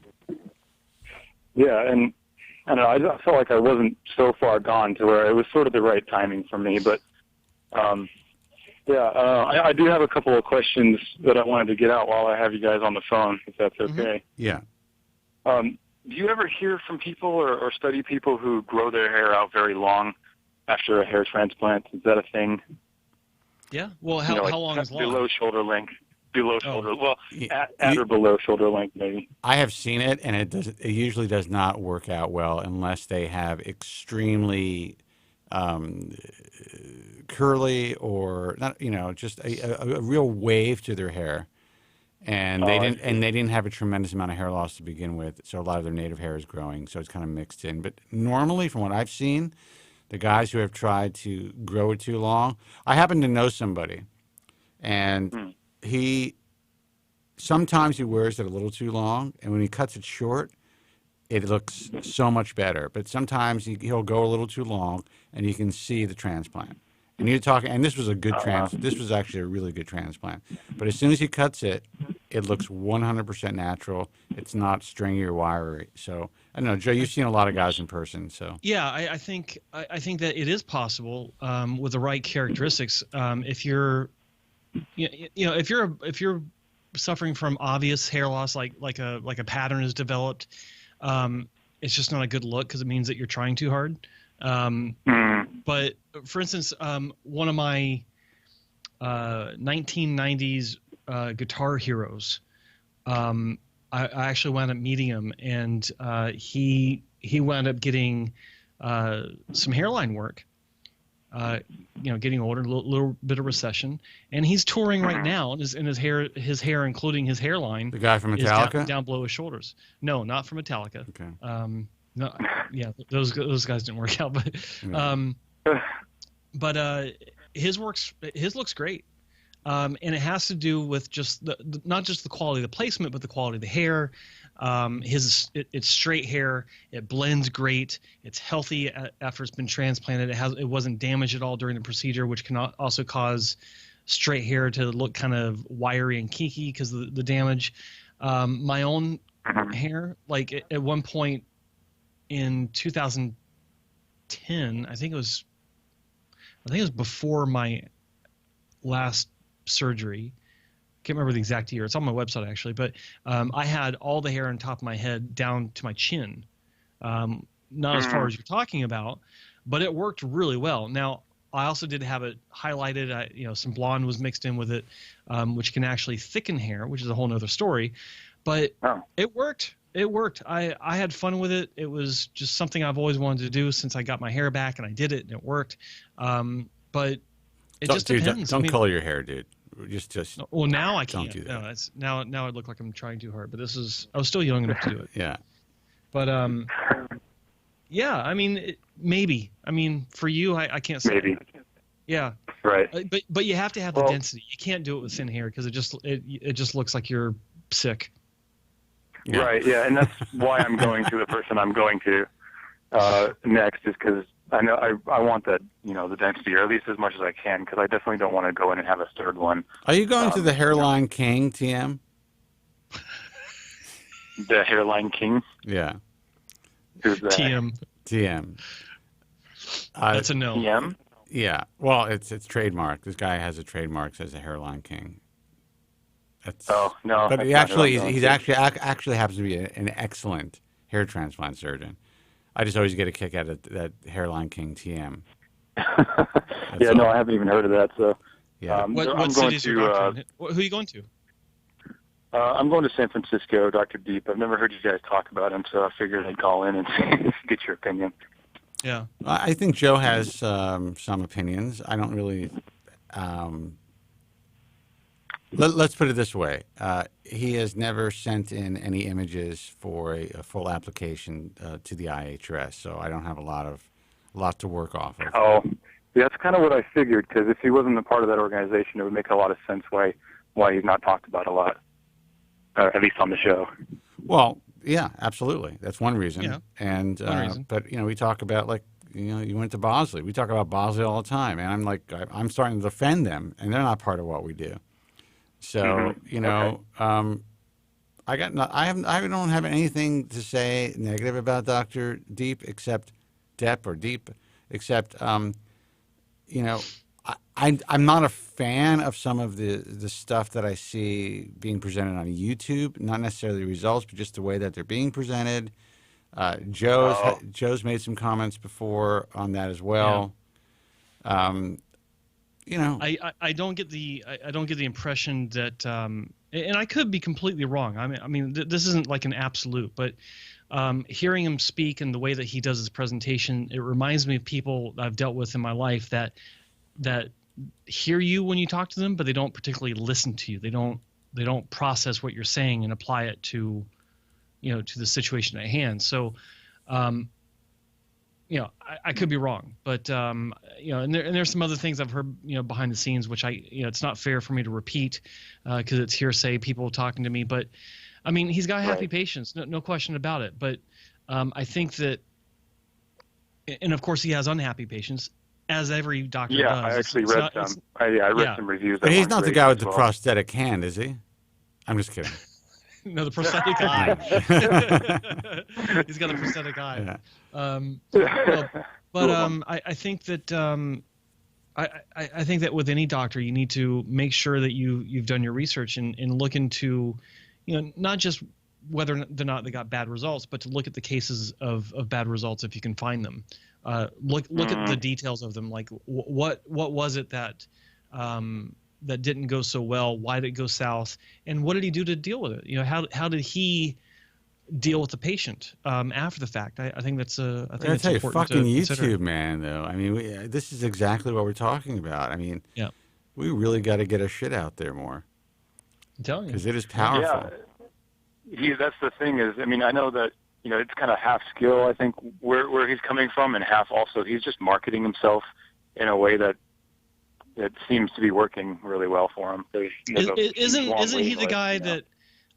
Yeah, and I don't know. I felt like I wasn't so far gone to where it was sort of the right timing for me, but. I do have a couple of questions that I wanted to get out while I have you guys on the phone, if that's okay. Yeah. Do you ever hear from people or study people who grow their hair out very long after a hair transplant? Is that a thing? Yeah. Well, how long is long? Below shoulder length. Shoulder. Well, at or below shoulder length, maybe. I have seen it, and it usually does not work out well unless they have extremely curly or not, just a real wave to their hair, and they didn't have a tremendous amount of hair loss to begin with, so a lot of their native hair is growing, so it's kind of mixed in. But normally, from what I've seen, the guys who have tried to grow it too long, I happen to know somebody, and sometimes he wears it a little too long, and when he cuts it short, it looks so much better. But sometimes he'll go a little too long, and you can see the transplant. And you're talking, and this was a good This was actually a really good transplant. But as soon as he cuts it, it looks 100% natural. It's not stringy or wiry. So I don't know, Joe. You've seen a lot of guys in person, so yeah. I think that it is possible with the right characteristics. If you're, if you're suffering from obvious hair loss, like a pattern is developed. It's just not a good look because it means that you're trying too hard. But for instance, one of my 1990s guitar heroes, I actually wound up meeting him, and he wound up getting some hairline work. Getting older, a little bit of recession, and he's touring right now, and his hair, including his hairline. The guy from Metallica, is down below his shoulders. No, not from Metallica. Okay. No, yeah, those guys didn't work out, but his looks great, and it has to do with just not just the quality of the placement, but the quality of the hair. It's straight hair. It blends great. It's healthy after it's been transplanted. It wasn't damaged at all during the procedure, which can also cause straight hair to look kind of wiry and kinky because of the damage. My own hair, like at one point in 2010, I think it was before my last surgery. Can't remember the exact year. It's on my website actually, but I had all the hair on top of my head down to my chin. Not as far as you're talking about, but it worked really well. Now I also did have it highlighted. Some blonde was mixed in with it, which can actually thicken hair, which is a whole nother story. But it worked. It worked. I had fun with it. It was just something I've always wanted to do since I got my hair back, and I did it, and it worked. But it just depends. Don't color your hair, dude. Just. Well, now I can't. Don't do that. No, it's now I look like I'm trying too hard. But I was still young enough to do it. Yeah. But yeah. I mean, maybe. I mean, for you, I can't say. Maybe. Yeah. Right. But you have to have the density. You can't do it with thin hair because it just looks like you're sick. Yeah. Right. Yeah, and that's why I'm going to the person I'm going to next, is because I know I want that, the density, or at least as much as I can, because I definitely don't want to go in and have a third one. Are you going to the Hairline King, TM? The Hairline King? Yeah. Who's that? TM. That's a no. TM? Yeah. Well, it's trademarked. This guy has a trademark, says the Hairline King. No. But he's actually happens to be an excellent hair transplant surgeon. I just always get a kick out of that Hairline King TM. Yeah, no, I haven't even heard of that. So, yeah. What city's your doctor? Who are you going to? I'm going to San Francisco, Dr. Deep. I've never heard you guys talk about him, so I figured I'd call in and get your opinion. Yeah. I think Joe has some opinions. I don't really. Let's put it this way. He has never sent in any images for a full application to the IAHRS, so I don't have a lot to work off of. Oh, that's kind of what I figured, because if he wasn't a part of that organization, it would make a lot of sense why he's not talked about a lot, at least on the show. Well, yeah, absolutely. That's one reason. Yeah. And one reason. But we talk about you went to Bosley. We talk about Bosley all the time, and I'm starting to defend them, and they're not part of what we do. So Okay. I don't have anything to say negative about Dr. Deep except I'm not a fan of some of the stuff that I see being presented on YouTube. Not necessarily the results, but just the way that they're being presented. Joe's made some comments before on that as well. Yeah. I don't get the impression that and I could be completely wrong. I mean this isn't like an absolute, but hearing him speak and the way that he does his presentation, it reminds me of people I've dealt with in my life that hear you when you talk to them, but they don't particularly listen to you. They don't process what you're saying and apply it to to the situation at hand. So I could be wrong, but and there's some other things I've heard behind the scenes, which it's not fair for me to repeat because it's hearsay, people talking to me. But I mean, he's got happy patients, no question about it. But I think that, and of course, he has unhappy patients, as every doctor does. Yeah, I actually read some. I read some reviews. But he's not the guy with the prosthetic hand, is he? I'm just kidding. No, the prosthetic eye. He's got a prosthetic eye. Yeah. I think that I think that with any doctor, you need to make sure that you've done your research and look into, not just whether or not they got bad results, but to look at the cases of bad results if you can find them. Look at the details of them. Like what was it that that didn't go so well? Why did it go south? And what did he do to deal with it? How did he deal with the patient after the fact? I think that's I think I tell you, fucking consider. YouTube, man. Though I mean, this is exactly what we're talking about. I mean, yeah, we really got to get our shit out there more. I'm telling you, because it is powerful. Yeah, that's the thing is, I mean, I know that it's kind of half skill. I think where he's coming from, and half also he's just marketing himself in a way that it seems to be working really well for him. Isn't he the guy that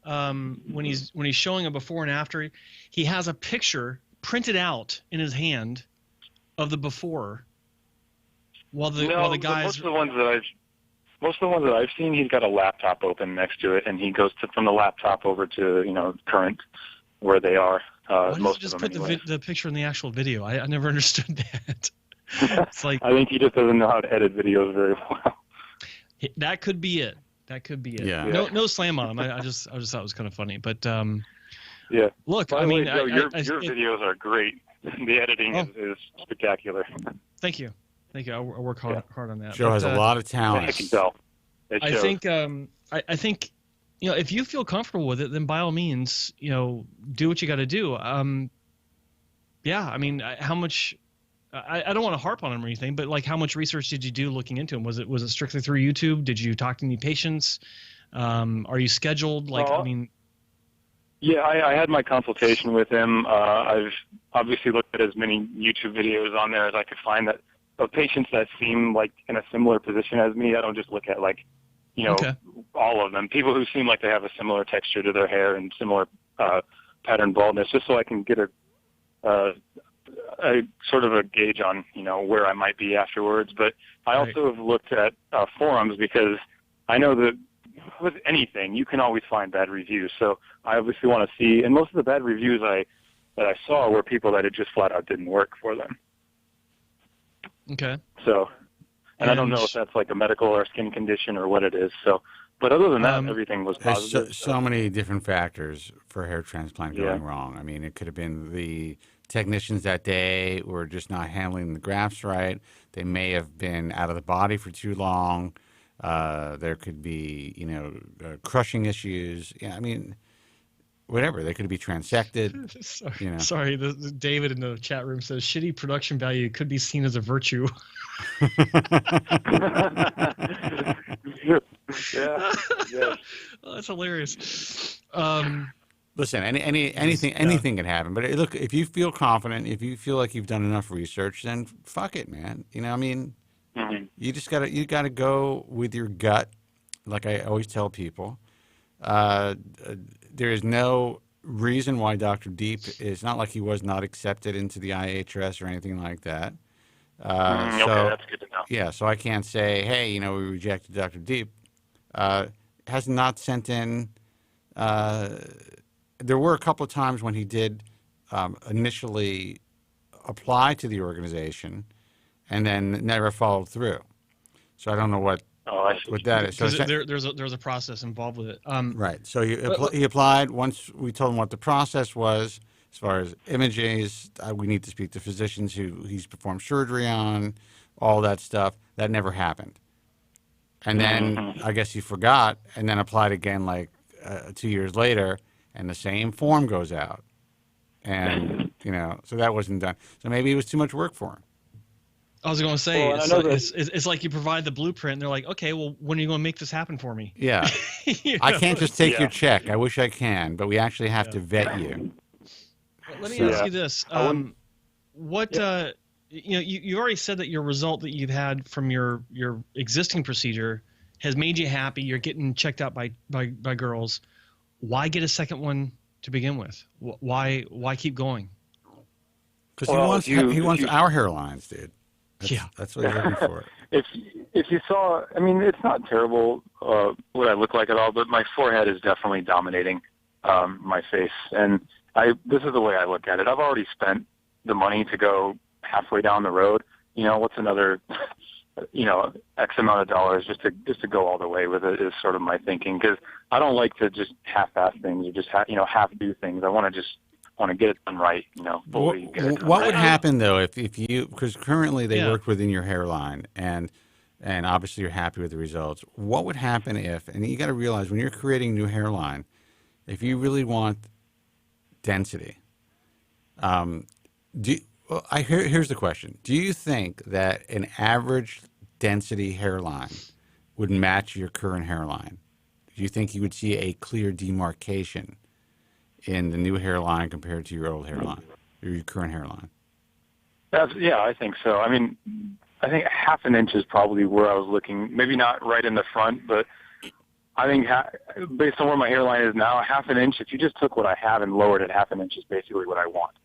when he's showing a before and after, he has a picture printed out in his hand of the before, while the guys. Most of the ones that I've seen, he's got a laptop open next to it, and he goes from the laptop over to current where they are. Why does he just put the picture in the actual video? I never understood that. It's like, I think he just doesn't know how to edit videos very well. That could be it. Yeah. No slam on him. I just thought it was kind of funny. But yeah. Look, By the way, Joe, your videos are great. The editing is spectacular. Thank you. I work hard on that. Joe has a lot of talent. I can tell. I think I think if you feel comfortable with it, then by all means, do what you got to do. Yeah, I mean, how much? I don't want to harp on him or anything, but like, how much research did you do looking into him? Was it strictly through YouTube? Did you talk to any patients? Are you scheduled? Yeah, I had my consultation with him. I've obviously looked at as many YouTube videos on there as I could find that of patients that seem like in a similar position as me. I don't just look at all of them. People who seem like they have a similar texture to their hair and similar pattern baldness, just so I can get a a sort of a gauge on, where I might be afterwards. But I also have looked at forums, because I know that with anything, you can always find bad reviews. So I obviously want to see, and most of the bad reviews that I saw were people that it just flat out didn't work for them. Okay. So, and I don't know if that's like a medical or skin condition or what it is. So, but other than that, everything was positive. There's so many different factors for hair transplant going wrong. I mean, it could have been the technicians that day were just not handling the grafts right. They may have been out of the body for too long. There could be, crushing issues. Yeah, I mean, whatever. They could be transected. Sorry, the David in the chat room says shitty production value could be seen as a virtue. Yeah. Oh, that's hilarious. Listen, anything can happen. But look, if you feel confident, if you feel like you've done enough research, then fuck it, man. You just gotta go with your gut. Like I always tell people, there is no reason why Dr. Deep is not like he was not accepted into the IAHRS or anything like that. Okay, that's good to know. Yeah, so I can't say, hey, we rejected Dr. Deep. Has not sent in. There were a couple of times when he did initially apply to the organization and then never followed through. So I don't know what that is. So there's a process involved with it. Right. So he applied. Once we told him what the process was, as far as images, we need to speak to physicians who he's performed surgery on, all that stuff. That never happened. And then I guess he forgot and then applied again like 2 years later, and the same form goes out. And, so that wasn't done. So maybe it was too much work for him. I was going to say, it's like you provide the blueprint, and they're like, okay, well, when are you going to make this happen for me? Yeah. I can't just take your check. I wish I can, but we actually have to vet you. Let me ask you this. You already said that your result that you've had from your existing procedure has made you happy. You're getting checked out by girls. Why get a second one to begin with? Why keep going? Because he wants our hairlines, dude. That's what he's looking for. If you saw, I mean, it's not terrible what I look like at all, but my forehead is definitely dominating my face. And this is the way I look at it. I've already spent the money to go halfway down the road. What's another, X amount of dollars just to go all the way with it is sort of my thinking. Because I don't like to just half-ass things or just half do things. I want to get it done right. Fully get it done what right. would happen though if you, because currently they worked within your hairline and obviously you're happy with the results. What would happen if, and you got to realize when you're creating new hairline, if you really want density, here's the question. Do you think that an average density hairline would match your current hairline? Do you think you would see a clear demarcation in the new hairline compared to your old hairline, or your current hairline? I think so. I mean, I think half an inch is probably where I was looking. Maybe not right in the front, but I think based on where my hairline is now, half an inch, if you just took what I have and lowered it half an inch is basically what I want.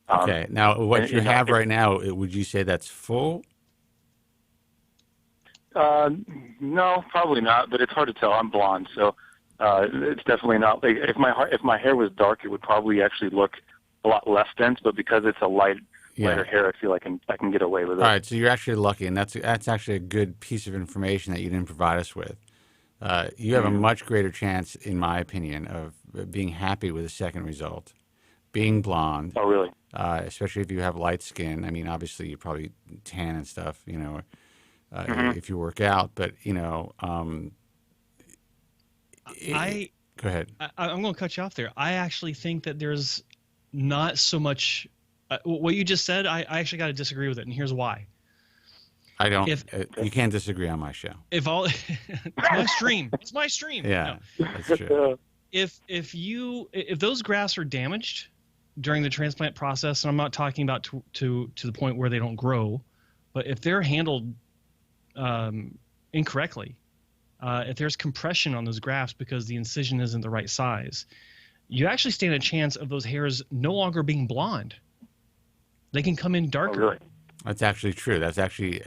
Okay. Now, what you have right now, would you say that's full? No, probably not, but it's hard to tell. I'm blonde, so it's definitely not. Like, if my hair was dark, it would probably actually look a lot less dense, but because it's a lighter hair, I feel like I can get away with it. All right, so you're actually lucky, and that's actually a good piece of information that you didn't provide us with. You have a much greater chance, in my opinion, of being happy with the second result, being blonde. Oh, really? Especially if you have light skin. I mean, obviously you probably tan and stuff, if you work out. But go ahead. I'm going to cut you off there. I actually think that there's not so much. What you just said, I actually got to disagree with it, and here's why. I don't. You can't disagree on my show. It's my stream. It's my stream. Yeah, that's true. If those grafts are damaged during the transplant process, and I'm not talking about to the point where they don't grow, but if they're handled incorrectly, if there's compression on those grafts because the incision isn't the right size, you actually stand a chance of those hairs no longer being blonde. They can come in darker. Oh, really? That's actually true. That's actually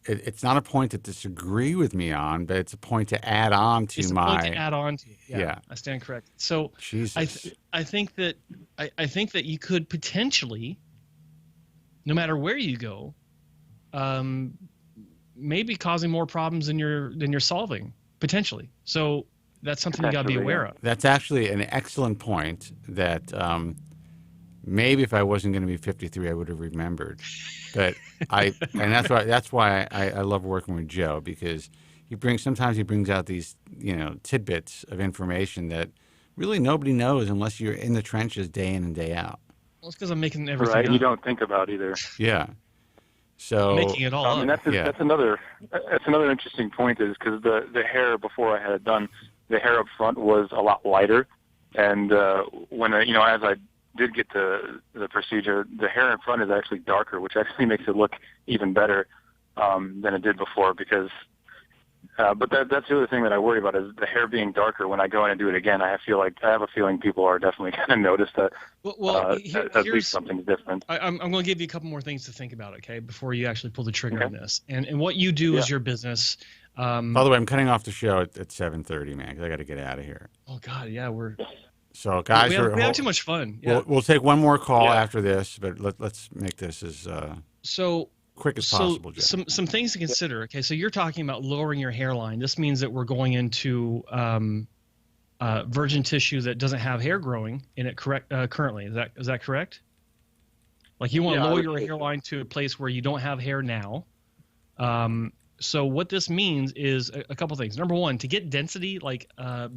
it's not a point to disagree with me on, but it's a point to add on to It's a point to add on to. Yeah, I stand correct. So Jesus. I think that you could potentially, no matter where you go, maybe causing more problems than you're solving potentially. So that's something you got to be aware of. That's actually an excellent point that maybe if I wasn't going to be 53, I would have remembered. But that's why I love working with Joe, because sometimes he brings out these, tidbits of information that really nobody knows unless you're in the trenches day in and day out. Well, it's because I'm making everything right. up. You don't think about either. Yeah. So making it all up. I mean, that's another interesting point, is because the hair before I had it done, the hair up front was a lot lighter, and when as I did get the procedure, the hair in front is actually darker, which actually makes it look even better than it did before. Because, but that's the other thing that I worry about, is the hair being darker. When I go in and do it again, I have a feeling people are definitely going to notice that. At least something's different. I'm going to give you a couple more things to think about, okay, before you actually pull the trigger on this. And what you do is your business. By the way, I'm cutting off the show at 7:30, man, because I got to get out of here. Oh God, yeah, So guys, we have too much fun. Yeah. We'll take one more call after this, but let's make this as quick as possible. Jeff. Some things to consider. Okay, so you're talking about lowering your hairline. This means that we're going into virgin tissue that doesn't have hair growing in it currently. Is that correct? Like you want to lower your hairline to a place where you don't have hair now. So what this means is a couple things. Number one, to get density, like a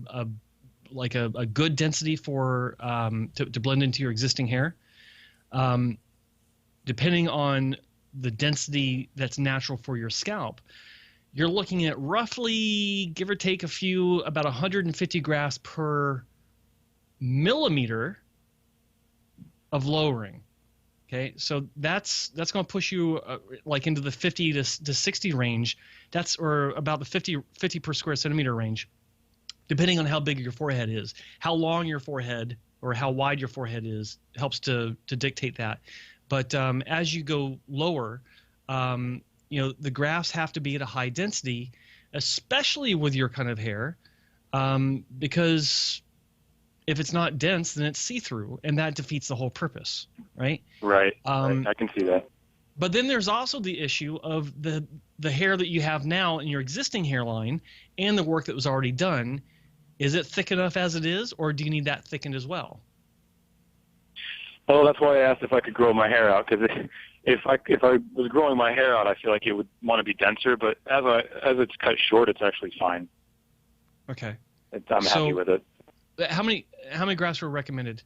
good density for to blend into your existing hair, depending on the density that's natural for your scalp, you're looking at roughly, give or take about 150 grafts per millimeter of lowering. Okay, so that's going to push you like into the 50 to 60 range. Or about the 50 per square centimeter range, depending on how big your forehead is. How long your forehead or how wide your forehead is helps to dictate that. But as you go lower, the grafts have to be at a high density, especially with your kind of hair, because if it's not dense, then it's see-through, and that defeats the whole purpose, right? Right. I can see that. But then there's also the issue of the hair that you have now in your existing hairline and the work that was already done. Is it thick enough as it is, or do you need that thickened as well? Well, that's why I asked if I could grow my hair out, because if I was growing my hair out, I feel like it would want to be denser. But as it's cut short, it's actually fine. Okay. I'm happy with it. How many grafts were recommended?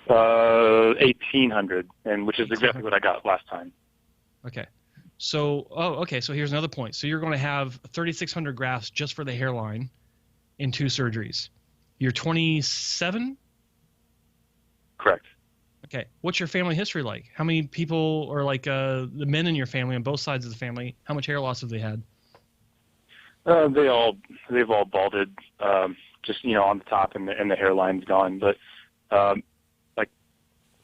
1,800, and which is exactly what I got last time. Okay. So here's another point. So you're going to have 3,600 grafts just for the hairline in 2 surgeries. You're 27? Correct. Okay. What's your family history like? How many people, or like the men in your family on both sides of the family, how much hair loss have they had? They've all balded, just on the top, and the hairline's gone, but like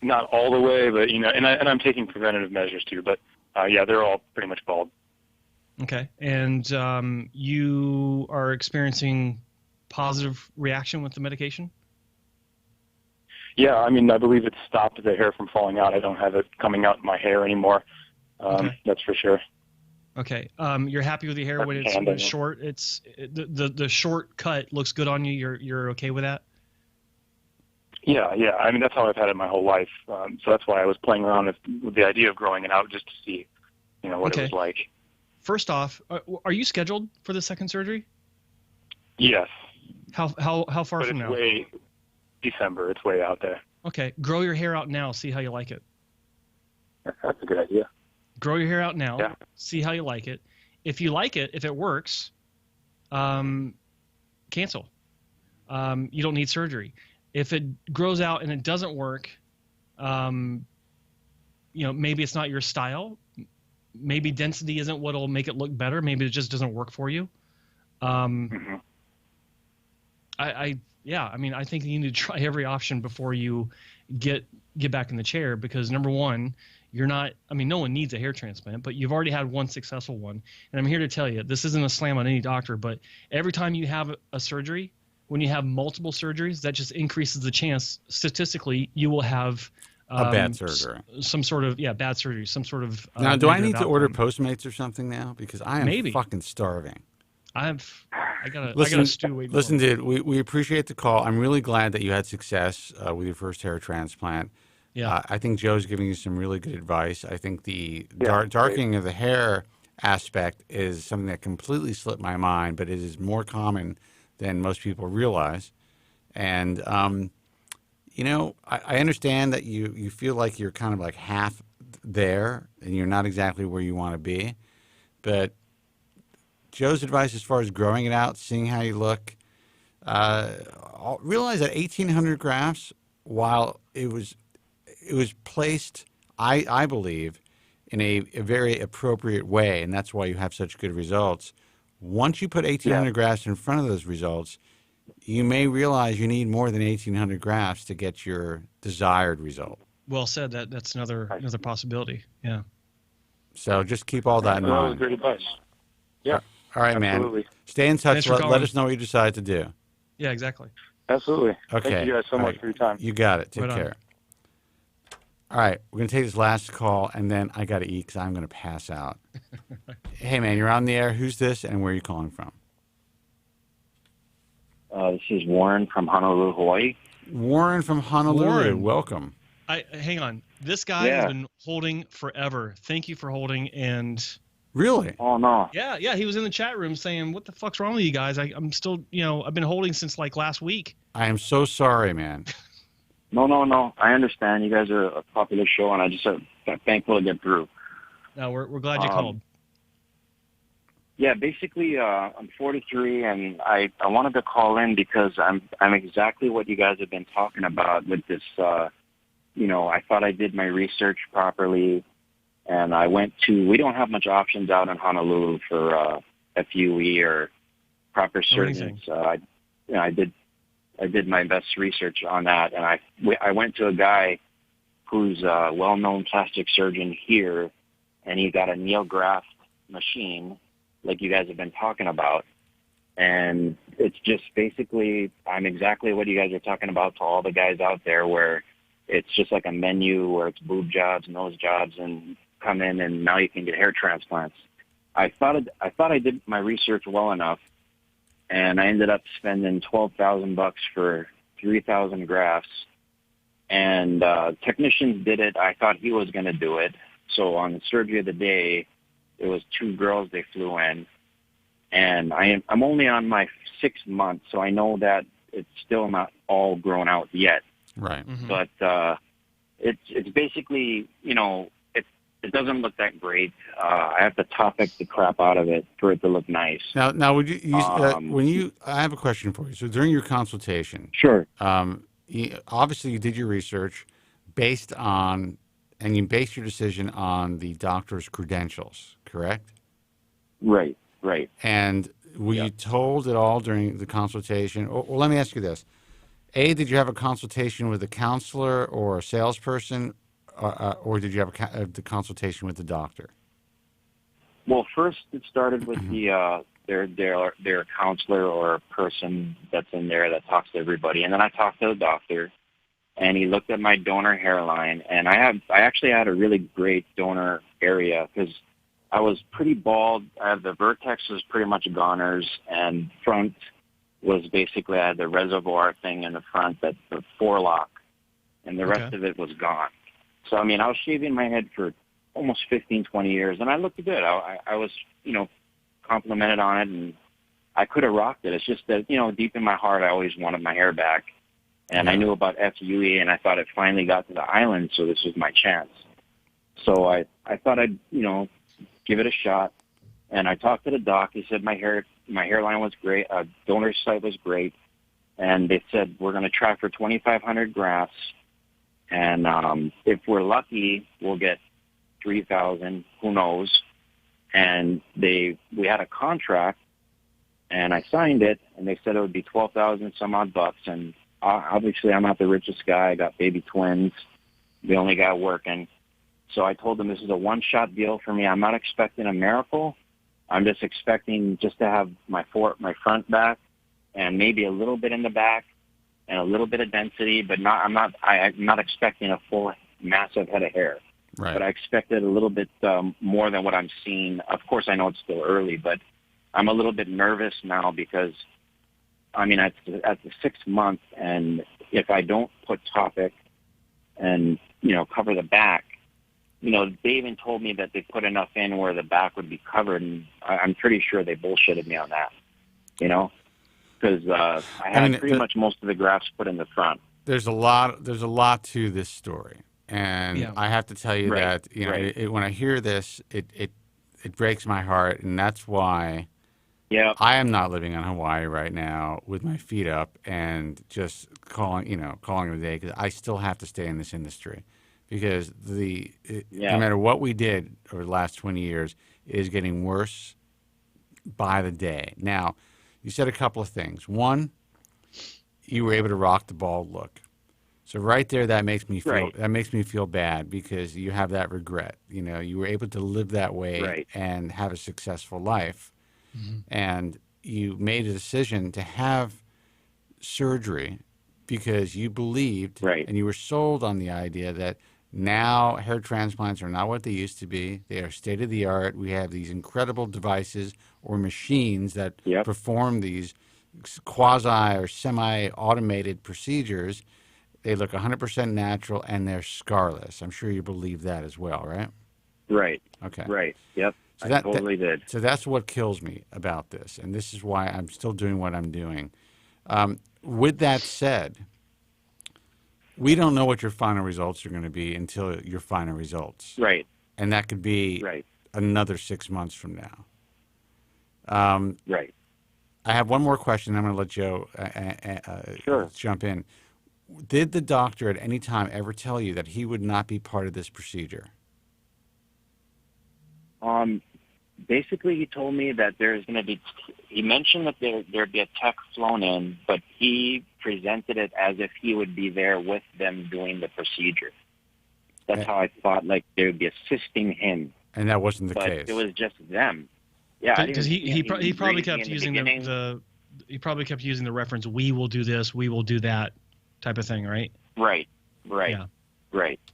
not all the way, but and I'm taking preventative measures too, but they're all pretty much bald. Okay. And you are experiencing positive reaction with the medication? Yeah, I mean, I believe it stopped the hair from falling out. I don't have it coming out in my hair anymore. That's for sure. Okay. You're happy with your hair when it's short? It's the short cut looks good on you. You're okay with that? Yeah. I mean, that's how I've had it my whole life. So that's why I was playing around with the idea of growing it out, just to see, what it was like. First off, are you scheduled for the second surgery? Yes. How far from now? December. It's way out there. Okay. Grow your hair out now. See how you like it. That's a good idea. Grow your hair out now. Yeah. See how you like it. If you like it, if it works, cancel. You don't need surgery. If it grows out and it doesn't work, maybe it's not your style. Maybe density isn't what'll make it look better. Maybe it just doesn't work for you. I think you need to try every option before you get back in the chair, because number one, you're not, I mean, no one needs a hair transplant, but you've already had one successful one. And I'm here to tell you, this isn't a slam on any doctor, but every time you have a surgery, when you have multiple surgeries, that just increases the chance, statistically, you will have a bad surgery. Some sort of, bad surgery, some sort of. Now, do I need to order Postmates or something now? Because I am fucking starving. I got a stew waiting. Listen, dude, we appreciate the call. I'm really glad that you had success with your first hair transplant. Yeah. I think Joe's giving you some really good advice. I think the darkening of the hair aspect is something that completely slipped my mind, but it is more common than most people realize. And, you know, I understand that you feel like you're kind of like half there and you're not exactly where you want to be. But Joe's advice as far as growing it out, seeing how you look, realize that 1,800 grafts, while it was placed, I believe, in a very appropriate way, and that's why you have such good results. Once you put 1,800 grafts in front of those results, you may realize you need more than 1,800 grafts to get your desired result. Well said. That's another possibility. Yeah. So just keep all that in mind. Great advice. Yeah. All right, absolutely. Man. Stay in touch. Let us know what you decide to do. Yeah, exactly. Absolutely. Okay. Thank you guys so much for your time. You got it. Take care. All right, we're going to take this last call, and then I got to eat because I'm going to pass out. Hey, man, you're on the air. Who's this, and where are you calling from? This is Warren from Honolulu, Hawaii. Warren from Honolulu. Warren. Welcome. Hang on. This guy has been holding forever. Thank you for holding. And really? Oh, no. Yeah. He was in the chat room saying, what the fuck's wrong with you guys? I'm still, I've been holding since like last week. I am so sorry, man. No. I understand. You guys are a popular show, and I just got thankful to get through. No, we're glad you called. Yeah, basically, I'm 43, and I wanted to call in because I'm exactly what you guys have been talking about with this. I thought I did my research properly, and I went to. We don't have much options out in Honolulu for FUE or proper surgeons. I did my best research on that, and I went to a guy who's a well-known plastic surgeon here, and he got a NeoGraft machine, like you guys have been talking about, and it's just basically, I'm exactly what you guys are talking about to all the guys out there, where it's just like a menu where it's boob jobs, nose jobs, and come in, and now you can get hair transplants. I thought I did my research well enough, and I ended up spending $12,000 for 3,000 grafts. And technicians did it. I thought he was going to do it. So on the surgery of the day, it was 2 girls they flew in. And I'm only on my 6th month, so I know that it's still not all grown out yet. Right. Mm-hmm. But it's basically, it doesn't look that great. I have to topic the crap out of it for it to look nice. Now would you I have a question for you. So during your consultation, sure. Obviously you did your research based on, and you based your decision on the doctor's credentials, correct? Right. And were you told at all during the consultation? Well, let me ask you this: A, did you have a consultation with a counselor or a salesperson? Or did you have the consultation with the doctor? Well, first it started with their counselor or person that's in there that talks to everybody, and then I talked to the doctor, and he looked at my donor hairline, and I actually had a really great donor area because I was pretty bald. The vertex was pretty much goners, and front was basically, I had the reservoir thing in the front, that the forelock, and the rest of it was gone. So, I was shaving my head for almost 15, 20 years, and I looked good. I was, complimented on it, and I could have rocked it. It's just that, deep in my heart, I always wanted my hair back. And I knew about FUE, and I thought it finally got to the island, so this was my chance. So I thought I'd, give it a shot. And I talked to the doc. He said my hairline was great. Donor site was great. And they said, we're going to try for 2,500 grafts. And if we're lucky, we'll get 3,000. Who knows? And we had a contract, and I signed it, and they said it would be 12,000 some odd bucks. And obviously I'm not the richest guy. I got baby twins, the only guy working. So I told him this is a one-shot deal for me. I'm not expecting a miracle. I'm just expecting just to have my front back and maybe a little bit in the back and a little bit of density, but I'm not expecting a full massive head of hair. Right. But I expected a little bit more than what I'm seeing. Of course, I know it's still early, but I'm a little bit nervous now because, I mean, at the 6 month, and if I don't put Topic and, cover the back, they even told me that they put enough in where the back would be covered, and I'm pretty sure they bullshitted me on that, because I had pretty much most of the grafts put in the front. There's a lot to this story. And I have to tell you that, when I hear this, it breaks my heart, and that's why I am not living on Hawaii right now with my feet up and just calling it a day, because I still have to stay in this industry, because no matter what we did over the last 20 years, it is getting worse by the day. Now, you said a couple of things. One, you were able to rock the bald look. So right there, that makes me feel bad, because you have that regret. You were able to live that way and have a successful life, and you made a decision to have surgery because you believed and you were sold on the idea that now hair transplants are not what they used to be. They are state of the art. We have these incredible devices or machines that perform these quasi or semi-automated procedures. They look 100% natural, and they're scarless. I'm sure you believe that as well, right? Right. Okay. Right. Yep. So I totally did. So that's what kills me about this, and this is why I'm still doing what I'm doing. With that said, we don't know what your final results are going to be until your final results. Right. And that could be another 6 months from now. Right. I have one more question. I'm going to let Joe jump in. Did the doctor at any time ever tell you that he would not be part of this procedure? Basically, he told me that there's going to be. He mentioned that there'd be a tech flown in, but he presented it as if he would be there with them doing the procedure. That's how I thought. Like they would be assisting him. And that wasn't the case. But it was just them. Yeah, because he probably kept using he probably kept using the reference, "We will do this, we will do that," type of thing, right? Right.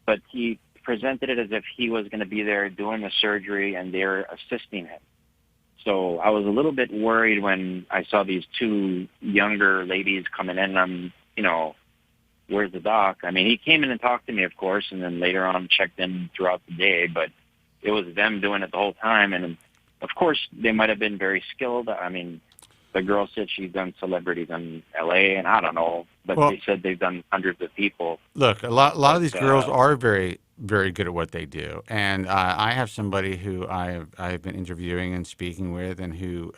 But he presented it as if he was going to be there doing the surgery and they're assisting him. So I was a little bit worried when I saw these two younger ladies coming in, and I'm, where's the doc? I mean, he came in and talked to me, of course, and then later on checked in throughout the day, but it was them doing it the whole time. And of course, they might have been very skilled. I mean, the girl said she's done celebrities in L.A., and I don't know, but they said they've done hundreds of people. Look, a lot of these girls are very, very good at what they do, and I have somebody who I've been interviewing and speaking with, and who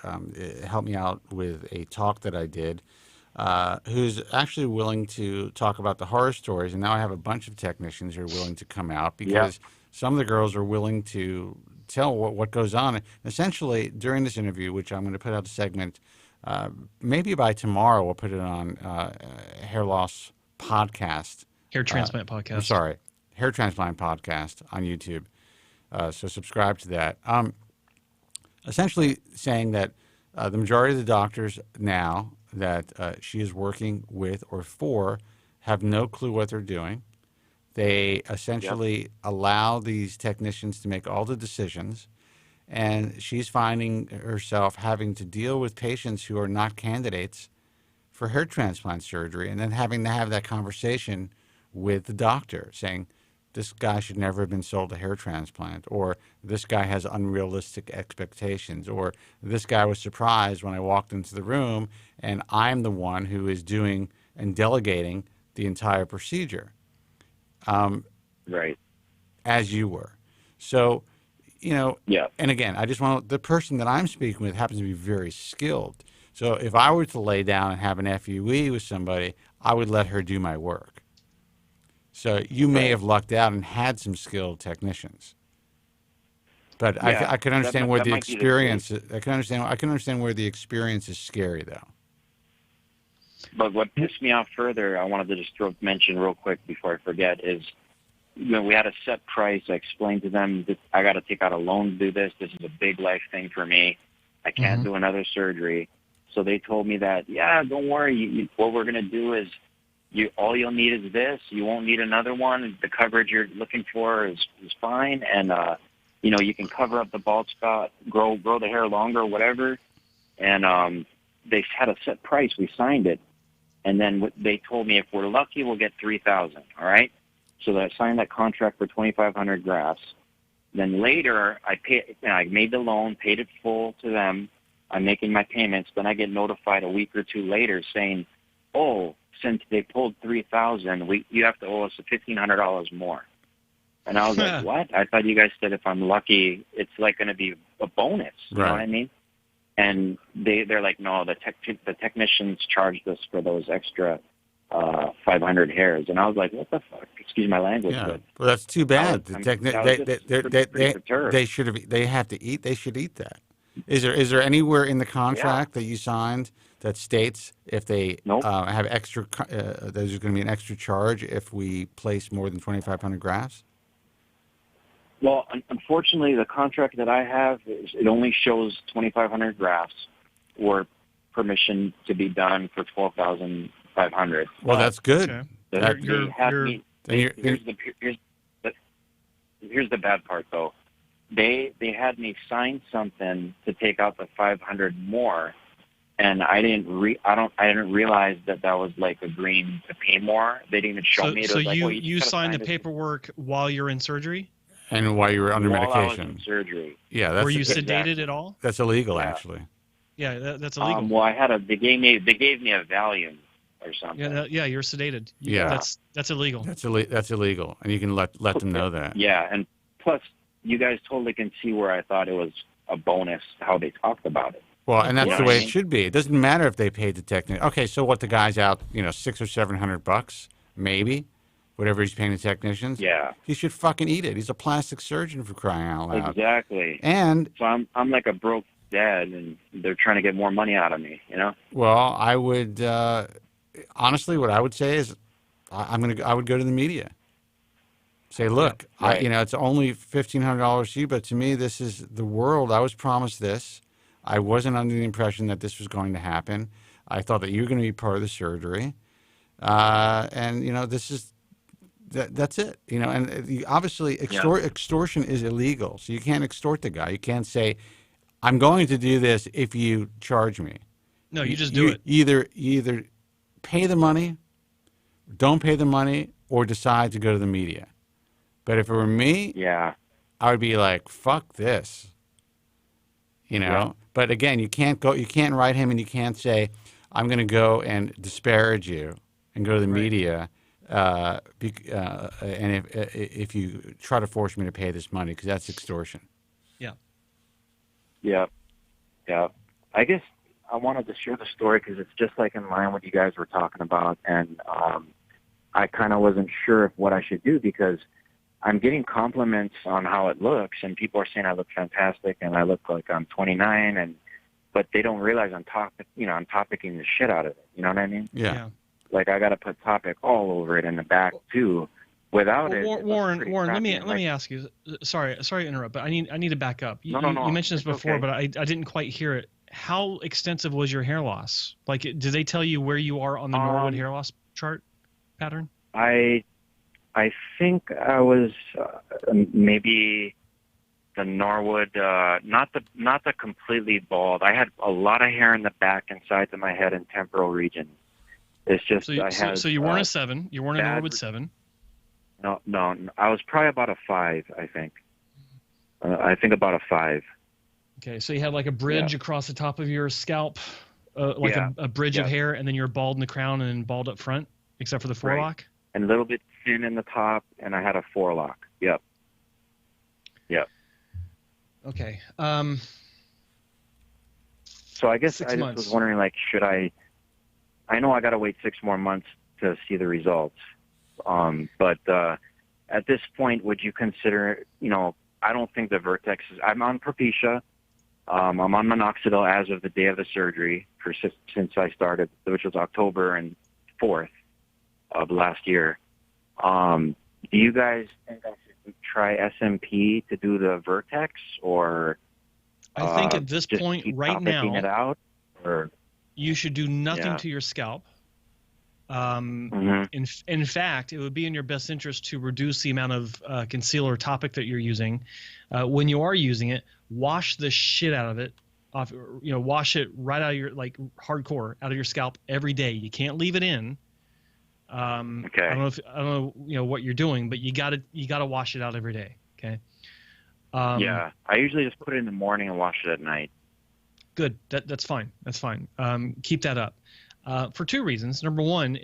helped me out with a talk that I did, who's actually willing to talk about the horror stories, and now I have a bunch of technicians who are willing to come out because some of the girls are willing to tell what goes on. And essentially, during this interview, which I'm going to put out a segment, maybe by tomorrow we'll put it on Hair Loss Podcast. Hair Transplant Podcast. I'm sorry, Hair Transplant Podcast on YouTube. So subscribe to that. Essentially saying that the majority of the doctors now that she is working with or for have no clue what they're doing. They essentially allow these technicians to make all the decisions, and she's finding herself having to deal with patients who are not candidates for hair transplant surgery, and then having to have that conversation with the doctor saying, this guy should never have been sold a hair transplant, or this guy has unrealistic expectations, or this guy was surprised when I walked into the room and I'm the one who is doing and delegating the entire procedure. As you were. So, and again, I just want the person that I'm speaking with happens to be very skilled. So if I were to lay down and have an FUE with somebody, I would let her do my work. So you may have lucked out and had some skilled technicians. But I can understand where the experience I can understand where the experience is scary though. But what pissed me off further, I wanted to just mention real quick before I forget, is we had a set price. I explained to them that I got to take out a loan to do this. This is a big life thing for me. I can't do another surgery. So they told me that, yeah, don't worry. What we're going to do is all you'll need is this. You won't need another one. The coverage you're looking for is fine. And, you can cover up the bald spot, grow the hair longer, whatever. And they had a set price. We signed it. And then they told me if we're lucky, we'll get $3,000. All right. So I signed that contract for 2,500 grafts. Then later, I made the loan, paid it full to them. I'm making my payments. Then I get notified a week or two later saying, "Oh, since they pulled $3,000, you have to owe us $1,500 more." And I was like, "What? I thought you guys said if I'm lucky, it's like going to be a bonus." You know what I mean? And they're like, "No, the technicians charged us for those extra 500 hairs." And I was like, "What the fuck?" Excuse my language. Yeah. But well, that's too bad. They have to eat. They should eat that. Is there anywhere in the contract that you signed that states if they have extra, there's going to be an extra charge if we place more than 2,500 grafts? Well, unfortunately, the contract that I have, it only shows 2,500 grafts or permission to be done for 12,500. Well, that's good. Here's the bad part, though. They had me sign something to take out the 500 more, and I didn't realize that was like agreeing to pay more. They didn't even show me. So you signed the paperwork while you're in surgery? And while you were under medication. I was in surgery. Yeah, were you sedated at all? That's illegal, actually. Yeah, that's illegal. Well, they gave me a Valium or something. Yeah, you're sedated. That's illegal. That's illegal, and you can let them know that. Yeah, and plus, you guys totally can see where I thought it was a bonus how they talked about it. Well, and that's the way it should be. It doesn't matter if they paid the technician. Okay, so what? The guy's out, $600 or $700, maybe, whatever he's paying the technicians. Yeah, he should fucking eat it. He's a plastic surgeon, for crying out loud. Exactly. And so I'm like a broke dad, and they're trying to get more money out of me. Well, I would honestly, what I would say is, I would go to the media. Say, look, it's only $1,500 to you, but to me, this is the world. I was promised this. I wasn't under the impression that this was going to happen. I thought that you were going to be part of the surgery, and this is that's it. And obviously, extortion is illegal, so you can't extort the guy. You can't say, "I'm going to do this if you charge me." No, you just do it. You either pay the money, don't pay the money, or decide to go to the media. But if it were me, I would be like, "Fuck this," But again, you can't write him, and you can't say, "I'm going to go and disparage you," and go to the media, and if you try to force me to pay this money, because that's extortion. Yeah. I guess I wanted to share the story because it's just like in line what you guys were talking about, and I kind of wasn't sure of what I should do because I'm getting compliments on how it looks, and people are saying I look fantastic and I look like I'm 29, but they don't realize I'm topicking the shit out of it. You know what I mean? Yeah. Like I got to put Topic all over it in the back too. Without it, Warren, let me ask you. Sorry to interrupt, but I need to back up. You mentioned this before, but I didn't quite hear it. How extensive was your hair loss? Like, did they tell you where you are on the Norwood hair loss chart pattern? I think I was maybe the Norwood, not the completely bald. I had a lot of hair in the back and sides of my head and temporal region. It's just so you weren't a 7. You weren't a Norwood 7. No. I was probably about a 5. I think. I think about a 5. Okay, so you had like a bridge across the top of your scalp, like a bridge of hair, and then you're bald in the crown and then bald up front, except for the forelock. Right. And a little bit thin in the top, and I had a forelock. Yep. Okay. So I guess I just was wondering, like, should I know I got to wait 6 more months to see the results. But at this point, would you consider, I don't think the Vertex I'm on Propecia, I'm on minoxidil as of the day of the surgery since I started, which was October 4th of last year. Do you guys think I should try SMP to do the vertex, or I think at this just point keep right topicking now, it out, or you should do nothing Yeah. to your scalp. Mhm. In fact, it would be in your best interest to reduce the amount of concealer topic that you're using. When you are using it, wash the shit out of it. Wash it right out of your, like, hardcore out of your scalp every day. You can't leave it in. Okay. I don't know what you're doing, but you gotta wash it out every day. Okay. yeah, I usually just put it in the morning and wash it at night. Good. That's fine. That's fine. Keep that up. For two reasons. Number one,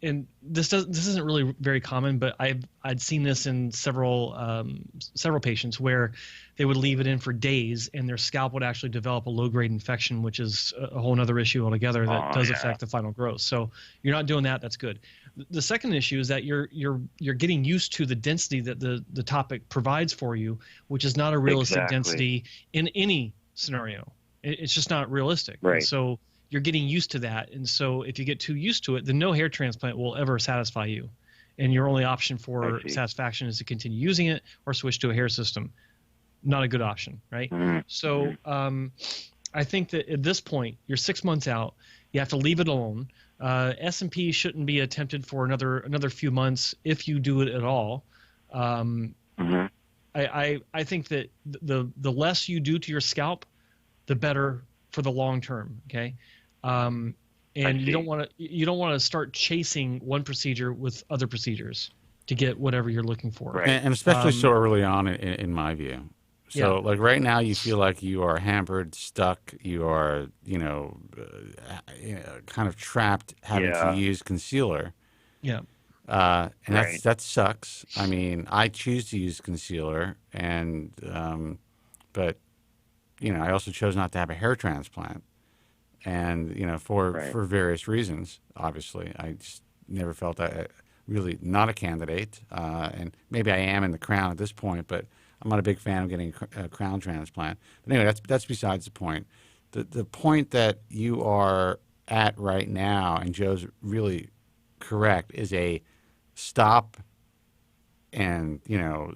and this isn't really very common, but I'd seen this in several patients where they would leave it in for days and their scalp would actually develop a low-grade infection, which is a whole other issue altogether that does affect the final growth. So you're not doing that. That's good. The second issue is that you're getting used to the density that the topic provides for you, which is not a realistic Exactly. density in any scenario. It's just not realistic. Right. And so you're getting used to that. And so if you get too used to it, then no hair transplant will ever satisfy you. And your only option for satisfaction is to continue using it or switch to a hair system. Not a good option, right? Mm-hmm. So I think that at this point, you're 6 months out. You have to leave it alone. S&P shouldn't be attempted for another few months if you do it at all. Mm-hmm. I think that the less you do to your scalp, the better for the long term. Okay. And you don't want to start chasing one procedure with other procedures to get whatever you're looking for. Right. And especially so early on, in my view. So, like right now, you feel like you are hampered, stuck. You are, kind of trapped, having to use concealer. Yeah. And that sucks. I mean, I choose to use concealer, and but I also chose not to have a hair transplant, and for various reasons. Obviously, I just never felt that really not a candidate, and maybe I am in the crown at this point, but I'm not a big fan of getting a crown transplant. But anyway, that's besides the point. The point that you are at right now, and Joe's really correct, is a stop and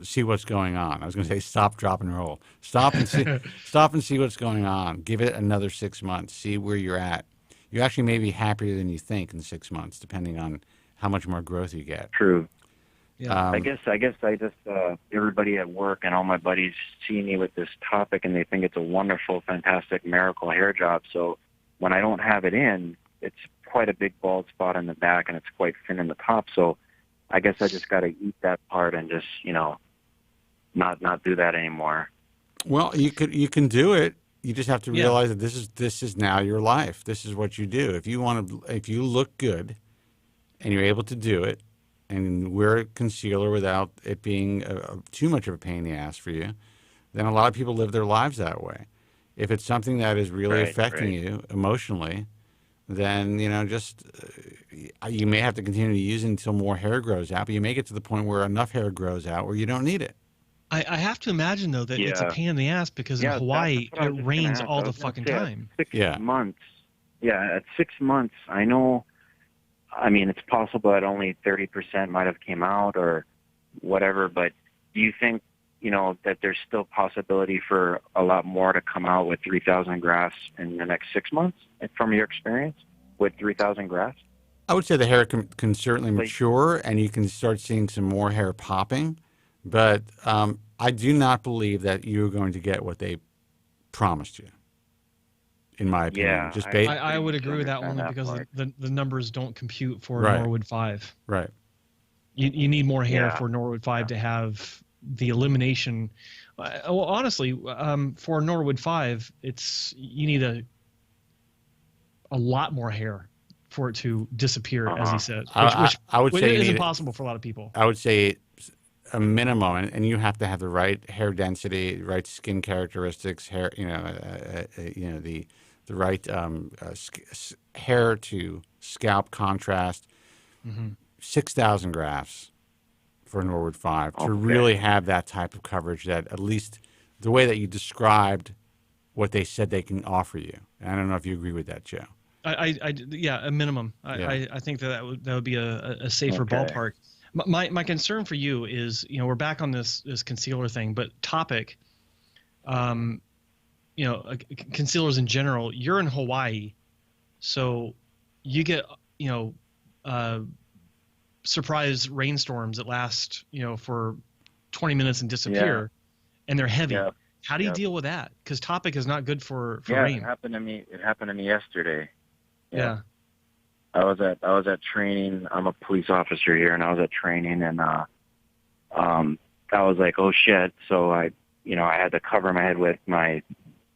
see what's going on. I was going to say stop, drop, and roll. Stop and see what's going on. Give it another 6 months. See where you're at. You actually may be happier than you think in 6 months, depending on how much more growth you get. True. Yeah. I guess I just everybody at work and all my buddies see me with this topic and they think it's a wonderful, fantastic, miracle hair job. So when I don't have it in, it's quite a big bald spot in the back and it's quite thin in the top. So I guess I just got to eat that part and just not do that anymore. Well, you can do it. You just have to realize that this is now your life. This is what you do. If you look good and you're able to do it, and wear concealer without it being too much of a pain in the ass for you, then a lot of people live their lives that way. If it's something that is really affecting you emotionally, then you may have to continue to use it until more hair grows out. But you may get to the point where enough hair grows out where you don't need it. I have to imagine though that it's a pain in the ass because in Hawaii it rains all the fucking time. 6 months. Yeah, at 6 months, I know. I mean, it's possible that only 30% might have came out or whatever, but do you think, that there's still possibility for a lot more to come out with 3,000 grafts in the next 6 months from your experience with 3,000 grafts? I would say the hair can certainly mature and you can start seeing some more hair popping, but I do not believe that you're going to get what they promised you. In my opinion, I would agree with that one because the numbers don't compute for Norwood 5. Right. You need more hair for Norwood 5 to have the elimination. Well, honestly, for Norwood 5, you need a lot more hair for it to disappear, as he said, which I would say is impossible for a lot of people. I would say a minimum, and you have to have the right hair density, right skin characteristics, hair, the right hair to scalp contrast. 6,000 grafts for Norwood 5 to really have that type of coverage that at least the way that you described what they said they can offer you. I don't know if you agree with that, Joe. Yeah, a minimum. I think that would be a safer ballpark. My concern for you is, we're back on this concealer thing, but topic, concealers in general. You're in Hawaii, so you get surprise rainstorms that last for 20 minutes and disappear, and they're heavy. Yeah. How do you deal with that? Because topic is not good for rain. It happened to me. It happened to me yesterday. Yeah. I was at training. I'm a police officer here, and I was at training, and I was like, oh shit. So I had to cover my head with my,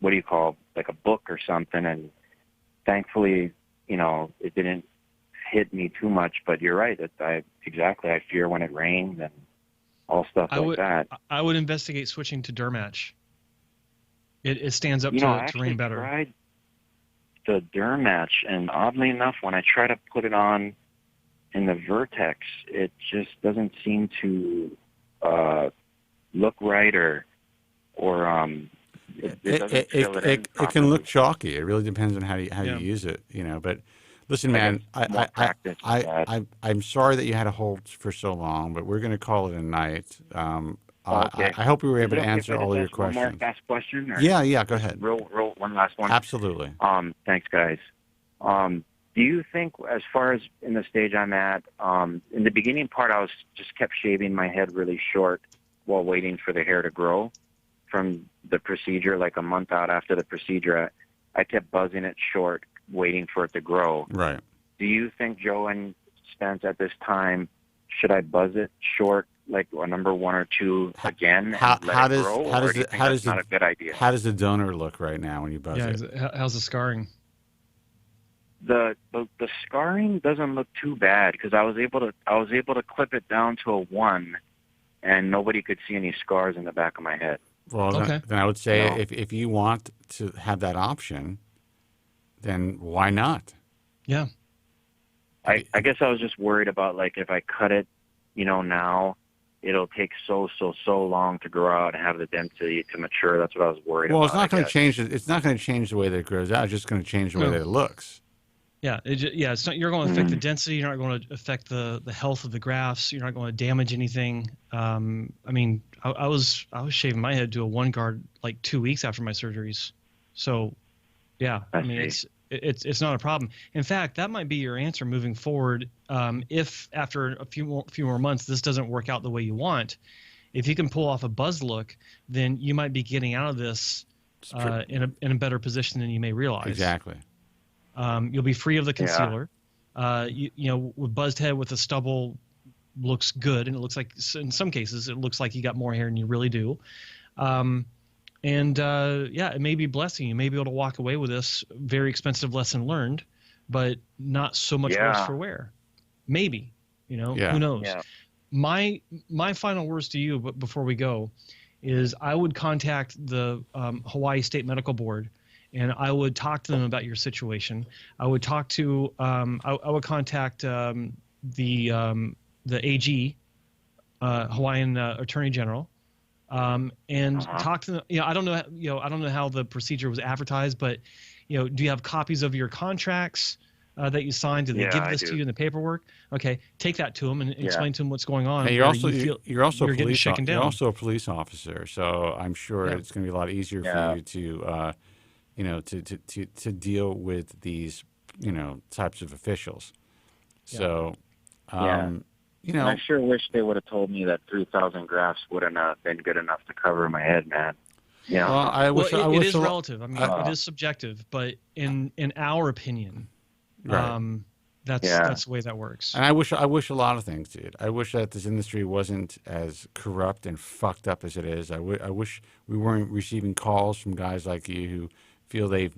what do you call, like a book or something, and thankfully, it didn't hit me too much. But you're right. I fear when it rains and all stuff like that. I would investigate switching to Dermatch. It stands up to rain better. I tried the Dermatch, and oddly enough, when I try to put it on in the Vertex, it just doesn't seem to look right, or it can look chalky. It really depends on how you use it, But listen, man, I'm sorry that you had to hold for so long, but we're going to call it a night. I hope we were able to answer all of your questions. One more fast question? Or Yeah, go ahead. Real, one last one. Absolutely. Thanks, guys. Do you think, as far as in the stage I'm at, in the beginning part, I was just kept shaving my head really short while waiting for the hair to grow from the procedure, like a month out after the procedure. I kept buzzing it short, waiting for it to grow. Right. Do you think, Joe and Spence, at this time, should I buzz it short, like a number 1 or 2 again? How does not a good idea? How does the donor look right now when you buzz it? How's the scarring? The scarring doesn't look too bad, because I was able to clip it down to a 1, and nobody could see any scars in the back of my head. Well, then I would say if you want to have that option, then why not? Yeah. I guess I was just worried about, like, if I cut it, now it'll take so long to grow out and have the density to mature. That's what I was worried about. Well, it's not going to change. It's not going to change the way that it grows out. It's just going to change the way that it looks. Yeah, it's not. You're going to affect the density. You're not going to affect the health of the grafts. You're not going to damage anything. I was shaving my head to a 1 guard like 2 weeks after my surgeries. So, yeah, it's not a problem. In fact, that might be your answer moving forward. If after a few more months this doesn't work out the way you want, if you can pull off a buzz look, then you might be getting out of this in a better position than you may realize. Exactly. You'll be free of the concealer. With buzzed head with a stubble looks good, and it looks like in some cases it looks like you got more hair than you really do. It may be a blessing. You may be able to walk away with this very expensive lesson learned, but not so much worse for wear. Maybe, who knows? Yeah. My final words to you, but before we go, is I would contact the Hawaii State Medical Board, and I would talk to them about your situation. I would talk to I would contact the AG, Hawaiian Attorney General. And talk to them. I don't know. I don't know how the procedure was advertised, but do you have copies of your contracts that you signed? Did they give this to you in the paperwork? Okay, take that to them and explain to them what's going on. And you're also a police officer, so I'm sure it's going to be a lot easier for you to deal with these types of officials. So. I sure wish they would have told me that 3,000 grafts wouldn't have been good enough to cover my head, man. It is relative. I mean, it is subjective, but in our opinion, that's the way that works. And I wish a lot of things, dude. I wish that this industry wasn't as corrupt and fucked up as it is. I wish we weren't receiving calls from guys like you who feel they've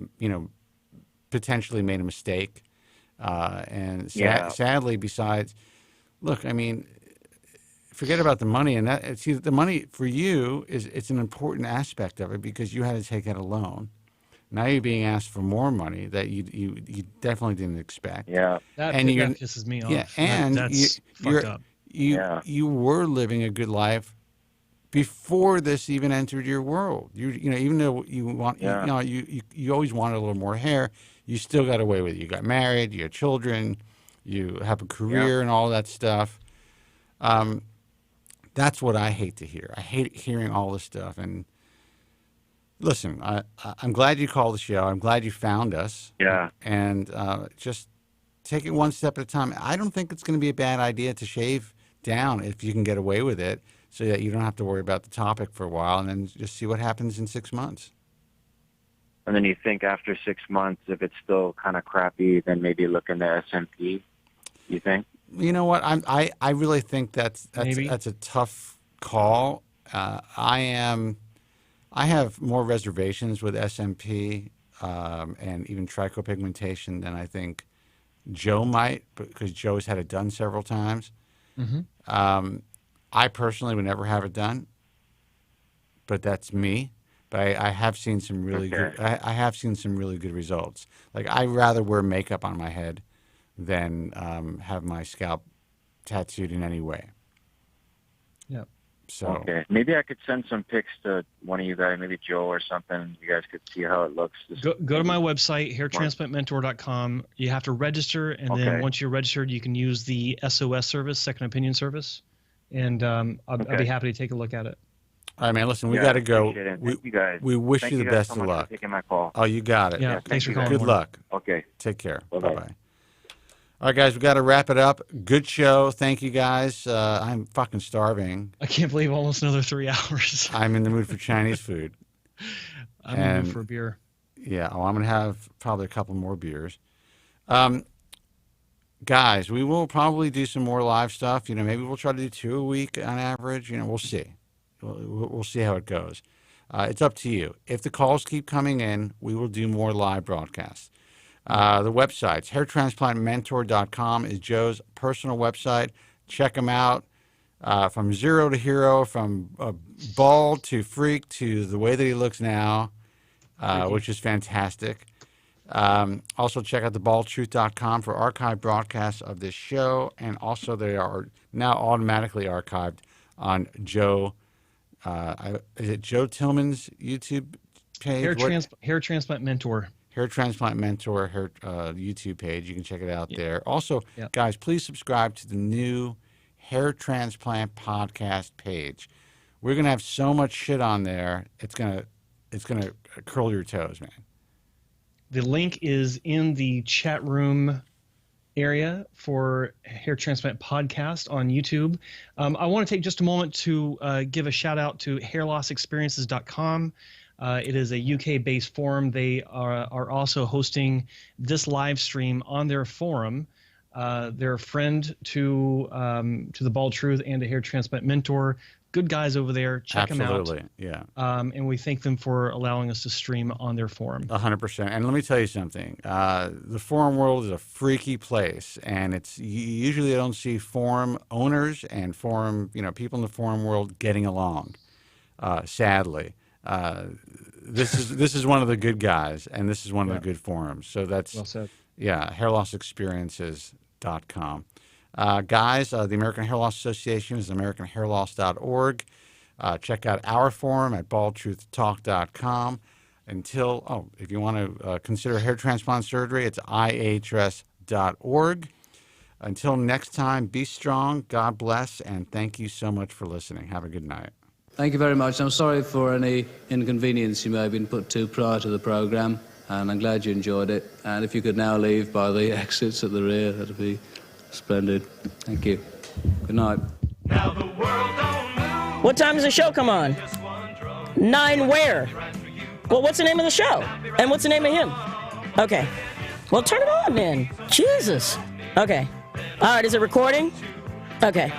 potentially made a mistake, and sadly, besides. Look, I mean, forget about the money, and the money for you it's an important aspect of it because you had to take out a loan. Now you're being asked for more money that you definitely didn't expect. Yeah, that pisses me off. Yeah, and that's fucked up. You were living a good life before this even entered your world. You know, even though you want, you always wanted a little more hair, you still got away with it. You got married, you had children, you have a career and all that stuff. That's what I hate to hear. I hate hearing all this stuff. And listen, I'm glad you called the show. I'm glad you found us. Yeah. And just take it one step at a time. I don't think it's going to be a bad idea to shave down if you can get away with it, so that you don't have to worry about the topic for a while, and then just see what happens in 6 months. And then you think after 6 months, if it's still kind of crappy, then maybe look into SMP. You think? You know what? I really think that's a tough call. I have more reservations with SMP and even trichopigmentation than I think Joe might, because Joe's had it done several times. Mm-hmm. I personally would never have it done, but that's me. But I have seen some really good. I have seen some really good results. Like, I'd rather wear makeup on my head than have my scalp tattooed in any way. Yeah. So okay, maybe I could send some pics to one of you guys, maybe Joe or something. You guys could see how it looks. Go to my website, hairtransplantmentor.com. You have to register, and then once you're registered, you can use the SOS service, Second Opinion service, and I'll be happy to take a look at it. All right, man. Listen, we got to go. Thank you guys. We wish you the best so of much luck. for taking my call. Oh, you got it. Yeah, thanks for calling. Good luck. Okay. Take care. Bye-bye. Bye-bye. All right, guys, we got to wrap it up. Good show. Thank you, guys. I'm fucking starving. I can't believe almost another 3 hours. I'm in the mood for Chinese food. I'm in the mood for a beer. Yeah. Oh, I'm going to have probably a couple more beers. Guys, we will probably do some more live stuff. You know, maybe we'll try to do 2 a week on average. You know, we'll see. We'll see how it goes. It's up to you. If the calls keep coming in, we will do more live broadcasts. The websites, hairtransplantmentor.com is Joe's personal website. Check him out. From zero to hero, from bald to freak to the way that he looks now, which is fantastic. Also, check out thebaldtruth.com for archived broadcasts of this show. And also, they are now automatically archived on Joe. Is it Joe Tillman's YouTube page? Hair Transplant Mentor. Hair Transplant Mentor YouTube page. You can check it out there. Also, guys, please subscribe to the new Hair Transplant podcast page. We're gonna have so much shit on there. It's gonna curl your toes, man. The link is in the chat room area for Hair Transplant Podcast on YouTube. I want to take just a moment to give a shout out to hairlossexperiences.com. It is a UK-based forum. They are also hosting this live stream on their forum. They're a friend to the Bald Truth and to Hair Transplant Mentor. Good guys over there. Check them out. Absolutely, yeah. And we thank them for allowing us to stream on their forum. 100%. And let me tell you something. The forum world is a freaky place, and you usually don't see forum owners and forum, people in the forum world getting along. Sadly. This is one of the good guys, and this is one of the good forums. So that's well said. Yeah, hairlossexperiences.com. Guys, the American Hair Loss Association is americanhairloss.org. Check out our forum at baldtruthtalk.com. If you want to consider hair transplant surgery, it's IAHRS.org. Until next time, be strong, God bless, and thank you so much for listening. Have a good night. Thank you very much. I'm sorry for any inconvenience you may have been put to prior to the programme, and I'm glad you enjoyed it. And if you could now leave by the exits at the rear, that'd be splendid. Thank you. Good night. Now the world don't move. What time does the show come on? 9 where? Well, what's the name of the show? And what's the name of him? Okay. Well, turn it on then. Jesus. Okay. All right, is it recording? Okay.